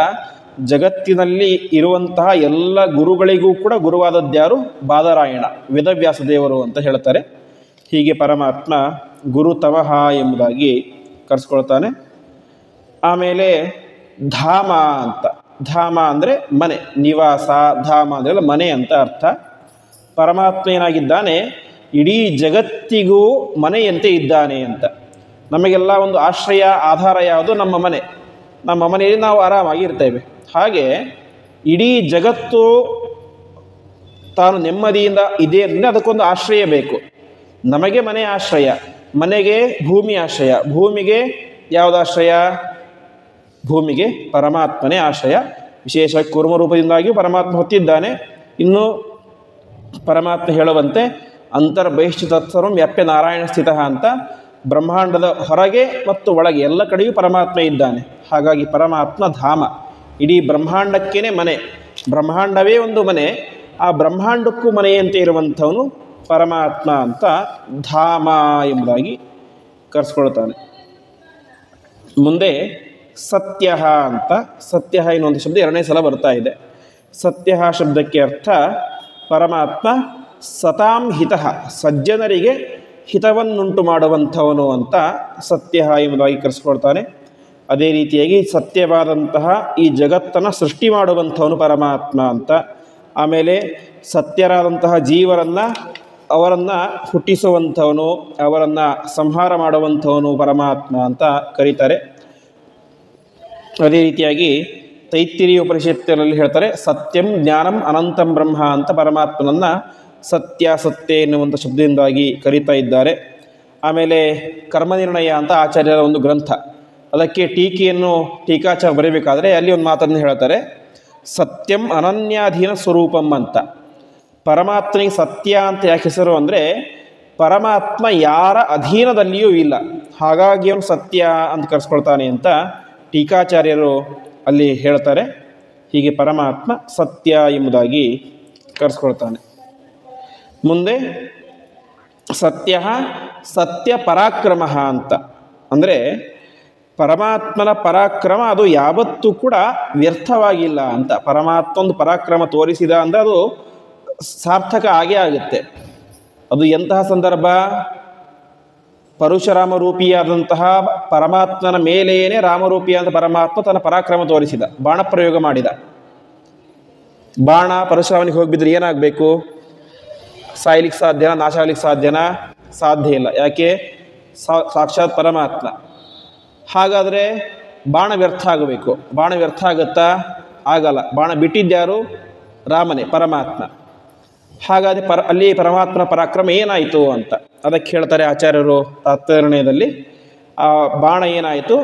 ಜಗತ್ತಿನಲ್ಲಿ ಇರುವಂತಹ ಎಲ್ಲ ಗುರುಗಳಿಗೂ ಕೂಡ ಗುರುವಾದದ್ಯಾರು? ಬಾದರಾಯಣ, ವೇದವ್ಯಾಸ ದೇವರು ಅಂತ ಹೇಳ್ತಾರೆ. ಹೀಗೆ ಪರಮಾತ್ಮ ಗುರುತಮಃ ಎಂಬುದಾಗಿ ಕರೆಸ್ಕೊಳ್ತಾನೆ. ಆಮೇಲೆ ಧಾಮ ಅಂತ. ಧಾಮ ಅಂದರೆ ಮನೆ, ನಿವಾಸ. ಧಾಮ ಅಂದರೆ ಮನೆ ಅಂತ ಅರ್ಥ. ಪರಮಾತ್ಮ ಏನಾಗಿದ್ದಾನೆ? ಇಡೀ ಜಗತ್ತಿಗೂ ಮನೆಯಂತೆ ಇದ್ದಾನೆ ಅಂತ. ನಮಗೆಲ್ಲ ಒಂದು ಆಶ್ರಯ, ಆಧಾರ ಯಾವುದು? ನಮ್ಮ ಮನೆ. ನಮ್ಮ ಮನೆಯಲ್ಲಿ ನಾವು ಆರಾಮಾಗಿ ಇರ್ತೇವೆ. ಹಾಗೆ ಇಡೀ ಜಗತ್ತು ತಾನು ನೆಮ್ಮದಿಯಿಂದ ಇದೆ ಅಂದರೆ ಅದಕ್ಕೊಂದು ಆಶ್ರಯ ಬೇಕು. ನಮಗೆ ಮನೆ ಆಶ್ರಯ, ಮನೆಗೆ ಭೂಮಿ ಆಶ್ರಯ, ಭೂಮಿಗೆ ಯಾವುದು ಆಶ್ರಯ? ಭೂಮಿಗೆ ಪರಮಾತ್ಮನೇ ಆಶ್ರಯ. ವಿಶೇಷವಾಗಿ ಕೂರ್ಮರೂಪದಿಂದಾಗಿ ಪರಮಾತ್ಮ ಹೊತ್ತಿದ್ದಾನೆ. ಇನ್ನು ಪರಮಾತ್ಮ ಹೇಳುವಂತೆ ಅಂತರ್ಬಹಿಷ್ಠ ತತ್ಸರ್ವಂ ವ್ಯಾಪ್ಯ ನಾರಾಯಣ ಸ್ಥಿತಃ ಅಂತ. ಬ್ರಹ್ಮಾಂಡದ ಹೊರಗೆ ಮತ್ತು ಒಳಗೆ ಎಲ್ಲ ಕಡೆಯೂ ಪರಮಾತ್ಮ ಇದ್ದಾನೆ. ಹಾಗಾಗಿ ಪರಮಾತ್ಮ ಧಾಮ, ಇಡೀ ಬ್ರಹ್ಮಾಂಡಕ್ಕೇ ಮನೆ. ಬ್ರಹ್ಮಾಂಡವೇ ಒಂದು ಮನೆ, ಆ ಬ್ರಹ್ಮಾಂಡಕ್ಕೂ ಮನೆಯಂತೆ ಇರುವಂಥವನು ಪರಮಾತ್ಮ ಅಂತ ಧಾಮ ಎಂಬುದಾಗಿ ಕರೆಸ್ಕೊಳ್ತಾನೆ. ಮುಂದೆ ಸತ್ಯ ಅಂತ. ಸತ್ಯ ಎನ್ನುವಂಥ ಶಬ್ದ ಎರಡನೇ ಸಲ ಬರ್ತಾ ಇದೆ. ಸತ್ಯ ಶಬ್ದಕ್ಕೆ ಅರ್ಥ ಪರಮಾತ್ಮ ಸತಾಂ ಹಿತಃ, ಸಜ್ಜನರಿಗೆ ಹಿತವನ್ನುಂಟು ಮಾಡುವಂಥವನು ಅಂತ ಸತ್ಯ ಎಂಬುದಾಗಿ ಕರೆಸ್ಕೊಳ್ತಾನೆ. ಅದೇ ರೀತಿಯಾಗಿ ಸತ್ಯವಾದಂತಹ ಈ ಜಗತ್ತನ್ನು ಸೃಷ್ಟಿ ಮಾಡುವಂಥವನು ಪರಮಾತ್ಮ ಅಂತ. ಆಮೇಲೆ ಸತ್ಯರಾದಂತಹ ಅವರನ್ನು ಹುಟ್ಟಿಸುವಂಥವನು, ಅವರನ್ನು ಸಂಹಾರ ಮಾಡುವಂಥವನು ಪರಮಾತ್ಮ ಅಂತ ಕರೀತಾರೆ. ಅದೇ ರೀತಿಯಾಗಿ ತೈತ್ತಿರೀಯ ಉಪನಿಷತ್ತಿನಲ್ಲಿ ಹೇಳ್ತಾರೆ, ಸತ್ಯಂ ಜ್ಞಾನಂ ಅನಂತಂ ಬ್ರಹ್ಮ ಅಂತ ಪರಮಾತ್ಮನನ್ನು ಸತ್ಯ ಎನ್ನುವಂಥ ಶಬ್ದದಿಂದಾಗಿ ಕರೀತಾ ಇದ್ದಾರೆ. ಆಮೇಲೆ ಕರ್ಮನಿರ್ಣಯ ಅಂತ ಆಚಾರ್ಯರ ಒಂದು ಗ್ರಂಥ, ಅದಕ್ಕೆ ಟೀಕಾಚಾರ್ಯ ಬರೀಬೇಕಾದ್ರೆ ಅಲ್ಲಿ ಒಂದು ಮಾತನ್ನು ಹೇಳ್ತಾರೆ, ಸತ್ಯಂ ಅನನ್ಯಾಧೀನ ಸ್ವರೂಪಂ ಅಂತ. ಪರಮಾತ್ಮನಿಗೆ ಸತ್ಯ ಅಂತ ಯಾಕೆ ಹೆಸರು ಅಂದರೆ, ಪರಮಾತ್ಮ ಯಾರ ಅಧೀನದಲ್ಲಿಯೂ ಇಲ್ಲ, ಹಾಗಾಗಿ ಅವನು ಸತ್ಯ ಅಂತ ಕರೆಸ್ಕೊಳ್ತಾನೆ ಅಂತ ಟೀಕಾಚಾರ್ಯರು ಅಲ್ಲಿ ಹೇಳ್ತಾರೆ. ಹೀಗೆ ಪರಮಾತ್ಮ ಸತ್ಯ ಎಂಬುದಾಗಿ ಕರೆಸ್ಕೊಳ್ತಾನೆ. ಮುಂದೆ ಸತ್ಯ ಪರಾಕ್ರಮ ಅಂತ. ಅಂದರೆ ಪರಮಾತ್ಮನ ಪರಾಕ್ರಮ ಅದು ಯಾವತ್ತೂ ಕೂಡ ವ್ಯರ್ಥವಾಗಿಲ್ಲ ಅಂತ. ಪರಮಾತ್ಮ ಒಂದು ಪರಾಕ್ರಮ ತೋರಿಸಿದ ಅಂದರೆ ಅದು ಸಾರ್ಥಕ ಆಗೇ ಆಗುತ್ತೆ. ಅದು ಎಂತಹ ಸಂದರ್ಭ? ಪರಶುರಾಮ ರೂಪಿಯಾದಂತಹ ಪರಮಾತ್ಮನ ಮೇಲೇನೆ ರಾಮರೂಪಿಯಾದ ಪರಮಾತ್ಮ ತನ್ನ ಪರಾಕ್ರಮ ತೋರಿಸಿದ, ಬಾಣ ಪ್ರಯೋಗ ಮಾಡಿದ. ಬಾಣ ಪರಶುರಾಮನಿಗೆ ಹೋಗಿಬಿದ್ರೆ ಏನಾಗಬೇಕು? ಸಾಯ್ಲಿಕ್ಕೆ ಸಾಧ್ಯನಾ? ನಾಶ ಆಗ್ಲಿಕ್ಕೆ ಸಾಧ್ಯನಾ? ಸಾಧ್ಯ ಇಲ್ಲ. ಯಾಕೆ? ಸಾಕ್ಷಾತ್ ಪರಮಾತ್ಮ. ಹಾಗಾದರೆ ಬಾಣ ವ್ಯರ್ಥ ಆಗಬೇಕು. ಬಾಣ ವ್ಯರ್ಥ ಆಗುತ್ತಾ? ಆಗಲ್ಲ. ಬಾಣ ಬಿಟ್ಟಿದ್ಯಾರು? ರಾಮನೇ, ಪರಮಾತ್ಮ. ಹಾಗಾದರೆ ಅಲ್ಲಿ ಪರಮಾತ್ಮನ ಪರಾಕ್ರಮ ಏನಾಯಿತು ಅಂತ ಅದಕ್ಕೆ ಹೇಳ್ತಾರೆ ಆಚಾರ್ಯರು ತಾತ್ಪರ್ಯದಲ್ಲಿ. ಆ ಬಾಣ ಏನಾಯಿತು?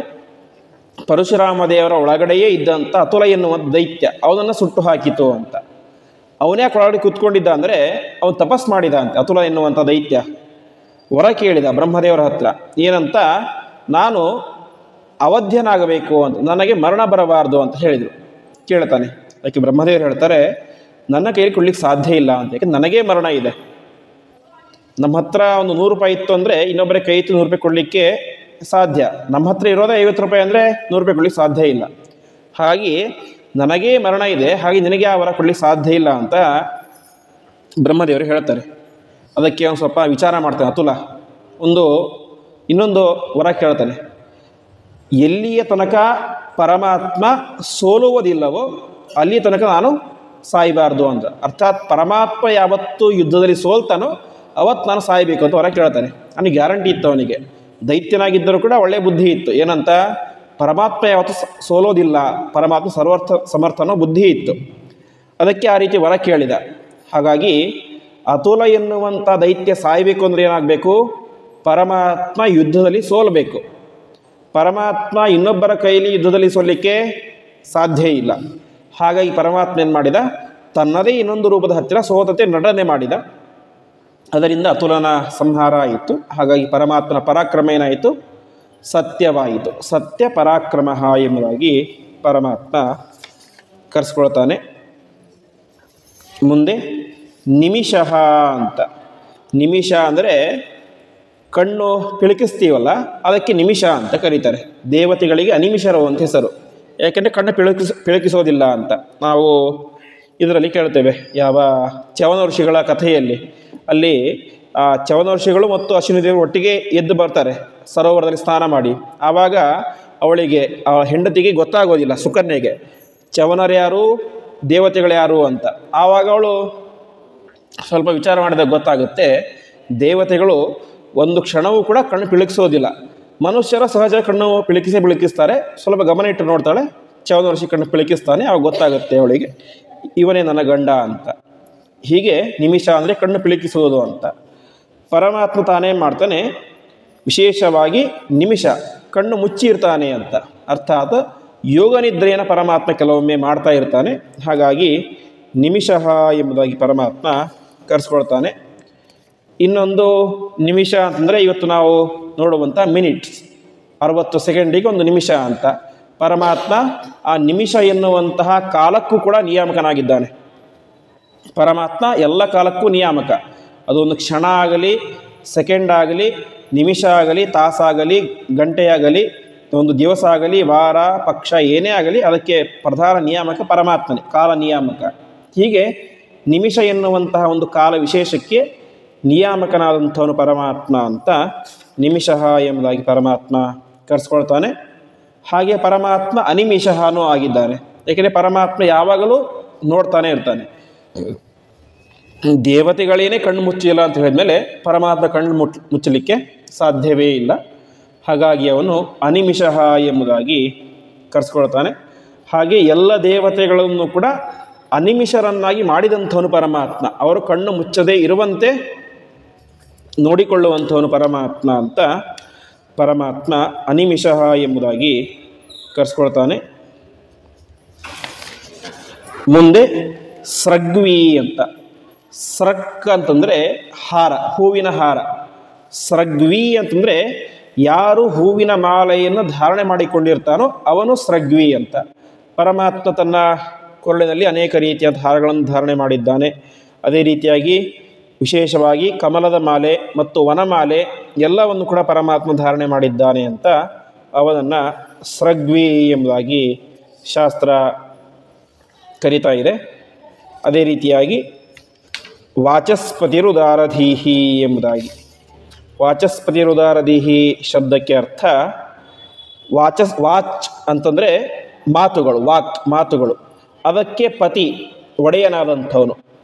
ಪರಶುರಾಮ ದೇವರ ಒಳಗಡೆಯೇ ಇದ್ದಂಥ ಅತುಲ ಎನ್ನುವ ದೈತ್ಯ ಅವನನ್ನು ಸುಟ್ಟು ಹಾಕಿತು ಅಂತ. ಅವನೇ ಒಳಗಡೆ ಕೂತ್ಕೊಂಡಿದ್ದ ಅಂದರೆ ಅವನು ತಪಸ್ ಮಾಡಿದ ಅಂತೆ. ಅತುಲ ಎನ್ನುವಂಥ ದೈತ್ಯ ವರ ಕೇಳಿದ ಬ್ರಹ್ಮದೇವರ ಹತ್ರ, ಏನಂತ? ನಾನು ಅವಧ್ಯನಾಗಬೇಕು ಅಂತ, ನನಗೆ ಮರಣ ಬರಬಾರ್ದು ಅಂತ ಹೇಳಿದರು. ಕೇಳ್ತಾನೆ. ಅದಕ್ಕೆ ಬ್ರಹ್ಮದೇವರು ಹೇಳ್ತಾರೆ, ನನ್ನ ಕೈಯಲ್ಲಿ ಕೊಡ್ಲಿಕ್ಕೆ ಸಾಧ್ಯ ಇಲ್ಲ ಅಂತ. ಯಾಕೆ? ನನಗೇ ಮರಣ ಇದೆ. ನಮ್ಮ ಹತ್ರ ಒಂದು 100 ರೂಪಾಯಿ ಇತ್ತು ಅಂದರೆ ಇನ್ನೊಬ್ಬರ ಕೈ ಇತ್ತು 100 ರೂಪಾಯಿ ಕೊಡಲಿಕ್ಕೆ ಸಾಧ್ಯ. ನಮ್ಮ ಹತ್ರ ಇರೋದೇ 50 ರೂಪಾಯಿ ಅಂದರೆ 100 ರೂಪಾಯಿ ಕೊಡ್ಲಿಕ್ಕೆ ಸಾಧ್ಯ ಇಲ್ಲ. ಹಾಗಾಗಿ ನನಗೇ ಮರಣ ಇದೆ, ಹಾಗೆ ನಿನಗೆ ಆ ವರ ಕೊಡ್ಲಿಕ್ಕೆ ಸಾಧ್ಯ ಇಲ್ಲ ಅಂತ ಬ್ರಹ್ಮದೇವರು ಹೇಳ್ತಾರೆ. ಅದಕ್ಕೆ ಅವನು ಸ್ವಲ್ಪ ವಿಚಾರ ಮಾಡ್ತಾನೆ. ಅತುಲ ಇನ್ನೊಂದು ವರ ಕೇಳ್ತಾನೆ, ಎಲ್ಲಿಯ ತನಕ ಪರಮಾತ್ಮ ಸೋಲುವುದಿಲ್ಲವೋ ಅಲ್ಲಿ ತನಕ ನಾನು ಸಾಯಬಾರ್ದು ಅಂತ. ಅರ್ಥಾತ್ ಪರಮಾತ್ಮ ಯಾವತ್ತು ಯುದ್ಧದಲ್ಲಿ ಸೋಲ್ತಾನೋ ಅವತ್ತು ನಾನು ಸಾಯಬೇಕು ಅಂತ ವರ ಕೇಳ್ತಾನೆ. ಅವನಿಗೆ ಗ್ಯಾರಂಟಿ ಇತ್ತು. ಅವನಿಗೆ ದೈತ್ಯನಾಗಿದ್ದರೂ ಕೂಡ ಒಳ್ಳೆಯ ಬುದ್ಧಿ ಇತ್ತು. ಏನಂತ? ಪರಮಾತ್ಮ ಯಾವತ್ತು ಸೋಲೋದಿಲ್ಲ, ಪರಮಾತ್ಮ ಸಮರ್ಥನೋ ಬುದ್ಧಿ ಇತ್ತು. ಅದಕ್ಕೆ ಆ ರೀತಿ ವರ ಕೇಳಿದ. ಹಾಗಾಗಿ ಅತುಲ ಎನ್ನುವಂಥ ದೈತ್ಯ ಸಾಯಬೇಕು ಅಂದರೆ ಏನಾಗಬೇಕು? ಪರಮಾತ್ಮ ಯುದ್ಧದಲ್ಲಿ ಸೋಲಬೇಕು. ಪರಮಾತ್ಮ ಇನ್ನೊಬ್ಬರ ಕೈಲಿ ಯುದ್ಧದಲ್ಲಿ ಸೋಲಿಕ್ಕೆ ಸಾಧ್ಯ ಇಲ್ಲ. ಹಾಗಾಗಿ ಪರಮಾತ್ಮ ಏನು ಮಾಡಿದ? ತನ್ನದೇ ಇನ್ನೊಂದು ರೂಪದ ಹತ್ತಿರ ಸೋತತೆ ನಟನೆ ಮಾಡಿದ. ಅದರಿಂದ ಅತುಲನ ಸಂಹಾರ ಆಯಿತು. ಹಾಗಾಗಿ ಪರಮಾತ್ಮನ ಪರಾಕ್ರಮ ಏನಾಯಿತು? ಸತ್ಯವಾಯಿತು. ಸತ್ಯ ಪರಾಕ್ರಮ ಎಂಬುದಾಗಿ ಪರಮಾತ್ಮ ಕರೆಸ್ಕೊಳ್ತಾನೆ. ಮುಂದೆ ನಿಮಿಷ ಅಂತ. ನಿಮಿಷ ಅಂದರೆ ಕಣ್ಣು ಪಿಳುಕಿಸ್ತೀವಲ್ಲ, ಅದಕ್ಕೆ ನಿಮಿಷ ಅಂತ ಕರೀತಾರೆ. ದೇವತೆಗಳಿಗೆ ಅನಿಮಿಷರು ಅಂತ ಹೆಸರು. ಯಾಕೆಂದರೆ ಕಣ್ಣು ಪಿಳುಕಿಸೋದಿಲ್ಲ ಅಂತ ನಾವು ಇದರಲ್ಲಿ ಕೇಳ್ತೇವೆ. ಯಾವ ಚವನ ಋಷಿಗಳ ಕಥೆಯಲ್ಲಿ, ಅಲ್ಲಿ ಆ ಚವನ ಋಷಿಗಳು ಮತ್ತು ಅಶ್ವಿನಿ ದೇವರು ಒಟ್ಟಿಗೆ ಎದ್ದು ಬರ್ತಾರೆ ಸರೋವರದಲ್ಲಿ ಸ್ನಾನ ಮಾಡಿ. ಆವಾಗ ಅವಳಿಗೆ, ಆ ಹೆಂಡತಿಗೆ ಗೊತ್ತಾಗೋದಿಲ್ಲ, ಸುಕನ್ಯೆಗೆ, ಚವನರು ಯಾರು ದೇವತೆಗಳು ಯಾರು ಅಂತ. ಆವಾಗ ಅವಳು ಸ್ವಲ್ಪ ವಿಚಾರ ಮಾಡಿದಾಗ ಗೊತ್ತಾಗುತ್ತೆ, ದೇವತೆಗಳು ಒಂದು ಕ್ಷಣವೂ ಕೂಡ ಕಣ್ಣು ಪಿಳುಕಿಸೋದಿಲ್ಲ. ಮನುಷ್ಯರ ಸಹಜ ಕಣ್ಣು ಪಿಳುಕಿಸ್ತಾರೆ. ಸ್ವಲ್ಪ ಗಮನ ಇಟ್ಟು ನೋಡ್ತಾಳೆ, ಚವನ ಋಷಿ ಕಣ್ಣು ಪಿಳುಕಿಸ್ತಾನೆ. ಆವಾಗ ಗೊತ್ತಾಗುತ್ತೆ ಅವಳಿಗೆ, ಇವನೇ ನನ್ನ ಗಂಡ ಅಂತ. ಹೀಗೆ ನಿಮಿಷ ಅಂದರೆ ಕಣ್ಣು ಪಿಳುಕಿಸುವುದು ಅಂತ. ಪರಮಾತ್ಮ ತಾನೇ ಮಾಡ್ತಾನೆ, ವಿಶೇಷವಾಗಿ ನಿಮಿಷ ಕಣ್ಣು ಮುಚ್ಚಿ ಇರ್ತಾನೆ ಅಂತ. ಅರ್ಥಾತ್ ಯೋಗ ನಿದ್ರೆಯನ್ನು ಪರಮಾತ್ಮ ಕೆಲವೊಮ್ಮೆ ಮಾಡ್ತಾ ಇರ್ತಾನೆ. ಹಾಗಾಗಿ ನಿಮಿಷ ಎಂಬುದಾಗಿ ಪರಮಾತ್ಮ ಕರೆಸ್ಕೊಳ್ತಾನೆ. ಇನ್ನೊಂದು ನಿಮಿಷ ಅಂತಂದರೆ ಇವತ್ತು ನಾವು ನೋಡುವಂಥ ಮಿನಿಟ್ಸ್, 60 ಸೆಕೆಂಡಿಗೆ ಒಂದು ನಿಮಿಷ ಅಂತ. ಪರಮಾತ್ಮ ಆ ನಿಮಿಷ ಎನ್ನುವಂತಹ ಕಾಲಕ್ಕೂ ಕೂಡ ನಿಯಾಮಕನಾಗಿದ್ದಾನೆ. ಪರಮಾತ್ಮ ಎಲ್ಲ ಕಾಲಕ್ಕೂ ನಿಯಾಮಕ. ಅದೊಂದು ಕ್ಷಣ ಆಗಲಿ, ಸೆಕೆಂಡ್ ಆಗಲಿ, ನಿಮಿಷ ಆಗಲಿ, ತಾಸಾಗಲಿ, ಗಂಟೆಯಾಗಲಿ, ಒಂದು ದಿವಸ ಆಗಲಿ, ವಾರ, ಪಕ್ಷ ಏನೇ ಆಗಲಿ, ಅದಕ್ಕೆ ಪ್ರಧಾನ ನಿಯಾಮಕ ಪರಮಾತ್ಮನೇ, ಕಾಲ ನಿಯಾಮಕ. ಹೀಗೆ ನಿಮಿಷ ಎನ್ನುವಂತಹ ಒಂದು ಕಾಲ ವಿಶೇಷಕ್ಕೆ ನಿಯಾಮಕನಾದಂಥವನು ಪರಮಾತ್ಮ ಅಂತ ನಿಮಿಷ ಎಂಬುದಾಗಿ ಪರಮಾತ್ಮ ಕರೆಸ್ಕೊಳ್ತಾನೆ. ಹಾಗೆ ಪರಮಾತ್ಮ ಅನಿಮಿಷನೂ ಆಗಿದ್ದಾನೆ. ಏಕೆಂದರೆ ಪರಮಾತ್ಮ ಯಾವಾಗಲೂ ನೋಡ್ತಾನೆ ಇರ್ತಾನೆ. ದೇವತೆಗಳೇನೇ ಕಣ್ಣು ಮುಚ್ಚಿಲ್ಲ ಅಂತ ಹೇಳಿದ್ಮೇಲೆ ಪರಮಾತ್ಮ ಕಣ್ಣು ಮುಚ್ಚಲಿಕ್ಕೆ ಸಾಧ್ಯವೇ ಇಲ್ಲ. ಹಾಗಾಗಿ ಅವನು ಅನಿಮಿಷ ಎಂಬುದಾಗಿ ಕರೆಸ್ಕೊಳ್ತಾನೆ. ಹಾಗೆ ಎಲ್ಲ ದೇವತೆಗಳನ್ನು ಕೂಡ ಅನಿಮಿಷರನ್ನಾಗಿ ಮಾಡಿದಂಥವನು ಪರಮಾತ್ಮ. ಅವರು ಕಣ್ಣು ಮುಚ್ಚದೇ ಇರುವಂತೆ ನೋಡಿಕೊಳ್ಳುವಂಥವನು ಪರಮಾತ್ಮ ಅಂತ ಪರಮಾತ್ಮ ಅನಿಮಿಷ ಎಂಬುದಾಗಿ ಕರೆಸ್ಕೊಳ್ತಾನೆ. ಮುಂದೆ ಸ್ರಗ್ವಿ ಅಂತ. ಸ್ರಕ್ ಅಂತಂದರೆ ಹಾರ, ಹೂವಿನ ಹಾರ. ಸ್ರಗ್ವಿ ಅಂತಂದರೆ ಯಾರು ಹೂವಿನ ಮಾಲೆಯನ್ನು ಧಾರಣೆ ಮಾಡಿಕೊಂಡಿರ್ತಾನೋ ಅವನು ಸ್ರಗ್ವಿ ಅಂತ. ಪರಮಾತ್ಮ ತನ್ನ ಕೊರಳಿನಲ್ಲಿ ಅನೇಕ ರೀತಿಯ ಹಾರಗಳನ್ನು ಧಾರಣೆ ಮಾಡಿದ್ದಾನೆ. ಅದೇ ರೀತಿಯಾಗಿ ವಿಶೇಷವಾಗಿ ಕಮಲದ ಮಾಲೆ ಮತ್ತು ವನಮಾಲೆ ಎಲ್ಲವನ್ನು ಕೂಡ ಪರಮಾತ್ಮ ಧಾರಣೆ ಮಾಡಿದ್ದಾನೆ ಅಂತ ಅವನನ್ನು ಸ್ರಗ್ವಿ ಎಂಬುದಾಗಿ ಶಾಸ್ತ್ರ ಕರೀತಾ ಇದೆ. ಅದೇ ರೀತಿಯಾಗಿ ವಾಚಸ್ಪತಿರುದಾರಧೀಹಿ ಎಂಬುದಾಗಿ. ವಾಚಸ್ಪತಿರುದಾರಧೀಹಿ ಶಬ್ದಕ್ಕೆ ಅರ್ಥ ವಾಚ್ ಅಂತಂದರೆ ಮಾತುಗಳು, ಮಾತುಗಳು. ಅದಕ್ಕೆ ಪತಿ ಒಡೆಯನಾದಂಥವನು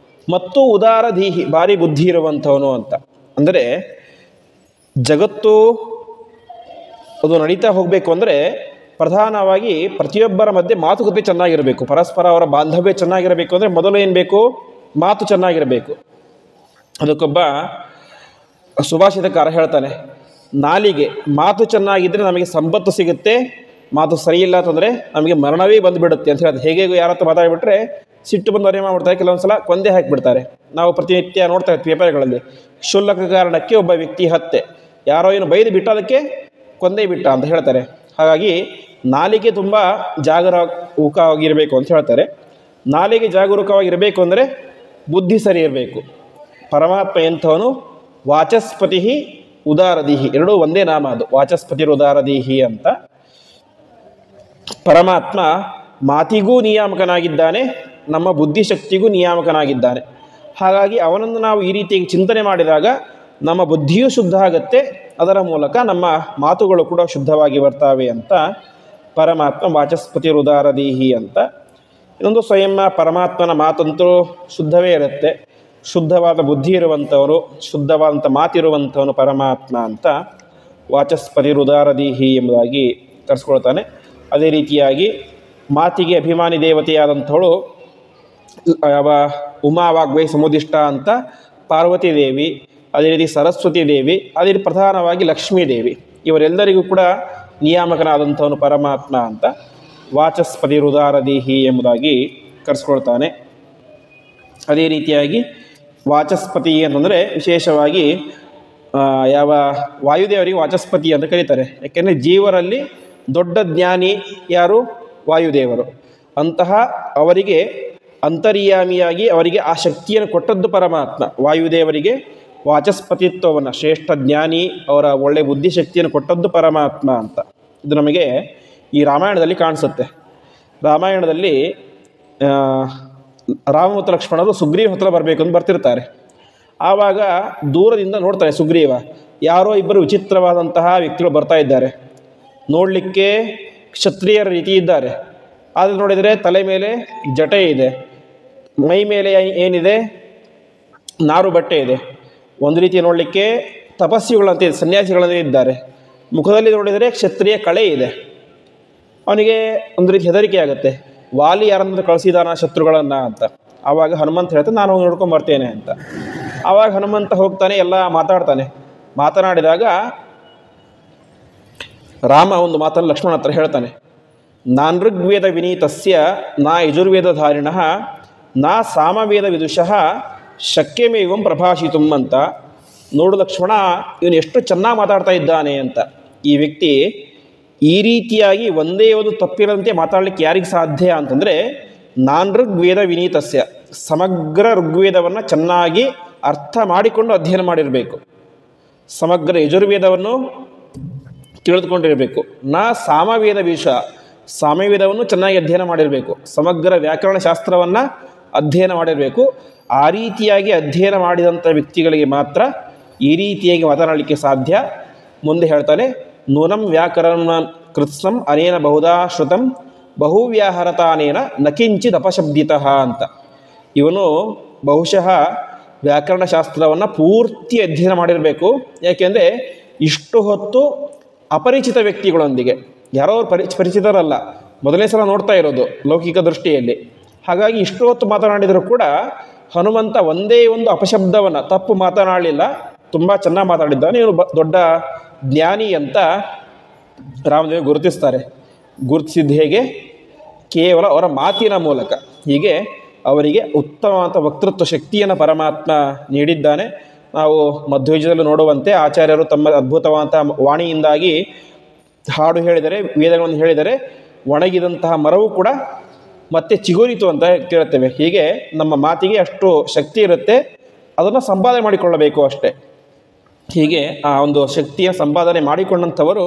ಮತ್ತು ಉದಾರಧೀಹಿ ಭಾರಿ ಬುದ್ಧಿ ಇರುವಂಥವನು ಅಂತ. ಅಂದರೆ ಜಗತ್ತು ಅದು ನಡೀತಾ ಹೋಗಬೇಕು ಅಂದರೆ ಪ್ರಧಾನವಾಗಿ ಪ್ರತಿಯೊಬ್ಬರ ಮಧ್ಯೆ ಮಾತುಕತೆ ಚೆನ್ನಾಗಿರಬೇಕು, ಪರಸ್ಪರ ಅವರ ಬಾಂಧವ್ಯ ಚೆನ್ನಾಗಿರಬೇಕು. ಅಂದರೆ ಮೊದಲು ಏನು ಬೇಕು? ಮಾತು ಚೆನ್ನಾಗಿರಬೇಕು. ಅದಕ್ಕೊಬ್ಬ ಸುಭಾಷಿತಕಾರ ಹೇಳ್ತಾನೆ, ನಾಲಿಗೆ ಮಾತು ಚೆನ್ನಾಗಿದ್ದರೆ ನಮಗೆ ಸಂಪತ್ತು ಸಿಗುತ್ತೆ, ಮಾತು ಸರಿ ಇಲ್ಲ ಅಂತಂದರೆ ನಮಗೆ ಮರಣವೇ ಬಂದುಬಿಡುತ್ತೆ ಅಂತ ಹೇಳೋದು. ಹೇಗೆ ಯಾರತ್ರ ಮಾತಾಡಿಬಿಟ್ರೆ ಸಿಟ್ಟು ಬಂದು ಅರೆ ಮಾಡ್ಬಿಡ್ತಾರೆ, ಕೆಲವೊಂದು ಸಲ ಕೊಂದೇ ಹಾಕಿಬಿಡ್ತಾರೆ. ನಾವು ಪ್ರತಿನಿತ್ಯ ನೋಡ್ತಾ ಇರ್ತೀವಿ ಪೇಪರ್ಗಳಲ್ಲಿ, ಕ್ಷುಲ್ಲಕ ಕಾರಣಕ್ಕೆ ಒಬ್ಬ ವ್ಯಕ್ತಿ ಹತ್ಯೆ, ಯಾರೋ ಏನು ಬೈದು ಬಿಟ್ಟು ಅದಕ್ಕೆ ಕೊಂದೇ ಬಿಟ್ಟ ಅಂತ ಹೇಳ್ತಾರೆ. ಹಾಗಾಗಿ ನಾಲಿಗೆ ತುಂಬ ಜಾಗರೂಕವಾಗಿರಬೇಕು ಅಂತ ಹೇಳ್ತಾರೆ. ನಾಲಿಗೆ ಜಾಗರೂಕವಾಗಿರಬೇಕು ಅಂದರೆ ಬುದ್ಧಿ ಸರಿ ಇರಬೇಕು. ಪರಮಾತ್ಮ ಎಂಥವನು? ವಾಚಸ್ಪತಿ ಉದಾರದೀಹಿ, ಎರಡೂ ಒಂದೇ ನಾಮ. ಅದು ವಾಚಸ್ಪತಿರು ಉದಾರದೀಹಿ ಅಂತ. ಪರಮಾತ್ಮ ಮಾತಿಗೂ ನಿಯಾಮಕನಾಗಿದ್ದಾನೆ, ನಮ್ಮ ಬುದ್ಧಿಶಕ್ತಿಗೂ ನಿಯಾಮಕನಾಗಿದ್ದಾನೆ. ಹಾಗಾಗಿ ಅವನನ್ನು ನಾವು ಈ ರೀತಿಯಾಗಿ ಚಿಂತನೆ ಮಾಡಿದಾಗ ನಮ್ಮ ಬುದ್ಧಿಯೂ ಶುದ್ಧ ಆಗುತ್ತೆ, ಅದರ ಮೂಲಕ ನಮ್ಮ ಮಾತುಗಳು ಕೂಡ ಶುದ್ಧವಾಗಿ ಬರ್ತವೆ ಅಂತ ಪರಮಾತ್ಮ ವಾಚಸ್ಪತಿ ಉದಾರದೀಹಿ ಅಂತ. ಇನ್ನೊಂದು ಸ್ವಯಂ ಪರಮಾತ್ಮನ ಮಾತಂತೂ ಶುದ್ಧವೇ ಇರುತ್ತೆ. ಶುದ್ಧವಾದ ಬುದ್ಧಿ ಇರುವಂಥವರು, ಶುದ್ಧವಾದಂಥ ಮಾತಿರುವಂಥವನು ಪರಮಾತ್ಮ ಅಂತ ವಾಚಸ್ಪತಿ ಉದಾರದೀಹಿ ಎಂಬುದಾಗಿ ಕರೆಸ್ಕೊಳ್ತಾನೆ. ಅದೇ ರೀತಿಯಾಗಿ ಮಾತಿಗೆ ಅಭಿಮಾನಿ ದೇವತೆಯಾದಂಥವಳು ಯಾವ ಉಮಾ ವಾಗ್ವೈ ಸಮುದಿಷ್ಟ ಅಂತ ಪಾರ್ವತಿ ದೇವಿ, ಅದೇ ರೀತಿ ಸರಸ್ವತಿ ದೇವಿ, ಅದೇ ರೀತಿ ಪ್ರಧಾನವಾಗಿ ಲಕ್ಷ್ಮೀ ದೇವಿ, ಇವರೆಲ್ಲರಿಗೂ ಕೂಡ ನಿಯಾಮಕನಾದಂಥವನು ಪರಮಾತ್ಮ ಅಂತ ವಾಚಸ್ಪತಿ ರುದಾರದೀಹಿ ಎಂಬುದಾಗಿ ಕರೆಸ್ಕೊಳ್ತಾನೆ. ಅದೇ ರೀತಿಯಾಗಿ ವಾಚಸ್ಪತಿ ಅಂತಂದರೆ ವಿಶೇಷವಾಗಿ ಯಾವ ವಾಯುದೇವರಿಗೆ ವಾಚಸ್ಪತಿ ಅಂತ ಕರೀತಾರೆ. ಯಾಕೆಂದರೆ ಜೀವರಲ್ಲಿ ದೊಡ್ಡ ಜ್ಞಾನಿ ಯಾರು? ವಾಯುದೇವರು. ಅಂತಹ ಅವರಿಗೆ ಅಂತರ್ಯಾಮಿಯಾಗಿ ಅವರಿಗೆ ಆ ಶಕ್ತಿಯನ್ನು ಕೊಟ್ಟದ್ದು ಪರಮಾತ್ಮ. ವಾಯುದೇವರಿಗೆ ವಾಚಸ್ಪತಿತ್ವವನ್ನು, ಶ್ರೇಷ್ಠ ಜ್ಞಾನಿ, ಅವರ ಒಳ್ಳೆಯ ಬುದ್ಧಿಶಕ್ತಿಯನ್ನು ಕೊಟ್ಟದ್ದು ಪರಮಾತ್ಮ ಅಂತ ಇದು ನಮಗೆ ಈ ರಾಮಾಯಣದಲ್ಲಿ ಕಾಣಿಸುತ್ತೆ. ರಾಮಾಯಣದಲ್ಲಿ ರಾಮ ಮತ್ತು ಲಕ್ಷ್ಮಣರು ಸುಗ್ರೀವ ಹತ್ರ ಬರಬೇಕು ಅಂತ ಬರ್ತಿರ್ತಾರೆ. ಆವಾಗ ದೂರದಿಂದ ನೋಡ್ತಾರೆ ಸುಗ್ರೀವ, ಯಾರೋ ಇಬ್ಬರು ವಿಚಿತ್ರವಾದಂತಹ ವ್ಯಕ್ತಿಗಳು ಬರ್ತಾ ಇದ್ದಾರೆ. ನೋಡಲಿಕ್ಕೆ ಕ್ಷತ್ರಿಯರ ರೀತಿ ಇದ್ದಾರೆ, ಆದರೆ ನೋಡಿದರೆ ತಲೆ ಮೇಲೆ ಜಟೆ ಇದೆ, ಮೈ ಮೇಲೆ ಏನಿದೆ? ನಾರು ಬಟ್ಟೆ ಇದೆ. ಒಂದು ರೀತಿ ನೋಡಲಿಕ್ಕೆ ತಪಸ್ವಿಗಳಂತೆ ಸನ್ಯಾಸಿಗಳಂತೆ ಇದ್ದಾರೆ. ಮುಖದಲ್ಲಿ ನೋಡಿದರೆ ಕ್ಷತ್ರಿಯ ಕಳೆ ಇದೆ. ಅವನಿಗೆ ಒಂದು ರೀತಿ ಹೆದರಿಕೆ ಆಗುತ್ತೆ, ವಾಲಿ ಯಾರನ್ನ ಕಳಿಸಿದಾನ ಶತ್ರುಗಳನ್ನು ಅಂತ. ಆವಾಗ ಹನುಮಂತ ಹೇಳ್ತಾನೆ, ನಾನು ಹೋಗಿ ನೋಡ್ಕೊಂಡು ಬರ್ತೇನೆ ಅಂತ. ಆವಾಗ ಹನುಮಂತ ಹೋಗ್ತಾನೆ, ಎಲ್ಲ ಮಾತಾಡ್ತಾನೆ. ಮಾತನಾಡಿದಾಗ ರಾಮ ಒಂದು ಮಾತನ್ನು ಲಕ್ಷ್ಮಣ ಹತ್ರ ಹೇಳ್ತಾನೆ, ನಾನೃಗ್ವೇದ ವಿನೀತಸ್ಯ ನಾ ಯಜುರ್ವೇದಧಾರಿಣ ನಾ ಸಾಮವೇದ ವಿದುಷಃ ಶಕ್ಯಮೇವಂ ಪ್ರಭಾಷಿತುಂ ಅಂತ. ನೋಡು ಲಕ್ಷ್ಮಣ, ಇವನು ಎಷ್ಟು ಚೆನ್ನಾಗಿ ಮಾತಾಡ್ತಾ ಇದ್ದಾನೆ ಅಂತ. ಈ ವ್ಯಕ್ತಿ ಈ ರೀತಿಯಾಗಿ ಒಂದೇ ಒಂದು ತಪ್ಪಿರಂತೆ ಮಾತಾಡಲಿಕ್ಕೆ ಯಾರಿಗೆ ಸಾಧ್ಯ ಅಂತಂದರೆ ನಾನೃಗ್ವೇದ ವಿನೀತಸ್ಯ, ಸಮಗ್ರ ಋಗ್ವೇದವನ್ನು ಚೆನ್ನಾಗಿ ಅರ್ಥ ಮಾಡಿಕೊಂಡು ಅಧ್ಯಯನ ಮಾಡಿರಬೇಕು, ಸಮಗ್ರ ಯಜುರ್ವೇದವನ್ನು ತಿಳಿದುಕೊಂಡಿರಬೇಕು. ನಾ ಸಾಮವೇದ ವಿಷ, ಸಾಮವೇದವನ್ನು ಚೆನ್ನಾಗಿ ಅಧ್ಯಯನ ಮಾಡಿರಬೇಕು, ಸಮಗ್ರ ವ್ಯಾಕರಣ ಶಾಸ್ತ್ರವನ್ನು ಅಧ್ಯಯನ ಮಾಡಿರಬೇಕು. ಆ ರೀತಿಯಾಗಿ ಅಧ್ಯಯನ ಮಾಡಿದಂಥ ವ್ಯಕ್ತಿಗಳಿಗೆ ಮಾತ್ರ ಈ ರೀತಿಯಾಗಿ ಮಾತನಾಡಲಿಕ್ಕೆ ಸಾಧ್ಯ. ಮುಂದೆ ಹೇಳ್ತಾನೆ, ನೂನಂ ವ್ಯಾಕರಣ ಕೃತ್ಸಂ ಅನೇನ ಬಹುಧಾ ಶ್ರುತಂ ಬಹುವ್ಯಾಹರತಾನೇನ ನಕಿಂಚಿತ್ ಅಪಶಬ್ದಿತಃ ಅಂತ. ಇವನು ಬಹುಶಃ ವ್ಯಾಕರಣಶಾಸ್ತ್ರವನ್ನು ಪೂರ್ತಿ ಅಧ್ಯಯನ ಮಾಡಿರಬೇಕು. ಯಾಕೆಂದರೆ ಇಷ್ಟು ಹೊತ್ತು ಅಪರಿಚಿತ ವ್ಯಕ್ತಿಗಳೊಂದಿಗೆ, ಯಾರೋ ಅವ್ರು ಪರಿಚಿತರಲ್ಲ, ಮೊದಲನೇ ಸಲ ನೋಡ್ತಾ ಇರೋದು ಲೌಕಿಕ ದೃಷ್ಟಿಯಲ್ಲಿ. ಹಾಗಾಗಿ ಇಷ್ಟು ಹೊತ್ತು ಮಾತನಾಡಿದರೂ ಕೂಡ ಹನುಮಂತ ಒಂದೇ ಒಂದು ಅಪಶಬ್ದವನ್ನು ತಪ್ಪು ಮಾತನಾಡಲಿಲ್ಲ, ತುಂಬ ಚೆನ್ನಾಗಿ ಮಾತಾಡಿದ್ದಾನೆ, ಇವನು ದೊಡ್ಡ ಜ್ಞಾನಿ ಅಂತ ರಾಮದೇವ ಗುರುತಿಸ್ತಾರೆ. ಗುರುತಿಸಿದ್ದು ಹೇಗೆ? ಕೇವಲ ಅವರ ಮಾತಿನ ಮೂಲಕ. ಹೀಗೆ ಅವರಿಗೆ ಉತ್ತಮವಾದ ವಕ್ತೃತ್ವ ಶಕ್ತಿಯನ್ನು ಪರಮಾತ್ಮ ನೀಡಿದ್ದಾನೆ. ನಾವು ಮಧ್ವಯುಜದಲ್ಲಿ ನೋಡುವಂತೆ ಆಚಾರ್ಯರು ತಮ್ಮ ಅದ್ಭುತವಾದ ವಾಣಿಯಿಂದಾಗಿ ಹಾಡು ಹೇಳಿದರೆ, ವೇದಗಳನ್ನು ಹೇಳಿದರೆ ಒಣಗಿದಂತಹ ಮರವು ಕೂಡ ಮತ್ತೆ ಚಿಗುರಿತು ಅಂತ ಕೇಳುತ್ತೇವೆ. ಹೀಗೆ ನಮ್ಮ ಮಾತಿಗೆ ಅಷ್ಟು ಶಕ್ತಿ ಇರುತ್ತೆ, ಅದನ್ನು ಸಂಪಾದನೆ ಮಾಡಿಕೊಳ್ಳಬೇಕು ಅಷ್ಟೇ. ಹೀಗೆ ಆ ಒಂದು ಶಕ್ತಿಯ ಸಂಪಾದನೆ ಮಾಡಿಕೊಂಡಂಥವರು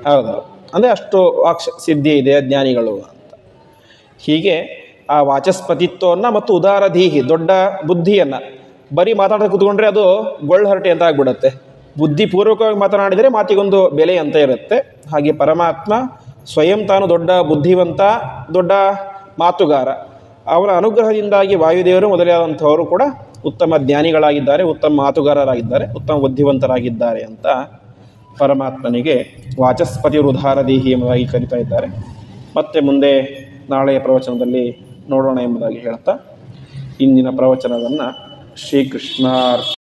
ಹೌದು, ಅಂದರೆ ಅಷ್ಟು ಸಿದ್ಧಿ ಇದೆ ಜ್ಞಾನಿಗಳು ಅಂತ. ಹೀಗೆ ಆ ವಾಚಸ್ಪತಿತ್ವವನ್ನು ಮತ್ತು ಉದಾರಧೀಹಿ, ದೊಡ್ಡ ಬುದ್ಧಿಯನ್ನು ಬರೀ ಮಾತಾಡೋದು ಕೂತ್ಕೊಂಡ್ರೆ ಅದು ಗೊಳ್ಳಹರಟೆ ಅಂತ ಆಗ್ಬಿಡುತ್ತೆ. ಬುದ್ಧಿಪೂರ್ವಕವಾಗಿ ಮಾತನಾಡಿದರೆ ಮಾತಿಗೊಂದು ಬೆಲೆ ಅಂತ ಇರುತ್ತೆ. ಹಾಗೆ ಪರಮಾತ್ಮ ಸ್ವಯಂ ತಾನು ದೊಡ್ಡ ಬುದ್ಧಿವಂತ, ದೊಡ್ಡ ಮಾತುಗಾರ. ಅವನ ಅನುಗ್ರಹದಿಂದಾಗಿ ವಾಯುದೇವರು ಮೊದಲಾದಂಥವರು ಕೂಡ ಉತ್ತಮ ಜ್ಞಾನಿಗಳಾಗಿದ್ದಾರೆ, ಉತ್ತಮ ಮಾತುಗಾರರಾಗಿದ್ದಾರೆ, ಉತ್ತಮ ಬುದ್ಧಿವಂತರಾಗಿದ್ದಾರೆ ಅಂತ ಪರಮಾತ್ಮನಿಗೆ ವಾಚಸ್ಪತಿ ರುಧಾರದೀಹಿ ಎಂಬುದಾಗಿ ಕರೀತಾ ಇದ್ದಾರೆ. ಮತ್ತೆ ಮುಂದೆ ನಾಳೆಯ ಪ್ರವಚನದಲ್ಲಿ ನೋಡೋಣ ಎಂಬುದಾಗಿ ಹೇಳ್ತಾ ಇಂದಿನ ಪ್ರವಚನವನ್ನು ಶ್ರೀಕೃಷ್ಣ